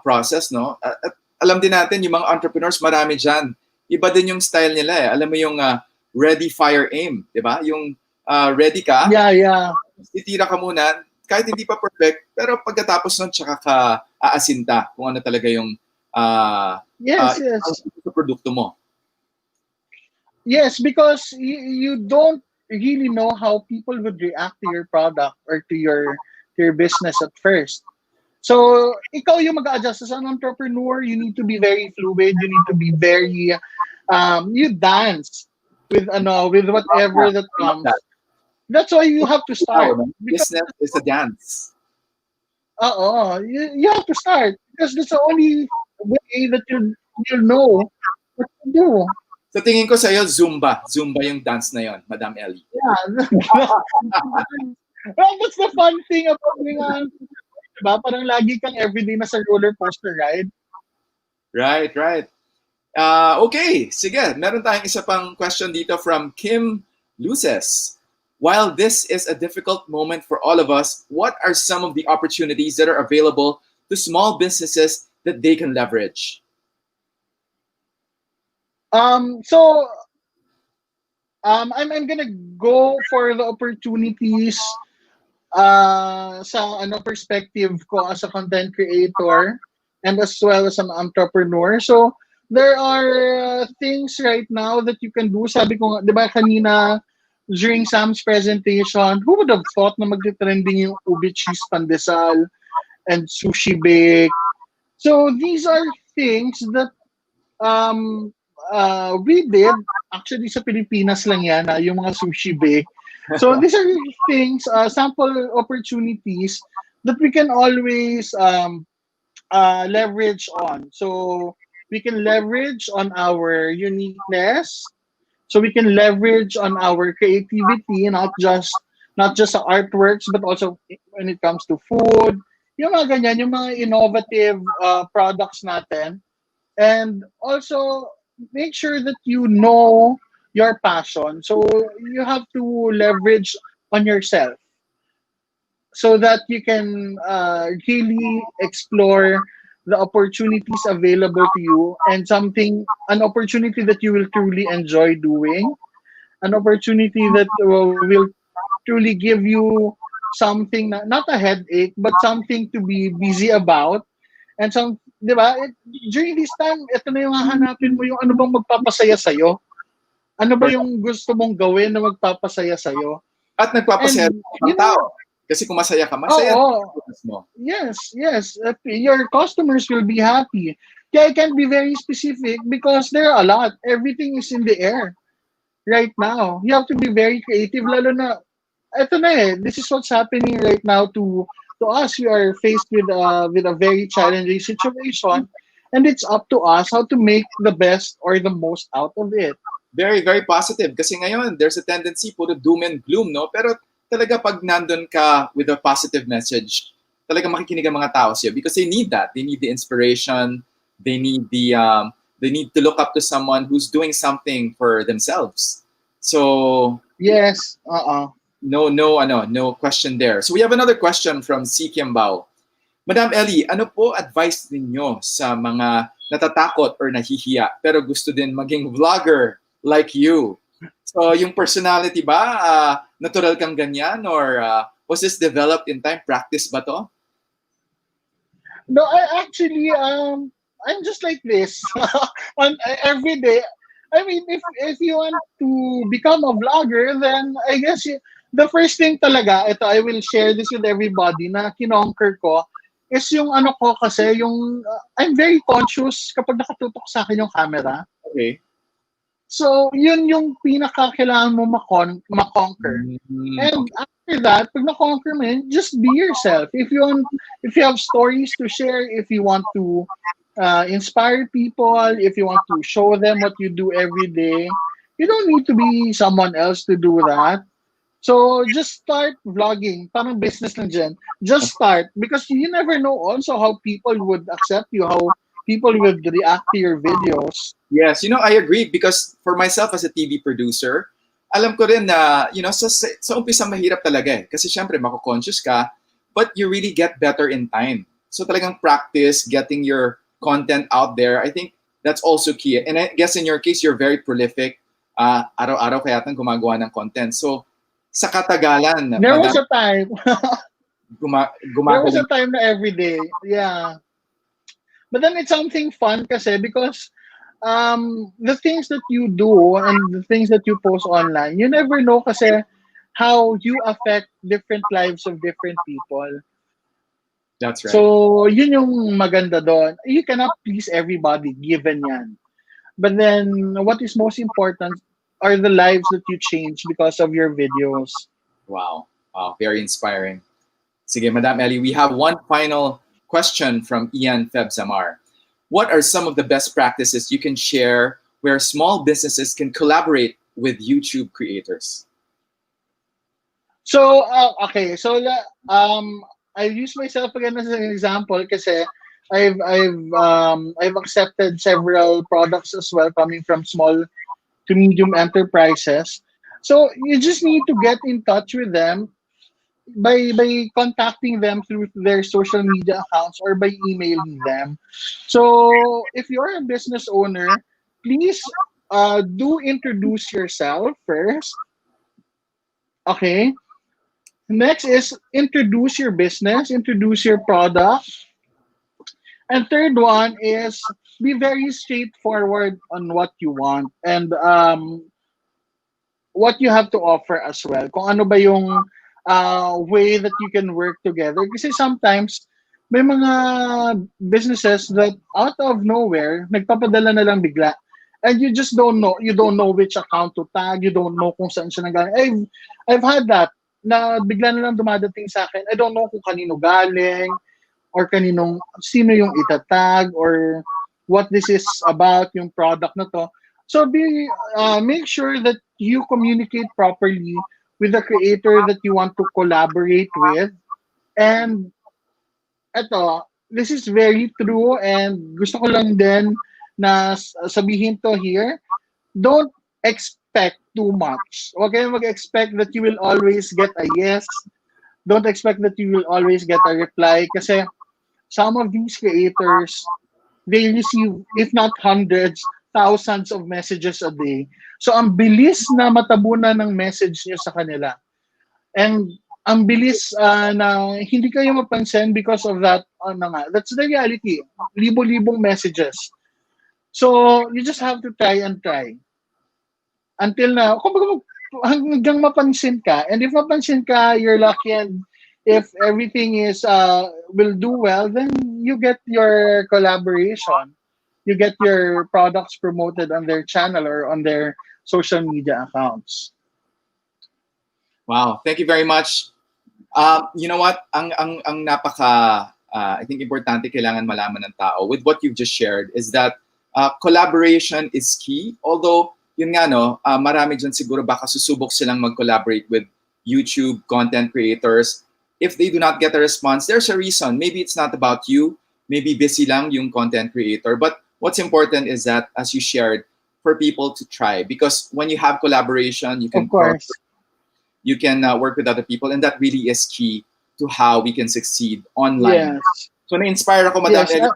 process, no? At alam din natin, yung mga entrepreneurs, marami dyan. Iba din yung style nila eh. Alam mo yung ready, fire, aim, di ba? Yung ready ka, Yeah. titira ka muna, kahit hindi pa perfect, pero pagkatapos nun, tsaka ka aasinta kung ano talaga yung Yes. produkto mo. Yes, because you don't really know how people would react to your product or to your business at first. So, ikaw yung mag-adjust as an entrepreneur. You need to be very fluid. You need to be very, you dance with whatever that comes. That's why you have to start. Because, Business is a dance. you have to start because that's the only way that you'll know what to do. Sa tingin ko sa'yo, Zumba. Zumba yung dance na yon, Madam Ellie. Yeah. Well, that's the fun thing about being diba? Parang lagi kang everyday na sa roller coaster ride. Right. Okay, sige. Meron tayong isa pang question dito from Kim Luces. While this is a difficult moment for all of us, what are some of the opportunities that are available to small businesses that they can leverage? So I'm gonna go for the opportunities sa perspective ko as a content creator and as well as an entrepreneur. So there are things right now that you can do. Sabi ko, 'di ba kanina during Sam's presentation, who would have thought na magte-trending yung ube cheese pandesal and sushi bake? So these are things that we did. Actually, sa Pilipinas lang yan, yung mga sushi bake. So these are things, sample opportunities that we can always leverage on. So we can leverage on our uniqueness. So we can leverage on our creativity, not just sa artworks, but also when it comes to food. Yung mga ganyan, yung mga innovative products natin. And also, make sure that you know your passion. So you have to leverage on yourself so that you can really explore the opportunities available to you and an opportunity that you will truly enjoy doing, an opportunity that will truly give you something, not a headache, but something to be busy about. And di ba, during this time, ito na yung hahanapin mo yung ano bang magpapasaya sa'yo. Ano ba yung gusto mong gawin na magpapasaya sa'yo? At nagpapasaya ng tao. Kasi kung masaya ka, masaya mo. Yes. Your customers will be happy. Kaya I can't be very specific because there are a lot. Everything is in the air right now. You have to be very creative. Lalo na, ito na this is what's happening right now to us. We are faced with a very challenging situation, and it's up to us how to make the best or the most out of it. Very, very positive. Kasi ngayon, there's a tendency puro doom and gloom, no? Pero talaga pag nandun ka with a positive message, talaga makikinig ang mga tao sa'yo because they need that. They need the inspiration. They need they need to look up to someone who's doing something for themselves. So yes, no question there. So we have another question from C. Kiambao. Madam Ellie, ano po advice ninyo sa mga natatakot or nahihiya pero gusto din maging vlogger like you? So yung personality ba, natural kang ganyan or was this developed in time? Practice ba to? No, I actually, I'm just like this every day. I mean, if you want to become a vlogger, then I guess the first thing talaga, ito, I will share this with everybody na kinonquer ko, is yung ano ko kasi, yung, I'm very conscious kapag nakatutok sa akin yung camera. Okay. So, yun yung pinaka-kailangan mo makonquer. And after that, pag na-conquer mo yun, just be yourself. If you have stories to share, if you want to inspire people, if you want to show them what you do every day, you don't need to be someone else to do that. So, just start vlogging. Parang business lang dyan. Just start. Because you never know also how people would accept you, how people would react to your videos. Yes, I agree because for myself as a TV producer, alam ko rin na, sa umpisa mahirap talaga kasi syempre mako-conscious ka, but you really get better in time. So talagang practice getting your content out there. I think that's also key. And I guess in your case, you're very prolific. Araw-araw kaya tang gumagawa ng content. So sa katagalan, there was a time. There was a time na every day. Yeah. But then it's something fun kasi because the things that you do and the things that you post online, you never know kasi how you affect different lives of different people. That's right. So, yun yung maganda doon. You cannot please everybody given yan. But then, what is most important are the lives that you change because of your videos. Wow. Wow. Very inspiring. Sige, Madam Ellie, we have one final question from Ian Febzamar. What are some of the best practices you can share where small businesses can collaborate with YouTube creators? So, okay. So, I use myself again as an example kasi I've accepted several products as well coming from small to medium enterprises. So you just need to get in touch with them by contacting them through their social media accounts or by emailing them. So if you're a business owner, please do introduce yourself first. Okay. Next is introduce your business, introduce your product. And third one is be very straightforward on what you want and what you have to offer as well. Kung ano ba yung way that you can work together. Kasi sometimes may mga businesses that out of nowhere, nagpapadala na lang bigla. And you just don't know. You don't know which account to tag. You don't know kung saan siya nanggaling. I've had that na bigla na lang dumadating sa akin. I don't know kung kanino galing or sino yung itatag or what this is about, yung product na to. So make sure that you communicate properly with the creator that you want to collaborate with. And this is very true and gusto ko lang din na sabihin to here. Don't expect too much. Okay, mag-expect that you will always get a yes. Don't expect that you will always get a reply kasi some of these creators, they receive, if not hundreds, thousands of messages a day. So, ang bilis na matabunan ng message niyo sa kanila. And ang bilis na hindi kayo mapansin because of that. That's the reality. Libo-libong messages. So, you just have to try and try. Until na, hanggang mapansin ka. And if mapansin ka, you're lucky. And if everything is will do well, then you get your collaboration. You get your products promoted on their channel or on their social media accounts. Wow, thank you very much. You know what? Ang napaka I think importante kailangan malaman ng tao with what you've just shared is that collaboration is key. Although yun nga no, marami dyan siguro baka susubok silang mag-collaborate with YouTube content creators. If they do not get a response, there's a reason. Maybe it's not about you. Maybe busy lang yung content creator. But what's important is that, as you shared, for people to try. Because when you have collaboration, you can work with other people. And that really is key to how we can succeed online. Yes. So na-inspire ako, Madam Yes, Ellie,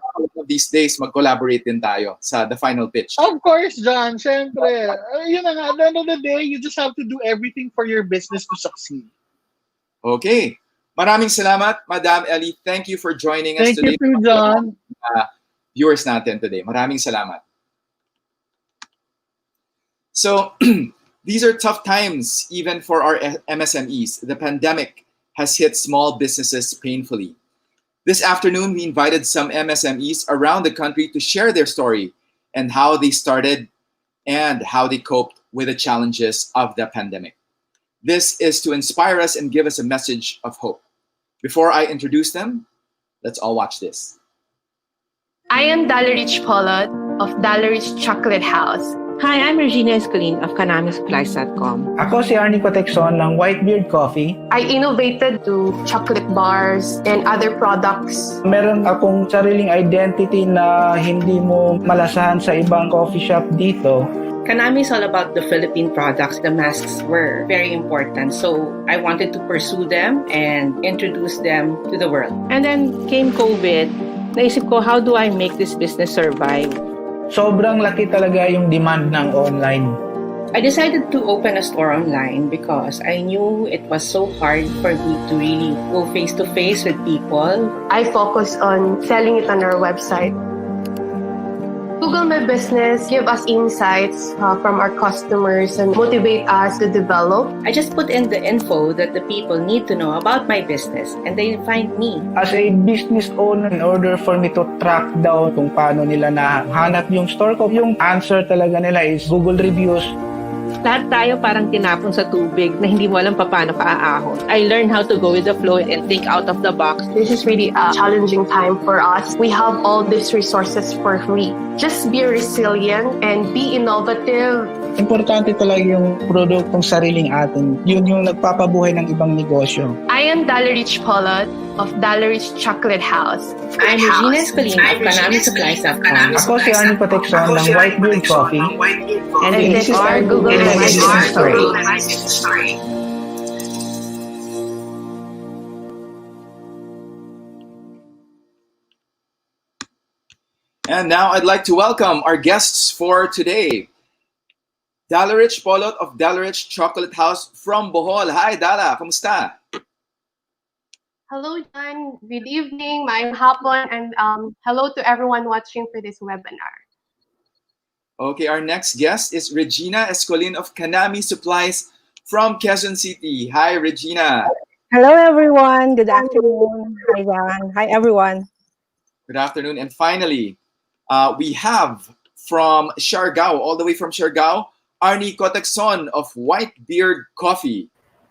these days, mag-collaborate din tayo sa The Final Pitch. Of course, John. Siyempre. Yun na nga. At the end of the day, you just have to do everything for your business to succeed. Okay. Maraming salamat, Madam Ellie. Thank you for joining us Thank today. you too, John. Viewers natin today. Maraming salamat. So, these are tough times even for our MSMEs. The pandemic has hit small businesses painfully. This afternoon, we invited some MSMEs around the country to share their story and how they started and how they coped with the challenges of the pandemic. This is to inspire us and give us a message of hope. Before I introduce them, let's all watch this. I am Dalarich Polot of Dalarich Chocolate House. Hi, I'm Regina Escalin of KanamiSupplies.com. Ako si Arnie Cotexon ng Whitebeard Coffee. I innovated to chocolate bars and other products. Meron akong sariling identity na hindi mo malasahan sa ibang coffee shop dito. Kanami is all about the Philippine products. The masks were very important. So I wanted to pursue them and introduce them to the world. And then came COVID. Naisip ko, how do I make this business survive? Sobrang laki talaga yung demand ng online. I decided to open a store online because I knew it was so hard for me to really go face-to-face with people. I focused on selling it on our website. Google My Business give us insights from our customers and motivate us to develop. I just put in the info that the people need to know about my business and they find me. As a business owner, in order for me to track down kung paano nila nahanap yung store ko, yung answer talaga nila is Google reviews. Lahat tayo parang tinapon sa tubig na hindi mo alam paano ka aahon. I learned how to go with the flow and think out of the box. This is really a challenging time for us. We have all these resources for free. Just be resilient and be innovative. Importante talaga yung produktong sariling atin. Yun yung nagpapabuhay ng ibang negosyo. I am Dalarich Polot of Dalarich Chocolate House. I'm Regina Escolin of CanamiSupplies.com. Ako si Arnie Protection ng Whitebeard Coffee. And this is our Google My Business Story. And now I'd like to welcome our guests for today. Dalarich Polot of Dalarich Chocolate House from Bohol. Hi, Dala. Kamusta? Hello, John. Good evening. I'm Hapon, and hello to everyone watching for this webinar. Okay, our next guest is Regina Escolin of Kanami Supplies from Quezon City. Hi, Regina. Hello, everyone. Good afternoon. Hi, John. Hi, everyone. Good afternoon. And finally, we have from Siargao, all the way from Siargao, Arnie Cotexon of Whitebeard Coffee.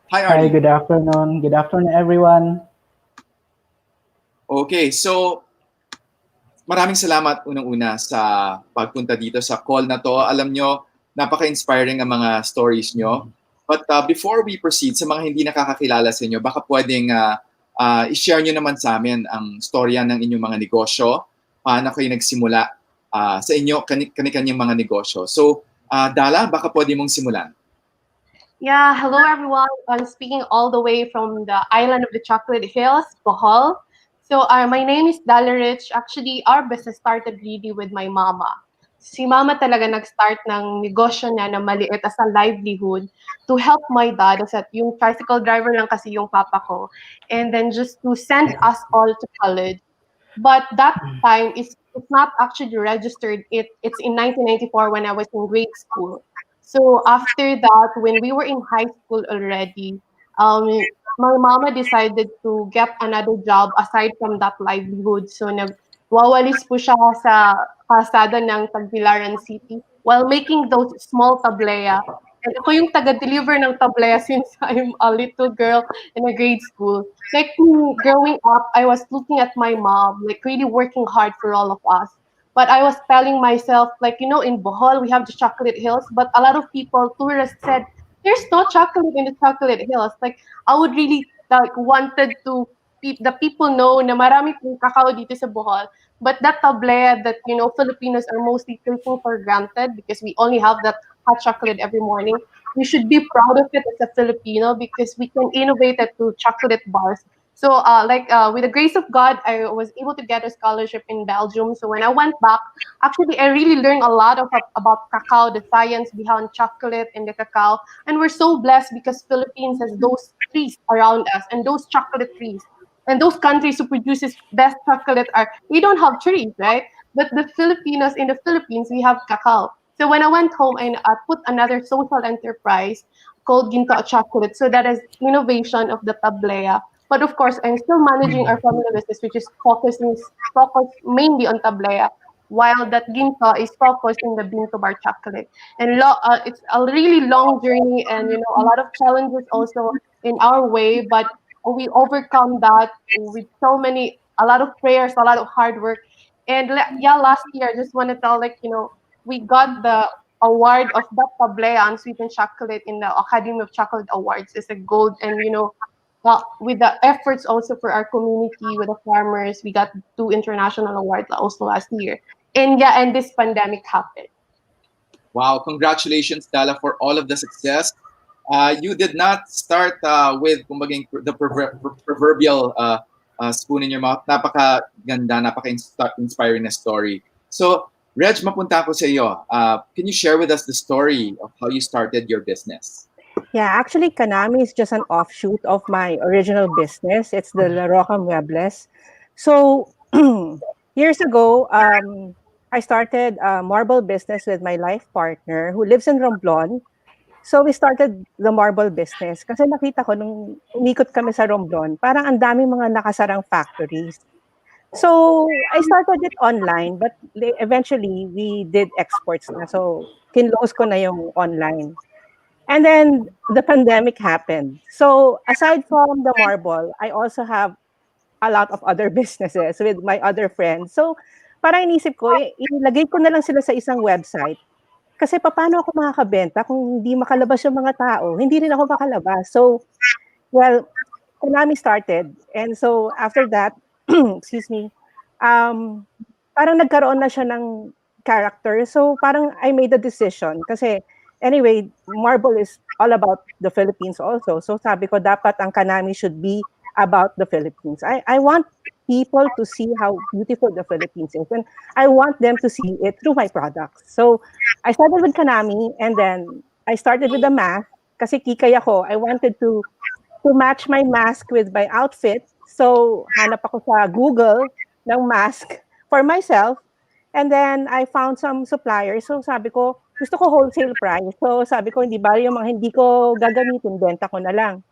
Hi, Arnie. Hi, good afternoon. Good afternoon, everyone. Okay, so maraming salamat unang-una sa pagpunta dito sa call na to. Alam nyo, napaka-inspiring ang mga stories nyo. But before we proceed, sa mga hindi nakakakilala sa inyo, baka pwedeng i-share nyo naman sa amin ang storya ng inyong mga negosyo, paano kayo nagsimula sa inyo, kani-kanyang mga negosyo. So, Dala, baka pwede mong simulan. Yeah, hello, everyone. I'm speaking all the way from the island of the Chocolate Hills, Bohol. So my name is Dalarich. Actually, our business started really with my mama. Si mama talaga nag-start ng negosyo niya na maliit as a livelihood to help my dad. Kasi yung tricycle driver lang kasi yung papa ko. And then just to send us all to college. But that time, it's not actually registered. It's in 1994 when I was in grade school. So after that, when we were in high school already, my mama decided to get another job aside from that livelihood. So nagwawalis po siya sa kalsada ng Tagbilaran City while making those small tableya. And ako yung taga-deliver ng tableya since I'm a little girl in a grade school. Like growing up, I was looking at my mom, like really working hard for all of us. But I was telling myself, like, you know, in Bohol, we have the Chocolate Hills, but a lot of people, tourists said, there's no chocolate in the Chocolate Hills. Like, I would really wanted to the people know na marami pong kakao dito sa Bohol. But that tablea that, you know, Filipinos are mostly taking for granted because we only have that hot chocolate every morning. We should be proud of it as a Filipino because we can innovate it to chocolate bars. So with the grace of God, I was able to get a scholarship in Belgium. So when I went back, actually, I really learned a lot about cacao, the science behind chocolate and the cacao. And we're so blessed because Philippines has those trees around us and those chocolate trees. And those countries who produces best chocolate we don't have trees, right? But the Filipinos in the Philippines, we have cacao. So when I went home, I put another social enterprise called Ginto Chocolate. So that is innovation of the tablea. But of course, I'm still managing our family business, which is focused mainly on tablea, while that Ginto is focused in the Binto Bar chocolate. And it's a really long journey and, you know, a lot of challenges also in our way, but we overcome that with a lot of prayers, a lot of hard work. And yeah, last year, I just want to tell, like, you know, we got the award of that tablea and sweetened chocolate in the Academy of Chocolate Awards. It's a gold, and, you know, with the efforts also for our community, with the farmers, we got 2 international awards also last year. And yeah, and this pandemic happened. Wow, congratulations, Dala, for all of the success. You did not start with the proverbial spoon in your mouth. Napaka-ganda, napaka-inspiring na story. So, Reg, mapunta ako sa iyo. Can you share with us the story of how you started your business? Yeah, actually, Kanami is just an offshoot of my original business. It's the La Roca Muebles. So, years ago, I started a marble business with my life partner who lives in Romblon. So, we started the marble business kasi nakita ko nung umikot kami sa Romblon, parang ang daming mga nakasarang factories. So, I started it online, but eventually, we did exports na. So, kinlose ko na yung online. And then the pandemic happened. So aside from the marble, I also have a lot of other businesses with my other friends. So parang inisip ko, ilagay ko na lang sila sa isang website. Kasi paano ako makakabenta kung hindi makalabas yung mga tao? Hindi rin ako makalabas. So, well, Konami started. And so after that, excuse me, parang nagkaroon na siya ng character. So parang I made a decision. Kasi anyway, Marble is all about the Philippines also. So sabi ko, dapat ang Konami should be about the Philippines. I want people to see how beautiful the Philippines is. And I want them to see it through my products. So I started with Konami, and then I started with the mask. Kasi kikay ako. I wanted to match my mask with my outfit. So hanap ako sa Google ng mask for myself. And then I found some suppliers. So sabi ko, gusto ko wholesale price. So sabi ko, hindi ba yung mga hindi ko gagamitin, benta ko na lang.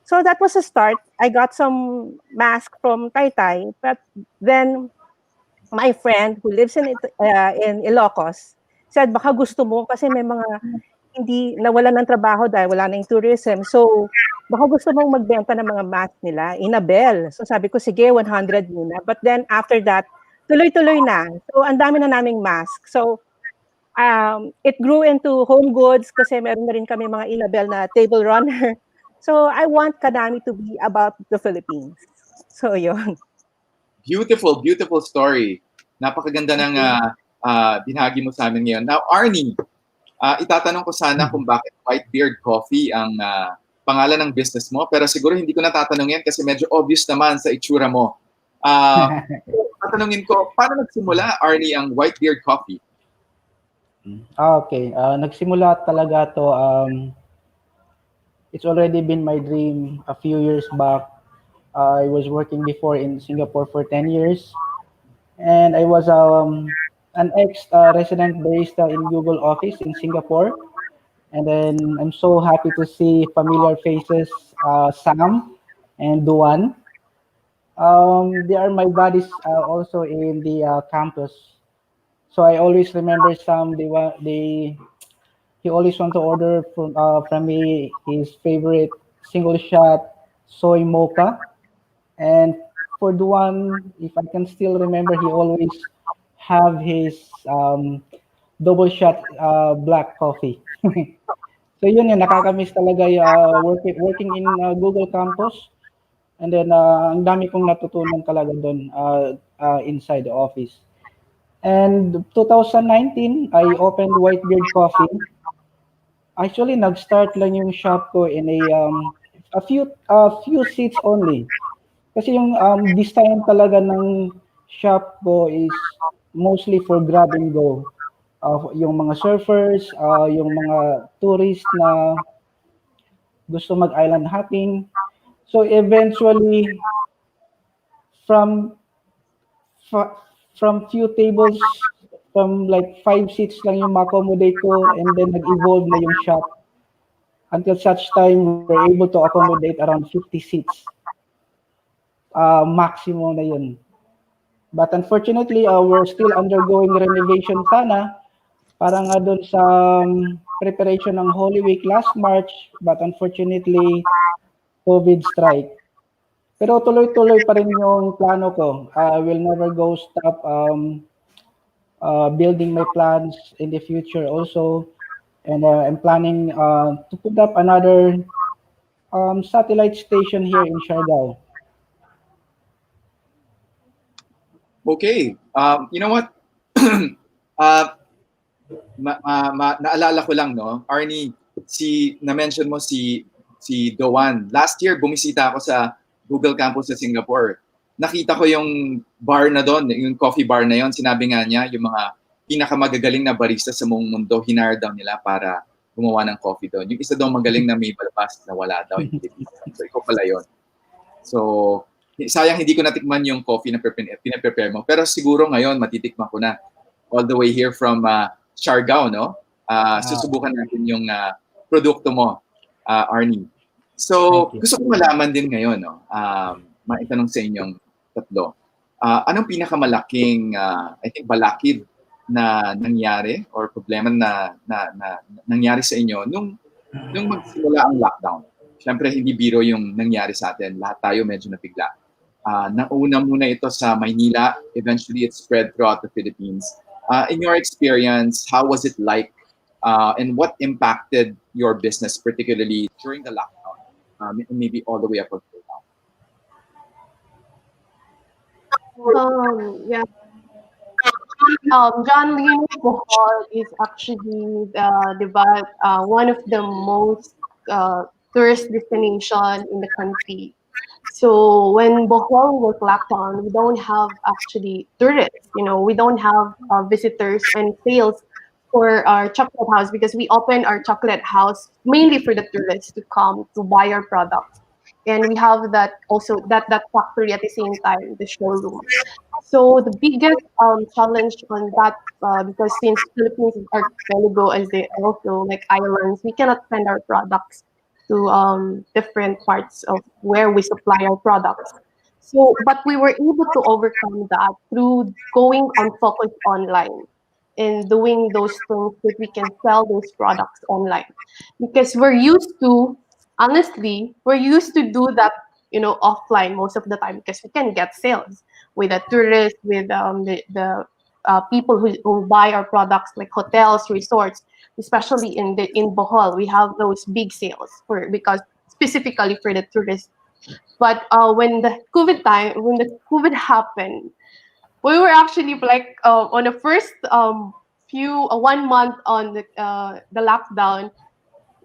So that was a start. I got some mask from Taytay, but then my friend who lives in Ilocos said, baka gusto mo kasi may mga hindi nawalan ng trabaho dahil wala na yung tourism. So baka gusto mong magbenta ng mga mask nila, Inabel. So sabi ko, sige, 100 muna. But then after that, tuloy-tuloy na. So ang dami na naming mask. So it grew into home goods kasi meron na rin kami mga Inabel na table runner. So I want Konami to be about the Philippines. So yun. Beautiful, beautiful story. Napakaganda ng binahagi mo sa amin ngayon. Now, Arnie, itatanong ko sana kung bakit Whitebeard Coffee ang pangalan ng business mo. Pero siguro hindi ko natatanong yan kasi medyo obvious naman sa itsura mo. Tatanungin ko, paano nagsimula, Arnie, ang Whitebeard Coffee? Okay, nagsimula talaga to, it's already been my dream a few years back. I was working before in Singapore for 10 years, and I was an ex-resident barista in Google Office in Singapore. And then I'm so happy to see familiar faces, Sam and Duan. They are my buddies also in the campus. So I always remember Sam. He always want to order from me his favorite single shot soy mocha. And for Duan, if I can still remember, he always have his double shot black coffee. So yun yun, nakakamiss talaga working in Google Campus. And then ang dami kong natutunan talaga doon inside the office. And 2019, I opened Whitebeard Coffee. Actually, nag-start lang yung shop ko in a few seats only. Kasi yung design talaga ng shop ko is mostly for grab and go. Yung mga surfers, yung mga tourists na gusto mag-island hopping. So eventually, from few tables, from like 5 seats lang yung ma-accommodate ko, and then nag-evolve na yung shop. Until such time, we're able to accommodate around 50 seats. Maximum na yun. But unfortunately, we're still undergoing renovation sana. Parang doon sa preparation ng Holy Week last March, but unfortunately, COVID strike. Pero tuloy-tuloy pa rin yung plano ko. I will never stop building my plans in the future also. And I'm planning to put up another satellite station here in Siargao. Okay. You know what? Naalala ko lang, no? Arnie, na-mention mo si Doan. Last year, bumisita ako sa Google Campus sa Singapore. Nakita ko yung bar na doon, yung coffee bar na yon. Sinabi nga niya, yung mga pinakamagagaling na barista sa buong mundo, hinire daw nila para gumawa ng coffee doon. Yung isa daw magaling na may balbas na wala daw. So, ikaw pala yun. So, sayang hindi ko natikman yung coffee na pinaprepare mo. Pero siguro ngayon, matitikman ko na. All the way here from Siargao, no? Susubukan natin yung produkto mo, Arnie. So, gusto ko malaman din ngayon, no? Maitanong sa inyong tatlo. Anong pinakamalaking, I think, balakid na nangyari or problema na nangyari sa inyo nung Nung magsimula ang lockdown, syempre hindi biro yung nangyari sa atin. Lahat tayo medyo napigla. Nauna muna ito sa Maynila. Eventually, it spread throughout the Philippines. In your experience, how was it like? And what impacted your business, particularly during the lockdown? Maybe all the way up until now. Yeah. John Lee Bohol is actually one of the most tourist destination in the country. So when Bohol was locked down, we don't have actually tourists. We don't have visitors and sales for our chocolate house because we open our chocolate house mainly for the tourists to come to buy our products, and we have that also that factory at the same time, the showroom. So the biggest challenge on that, because since Philippines is archipelago, as they also like islands, we cannot send our products to different parts of where we supply our products. So, but we were able to overcome that through going on focus online and doing those things that we can sell those products online, because we're used to do that, offline most of the time, because we can get sales with the tourists, with the people who buy our products, like hotels, resorts, especially in Bohol, we have those big sales because specifically for the tourists. But when the COVID happened, we were actually like on the first few 1 month on the lockdown.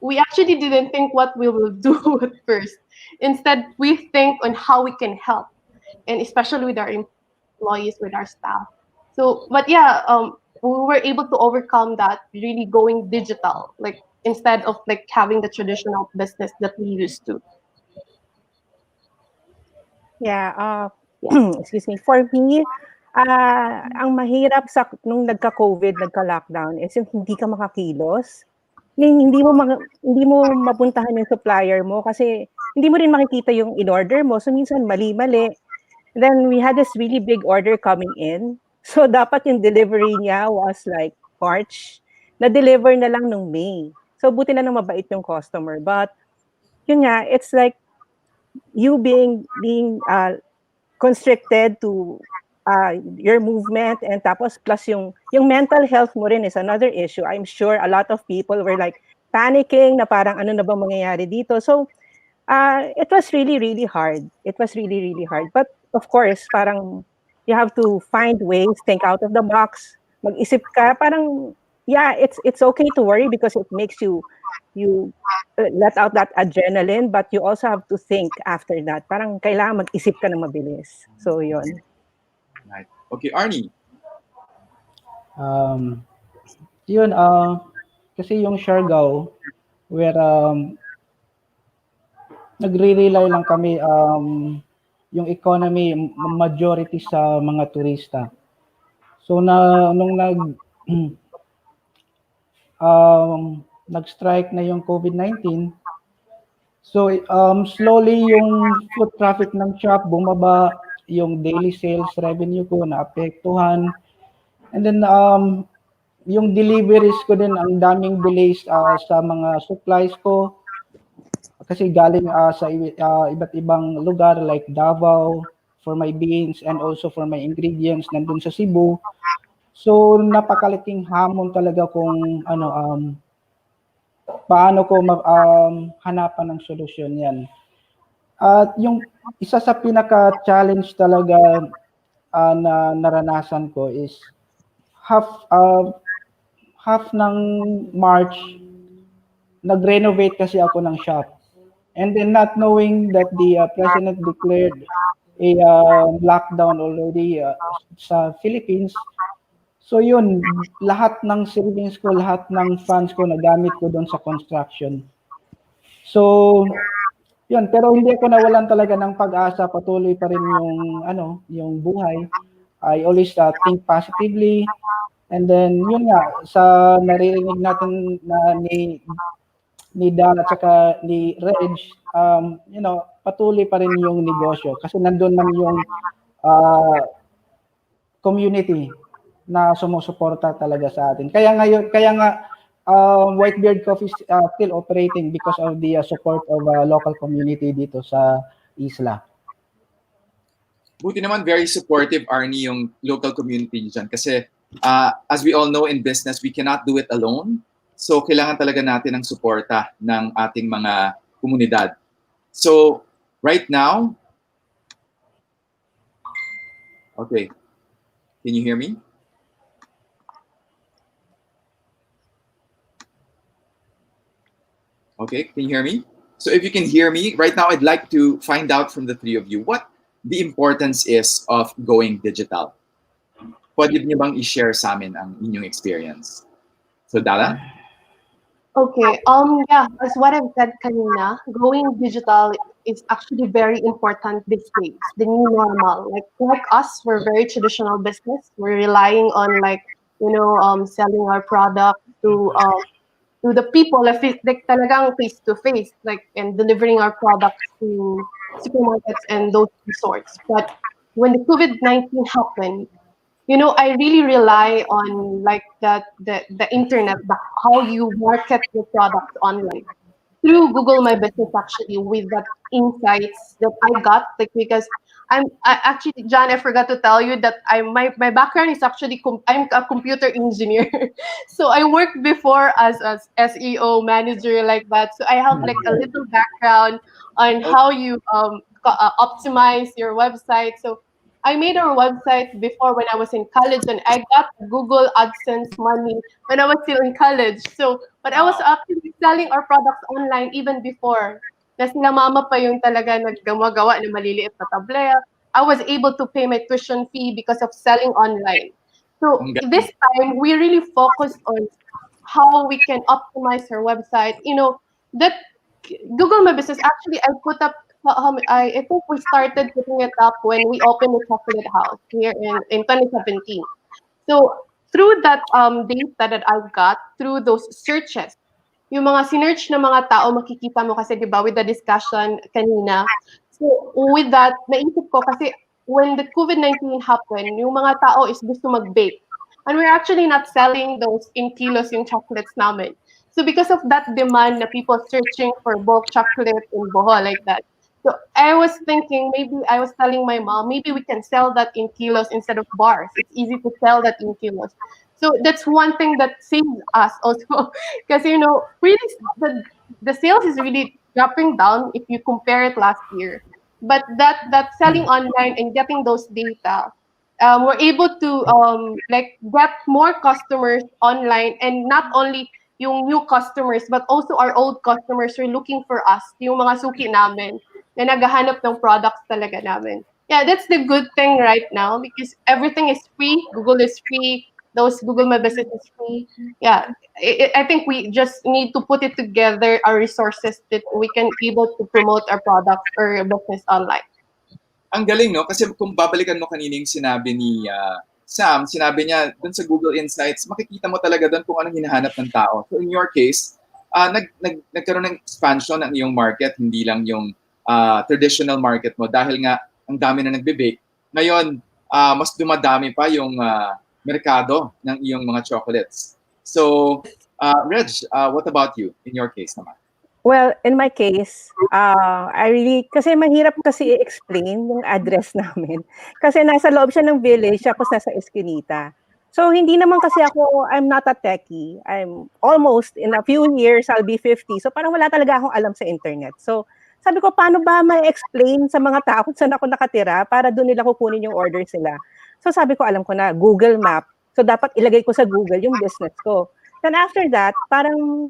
We actually didn't think what we will do at first. Instead, we think on how we can help, and especially with our employees, with our staff. So, but yeah, we were able to overcome that, really going digital, like instead of like having the traditional business that we used to. Yeah, excuse me. For me, ang mahirap nung nagka-COVID, nagka-lockdown is yung hindi ka makakilos. Hindi mo mapuntahan yung supplier mo kasi hindi mo rin makikita yung in-order mo. So minsan mali-mali. Then we had this really big order coming in. So dapat yung delivery niya was like March. Na-deliver na lang nung May. So buti na nang mabait yung customer. But yun nga, it's like you being constricted to your movement, and tapos plus yung mental health mo rin is another issue. I'm sure a lot of people were like panicking na parang ano na ba mangyayari dito. So it was really, really hard. It was really, really hard. But of course, parang you have to find ways, think out of the box, mag-isip ka, parang yeah, it's okay to worry because it makes you let out that adrenaline, but you also have to think after that. Parang kailangan mag-isip ka ng mabilis. So, yun. Right. Okay, Arnie. Yun, kasi yung Siargao, where nagre-rely lang kami, yung economy, majority sa mga turista. So, nung nag-strike na yung COVID-19, so slowly yung foot traffic ng shop bumaba, yung daily sales revenue ko naapektuhan, and then yung deliveries ko din, ang daming delays sa mga supplies ko kasi galing sa iba't ibang lugar like Davao for my beans and also for my ingredients nandun sa Cebu. So napakalaking hamon talaga kung paano ko hanapan ng solusyon yan. At yung isa sa pinaka-challenge talaga na naranasan ko is half ng March, nag-renovate kasi ako ng shop. And then not knowing that the president declared a lockdown already sa Philippines. So yun, lahat ng savings ko, lahat ng funds ko nagamit ko doon sa construction. So yun, pero hindi ako nawalan talaga ng pag-asa, patuloy pa rin yung buhay. I always think positively. And then yun nga, sa naririnig natin na ni Dan at saka ni Reg, patuloy pa rin yung negosyo kasi nandun man yung community na sumusuporta talaga sa atin. Kaya nga Whitebeard Coffee is still operating because of the support of local community dito sa isla. Buti naman, very supportive, Arnie, yung local community dyan. Kasi as we all know in business, we cannot do it alone. So, kailangan talaga natin ng suporta ng ating mga komunidad. So, right now, okay, can you hear me? Okay, can you hear me? So if you can hear me, right now I'd like to find out from the three of you what the importance is of going digital. Pwede niyo bang i-share sa amin ang inyong experience? So Dala? Okay. Yeah, as what I've said kanina, going digital is actually very important these days. The new normal. Like us, we're very traditional business. We're relying on selling our product to the people, like talagang face to face, and delivering our products to supermarkets and those resorts. But when the COVID-19 happened, I really rely on the internet, how you market your product online through Google My Business, actually, with that insights that I got, because actually, John, I forgot to tell you that my background is actually I'm a computer engineer. So I worked before as SEO manager, like that. So I have like a little background on how you optimize your website. So I made our website before when I was in college, and I got Google AdSense money when I was still in college. So, but I was actually selling our products online even before. Na sila mama pa yung talaga naggagawa ng maliliit na tableya. I was able to pay my tuition fee because of selling online. So this time, we really focused on how we can optimize our website. That Google My Business, actually, I put up, I think we started putting it up when we opened the chocolate house here in 2017. So through that data that I got, through those searches, yung mga sinearch na mga tao, makikita mo kasi, di ba, with the discussion kanina. So with that, naisip ko kasi when the COVID-19 happened, yung mga tao is gusto mag-bake. And we're actually not selling those in kilos yung chocolates namin. So because of that demand na people searching for bulk chocolate in Bohol, like that. So I was thinking, maybe I was telling my mom, maybe we can sell that in kilos instead of bars. It's easy to sell that in kilos. So that's one thing that saves us also. Because, really, the sales is really dropping down if you compare it last year. But that selling online and getting those data, we're able to get more customers online, and not only yung new customers, but also our old customers who are looking for us, yung mga suki namin, na naghahanap ng products talaga namin. Yeah, that's the good thing right now, because everything is free. Google is free. Those Google My Business is free. Yeah, I think we just need to put it together, our resources, that we can able to promote our products or business online. Ang galing, no? Kasi kung babalikan mo kanina yung sinabi ni Sam, sinabi niya dun sa Google Insights, makikita mo talaga dun kung anong hinahanap ng tao. So in your case, nagkaroon ng expansion ng iyong market, hindi lang yung traditional market mo, dahil nga ang dami na nagbe-bake. Ngayon, mas dumadami pa yung merkado ng iyong mga chocolates. So, Reg, what about you in your case naman? Well, in my case, kasi mahirap kasi i-explain yung address namin. Kasi nasa loob siya ng village, tapos nasa Esquinita. So, hindi naman kasi I'm not a techie. I'm almost, in a few years, I'll be 50. So, parang wala talaga akong alam sa internet. So, sabi ko, paano ba ma-explain sa mga tao kung saan ako nakatira para doon nila kukunin yung orders nila? So, sabi ko, alam ko na, Google Map. So, dapat ilagay ko sa Google yung business ko. Then after that, parang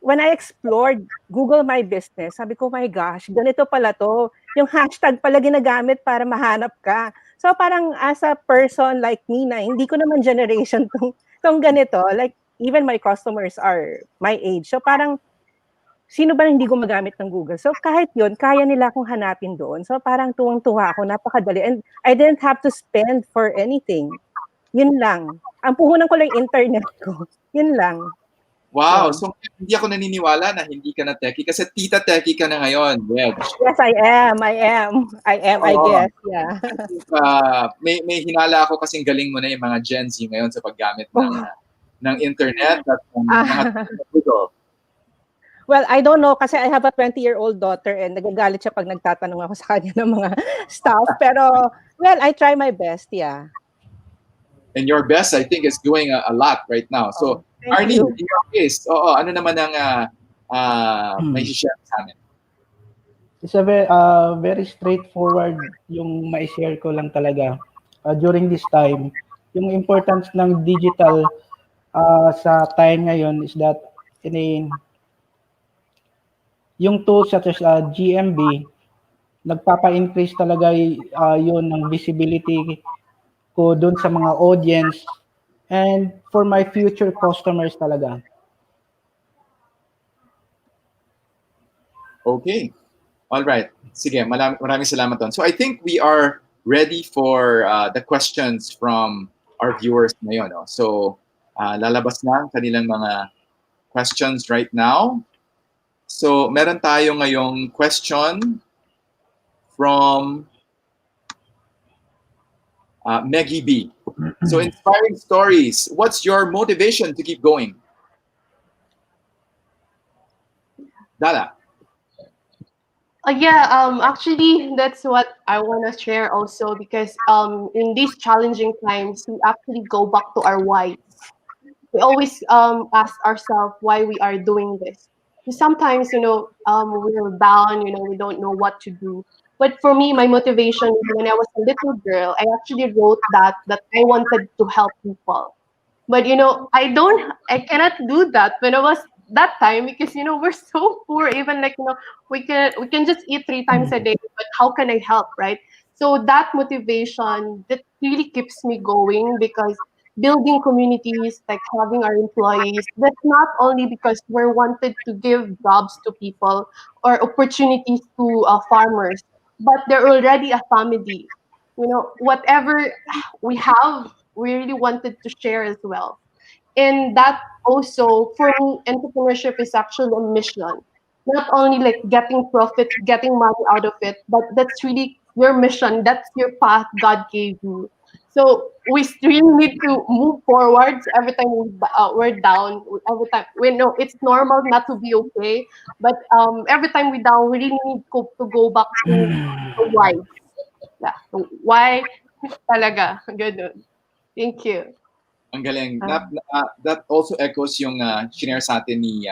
when I explored Google My Business, sabi ko, my gosh, ganito pala to. Yung hashtag pala ginagamit para mahanap ka. So parang as a person like me na hindi ko naman generation tong ganito, like even my customers are my age. So parang sino ba hindi gumagamit ng Google? So kahit yun, kaya nila akong hanapin doon. So parang tuwang-tuwa ako, napakadali. And I didn't have to spend for anything. Yun lang. Ang puhunan ko lang internet ko. Yun lang. Wow, so hindi ako naniniwala na hindi ka na techie kasi tita techie ka na ngayon, Reg. Yes, I am, I guess, yeah. May hinala ako kasing galing mo na yung mga Gen Z ngayon sa paggamit ng ng internet at ng mga Google? Well, I don't know kasi I have a 20-year-old daughter and nagagalit siya pag nagtatanong ako sa kanya ng mga stuff. Pero, well, I try my best, yeah. And your best, I think, is doing a lot right now. So, Thank Arnie, you. in your case, ano naman ang may share sa amin? It's a very straightforward yung ma-share ko lang talaga. During this time, yung importance ng digital sa time ngayon is that yung tools such as GMB, nagpapa-increase talaga yun ng visibility ko dun sa mga audience and for my future customers talaga. Okay. All right. Sige, maraming salamat doon. So I think we are ready for the questions from our viewers ngayon. No? So lalabas na ang kanilang mga questions right now. So meron tayo ngayong question from Meggie B. So inspiring stories. What's your motivation to keep going? Dala. Actually, that's what I want to share also because in these challenging times, we actually go back to our why. We always ask ourselves why we are doing this. Sometimes, we're down, we don't know what to do. But for me, my motivation when I was a little girl, I actually wrote that I wanted to help people. But I cannot do that when I was that time because we're so poor. Even we can just eat 3 times a day, but how can I help, right? So that motivation that really keeps me going because building communities, like having our employees, that's not only because we're wanted to give jobs to people or opportunities to farmers, but they're already a family. Whatever we have, we really wanted to share as well. And that also, for me, entrepreneurship is actually a mission. Not only like getting profit, getting money out of it, but that's really your mission. That's your path God gave you. So we still need to move forward every time we're down. Every time we know it's normal not to be okay, but every time we're down, we really need to go back to the why. Yeah, why talaga. Good. Thank you. Ang galing. That also echoes yung shinare sa atin ni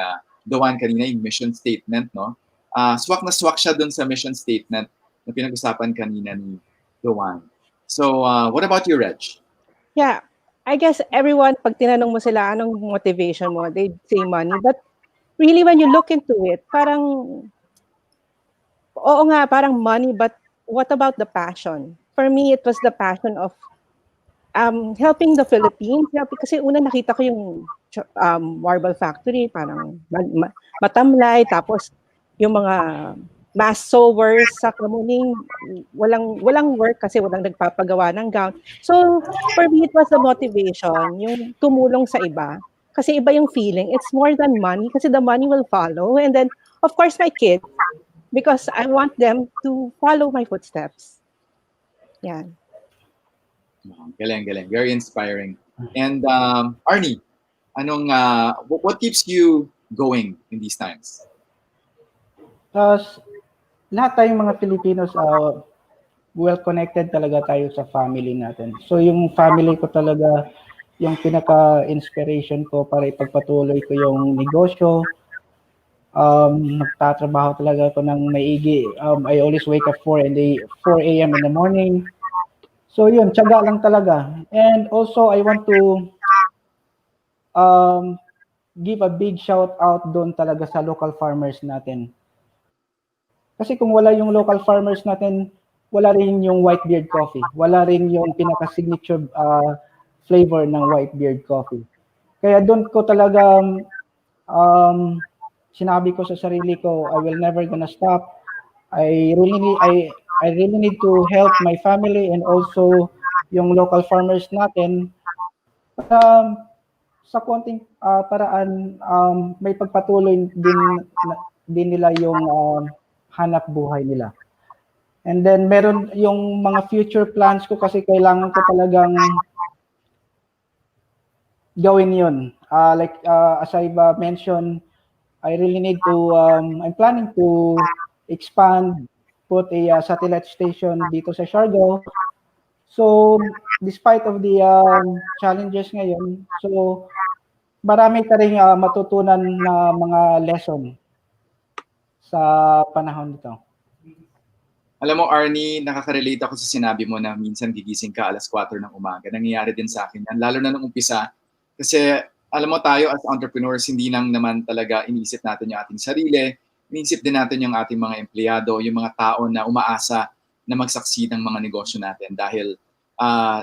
Doan kanina, yung mission statement, no? Swak na swak siya dun sa mission statement na pinag-usapan kanina ni Doan. So, what about you, Reg? Yeah, I guess everyone, pag tinanong mo sila, anong motivation mo, they say money. But really, when you look into it, oo nga, parang money, but what about the passion? For me, it was the passion of helping the Philippines. Kasi una nakita ko yung marble factory, parang matamlay, tapos yung mga mass sewers sa Kamuning, walang work kasi walang nagpapagawa ng gown. So, for me, it was a motivation, yung tumulong sa iba. Kasi iba yung feeling. It's more than money kasi the money will follow. And then, of course, my kids, because I want them to follow my footsteps. Yan. Galing. Very inspiring. And Arnie, what keeps you going in these times? Lahat tayong mga Filipinos, well-connected talaga tayo sa family natin. So yung family ko talaga, yung pinaka-inspiration ko para ipagpatuloy ko yung negosyo. Nagtatrabaho talaga ako ng maigi. I always wake up 4 a.m. in the morning. So yun, tiyaga lang talaga. And also, I want to give a big shout out doon talaga sa local farmers natin. Kasi kung wala yung local farmers natin, wala rin yung whitebeard coffee. Wala rin yung pinaka-signature flavor ng whitebeard coffee. Kaya doon ko talaga sinabi ko sa sarili ko, I will never gonna stop. I really need to help my family and also yung local farmers natin sa konting paraan may pagpatuloy din nila yung hanap buhay nila. And then meron yung mga future plans ko kasi kailangan ko talagang gawin yun. As I've mentioned, I really need to, I'm planning to expand, put a satellite station dito sa Siargao. So, despite of the challenges ngayon, so marami ka rin matutunan na mga lesson sa panahon nito. Alam mo, Arnie, nakaka-relate ako sa sinabi mo na minsan gigising ka alas 4 ng umaga. Nangyayari din sa akin yan, lalo na nung umpisa. Kasi alam mo tayo as entrepreneurs, hindi lang naman talaga iniisip natin yung ating sarili, iniisip din natin yung ating mga empleyado, yung mga tao na umaasa na mag-succeed ang mga negosyo natin. Dahil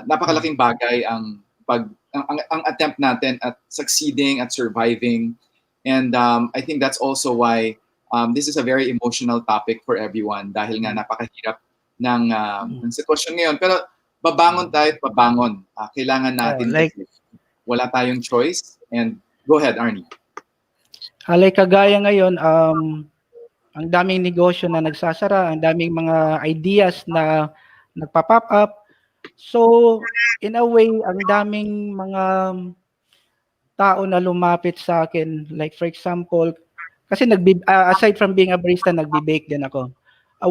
napakalaking bagay ang attempt natin at succeeding, at surviving. And I think that's also why this is a very emotional topic for everyone dahil nga napakahirap ng sitwasyon ngayon. Pero babangon tayo at babangon. Kailangan natin wala tayong choice. And go ahead, Arnie. Kagaya ngayon, ang daming negosyo na nagsasara, ang daming mga ideas na nagpa-pop up. So, in a way, ang daming mga tao na lumapit sa akin. Like for example, kasi aside from being a barista, nagbe-bake din ako.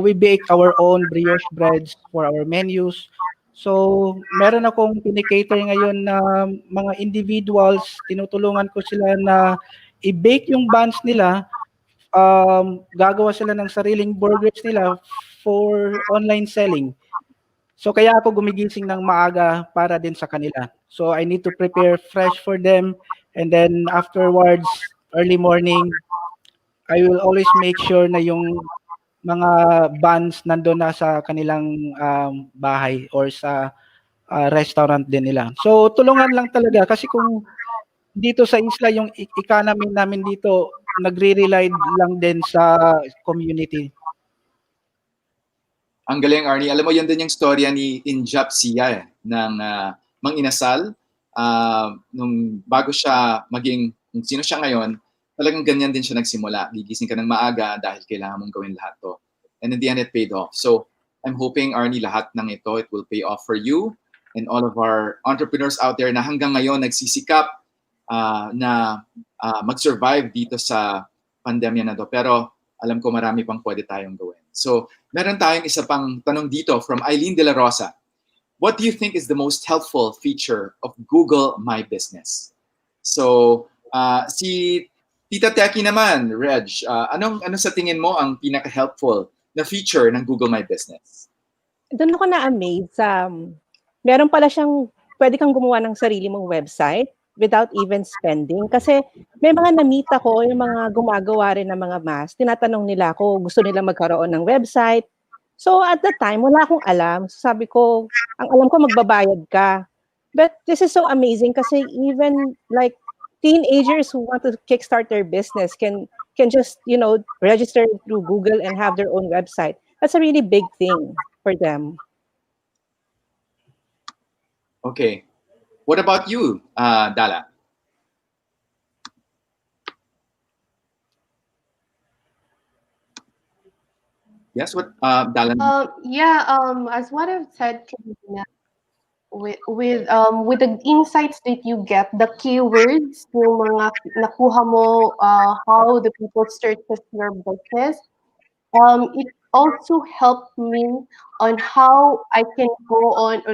We bake our own brioche breads for our menus. So, meron akong pinikater ngayon na mga individuals, tinutulungan ko sila na i-bake yung buns nila, gagawa sila ng sariling burgers nila for online selling. So, kaya ako gumigising ng maaga para din sa kanila. So, I need to prepare fresh for them, and then afterwards, early morning, I will always make sure na yung mga buns nandun na sa kanilang bahay or sa restaurant din nila. So, tulungan lang talaga kasi kung dito sa isla, yung economy namin dito, nagre-rely lang din sa community. Ang galing, Arnie. Alam mo, yan din yung storya ni Injap Sia ng Mang Inasal. Nung bago siya maging kung sino siya ngayon, talagang ganyan din siya nagsimula. Gigising ka ng maaga dahil kailangan mong gawin lahat to. And in the end, it paid off. So, I'm hoping, Arnie, lahat ng ito, it will pay off for you and all of our entrepreneurs out there na hanggang ngayon nagsisikap na mag-survive dito sa pandemya na to. Pero alam ko marami pang pwede tayong gawin. So, meron tayong isa pang tanong dito from Eileen De La Rosa. What do you think is the most helpful feature of Google My Business? So, si Tita Teki naman, Reg, ano sa tingin mo ang pinaka-helpful na feature ng Google My Business? Doon ako na-amaze. Meron pala siyang, pwede kang gumawa ng sarili mong website without even spending. Kasi may mga namita ko, yung mga gumagawa rin ng mga mask, tinatanong nila ako, gusto nila magkaroon ng website. So at the time, wala akong alam. So, sabi ko, ang alam ko magbabayad ka. But this is so amazing kasi even like teenagers who want to kickstart their business can just, register through Google and have their own website. That's a really big thing for them. Okay. What about you, Dala? Yes, what Dala? As what I've said kanina, with the insights that you get, the keywords, yung mga nakuha mo, how the people searches your business, it also helped me on how I can go on or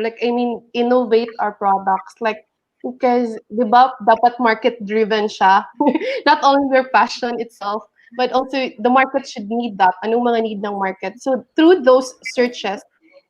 innovate our products. Because diba, dapat market driven siya. Not only your passion itself, but also the market should need that. Anong mga need ng market? So through those searches,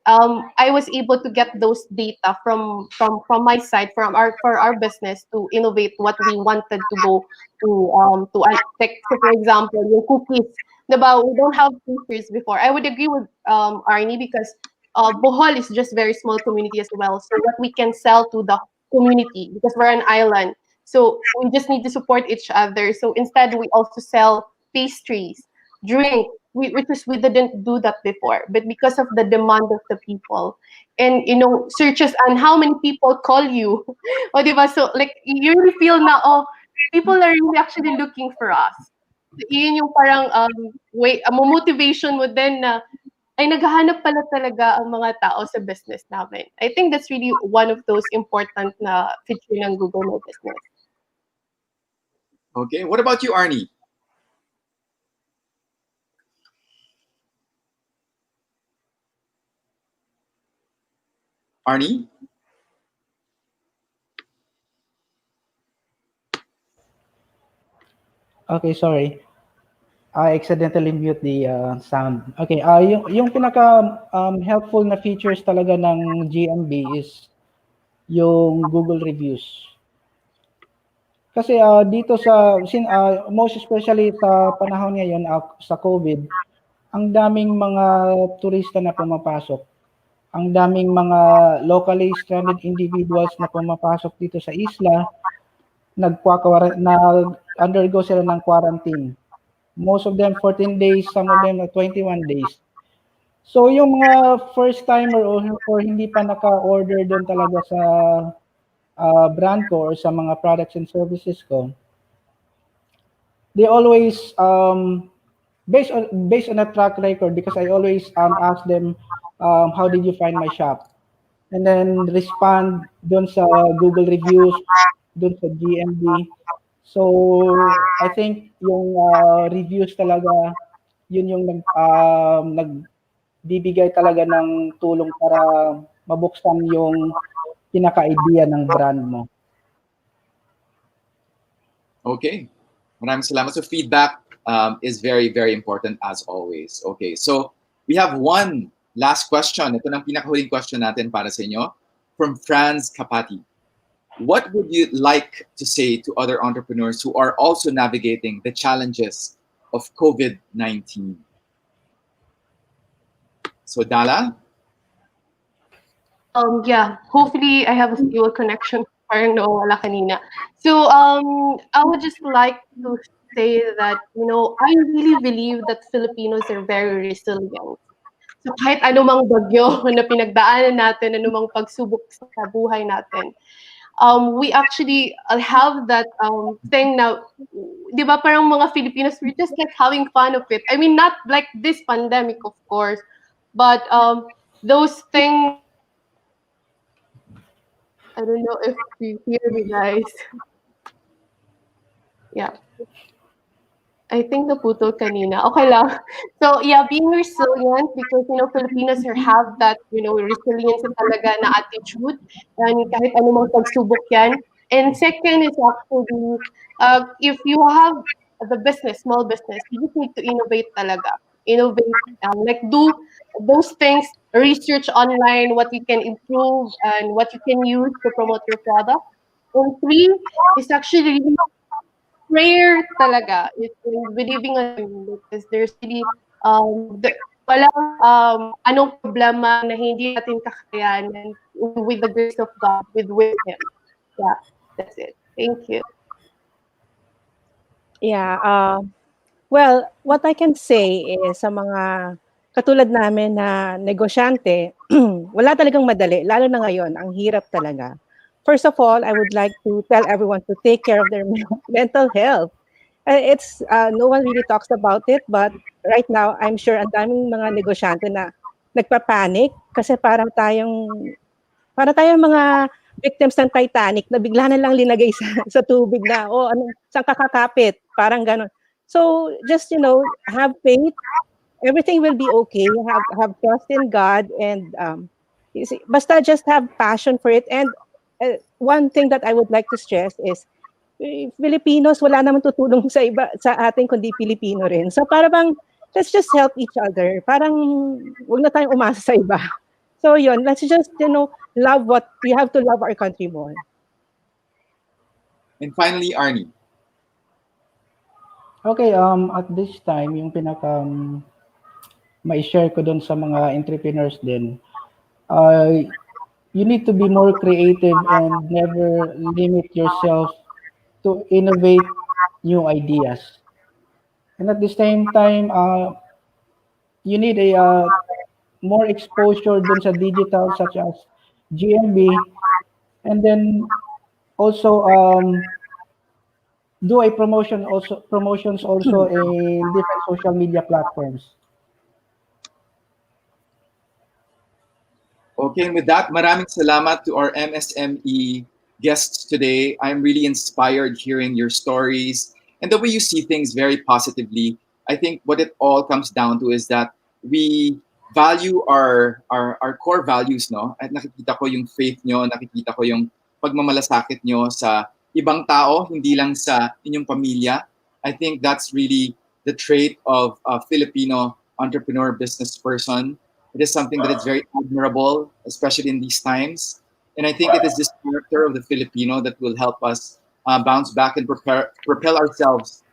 I was able to get those data from my side for our business to innovate what we wanted to go to take. So for example, yung cookies. Diba, we don't have cookies before. I would agree with Arnie because Bohol is just very small community as well. So what we can sell to the community because we're an island. So we just need to support each other. So instead, we also sell pastries, drink, which we didn't do that before. But because of the demand of the people and, searches on how many people call you. O diba? So you really feel na, people are really actually looking for us. Yun yung parang motivation mo din na ay naghahanap pala talaga ang mga tao sa business namin. I think that's really one of those important na feature ng Google My Business. Okay, what about you, Arnie? Arnie? Okay, sorry. I accidentally mute the sound. Okay, yung pinaka helpful na features talaga ng GMB is yung Google reviews. Kasi dito most especially sa panahon ngayon sa COVID, ang daming mga turista na pumapasok. Ang daming mga locally stranded individuals na pumapasok dito sa isla, nag-undergo sila ng quarantine. Most of them 14 days, some of them 21 days. So yung mga first timer or hindi pa naka-order doon talaga sa brand ko or sa mga products and services ko, they always based on a track record, because I always ask them, how did you find my shop? And then respond doon sa Google reviews, doon sa GMB. So I think yung reviews talaga, yun yung nagbibigay talaga ng tulong para mabuksan yung pinaka-idea ng brand mo. Okay. Maraming salamat. So feedback is very, very important as always. Okay, so we have one last question. Ito na ang pinakahuling question natin para sa inyo. From Franz Kapati. What would you like to say to other entrepreneurs who are also navigating the challenges of COVID-19? So Dala? Yeah, hopefully I have a stable connection. Parang nawawala kanina. So I would just like to say that, I really believe that Filipinos are very resilient. So kahit anumang bagyo na pinagdaanan natin, anumang pagsubok sa buhay natin, we actually have that thing now, di ba, parang mga Filipinos, we're just like having fun of it. I mean, not like this pandemic, of course, but those things, I don't know if you hear me, guys. Yeah. I think naputol kanina. Okay lang. So yeah, being resilient, because Filipinos have that resilience talaga na attitude, and kahit anumang pagsubok yan. And second is actually, if you have the business, small business, you just need to innovate talaga. Innovate, like do those things, research online what you can improve and what you can use to promote your product. And three is actually prayer talaga. It's believing on Him, because there's really walang anong problema na hindi natin kakayanan with the grace of God, with Him. Yeah, that's it. Thank you. Yeah, well, what I can say is sa mga katulad namin na negosyante, wala talagang madali, lalo na ngayon, ang hirap talaga. First of all, I would like to tell everyone to take care of their mental health. It's no one really talks about it, but right now, I'm sure ang daming mga negosyante na nagpapanik kasi para tayong mga victims ng Titanic na bigla na lang linagay sa tubig na, saan kakakapit, parang gano'n. So just have faith, everything will be okay. Have trust in God, and basta just have passion for it. And one thing that I would like to stress is, Filipinos, wala naman tutulong sa iba sa atin kundi Pilipino rin. So para bang let's just help each other. Parang wag na tayong umasa sa iba. So yun, let's just love we have to love our country more. And finally, Arnie. Okay, at this time, yung mai-share ko doon sa mga entrepreneurs din, you need to be more creative and never limit yourself to innovate new ideas. And at the same time, you need a more exposure dun sa digital, such as GMB, and then also do a promotions also in different social media platforms. Okay, and with that, maraming salamat to our MSME guests today. I'm really inspired hearing your stories and the way you see things very positively. I think what it all comes down to is that we value our core values, no? At nakikita ko yung faith nyo, nakikita ko yung pagmamalasakit nyo sa ibang tao, hindi lang sa inyong pamilya. I think that's really the trait of a Filipino entrepreneur business person. It is something that is very admirable, especially in these times. And I think it is this character of the Filipino that will help us bounce back and propel ourselves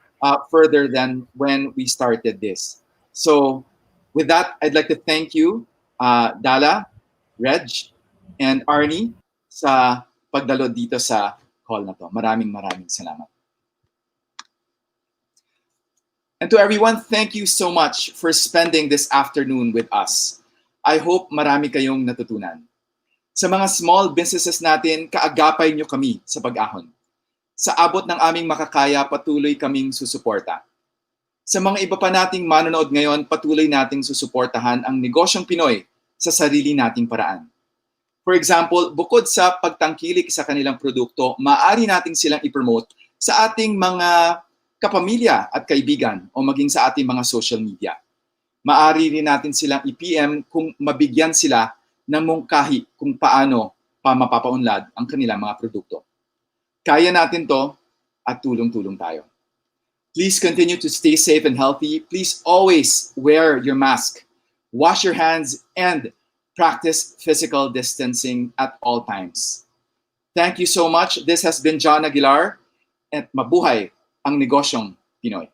further than when we started this. So with that, I'd like to thank you, Dala, Reg, and Arnie sa pagdalo dito sa call na to. Maraming salamat. And to everyone, thank you so much for spending this afternoon with us. I hope marami kayong natutunan. Sa mga small businesses natin, kaagapay nyo kami sa pag-ahon. Sa abot ng aming makakaya, patuloy kaming susuporta. Sa mga iba pa nating manonood ngayon, patuloy nating susuportahan ang negosyong Pinoy sa sarili nating paraan. For example, bukod sa pagtangkilik sa kanilang produkto, maaari nating silang i-promote sa ating mga kapamilya at kaibigan o maging sa ating mga social media. Maaari rin natin silang i-PM kung mabigyan sila ng mungkahi kung paano mapapaunlad ang kanilang mga produkto. Kaya natin to at tulong-tulong tayo. Please continue to stay safe and healthy. Please always wear your mask, wash your hands, and practice physical distancing at all times. Thank you so much. This has been John Aguilar, at mabuhay ang negosyong Pinoy.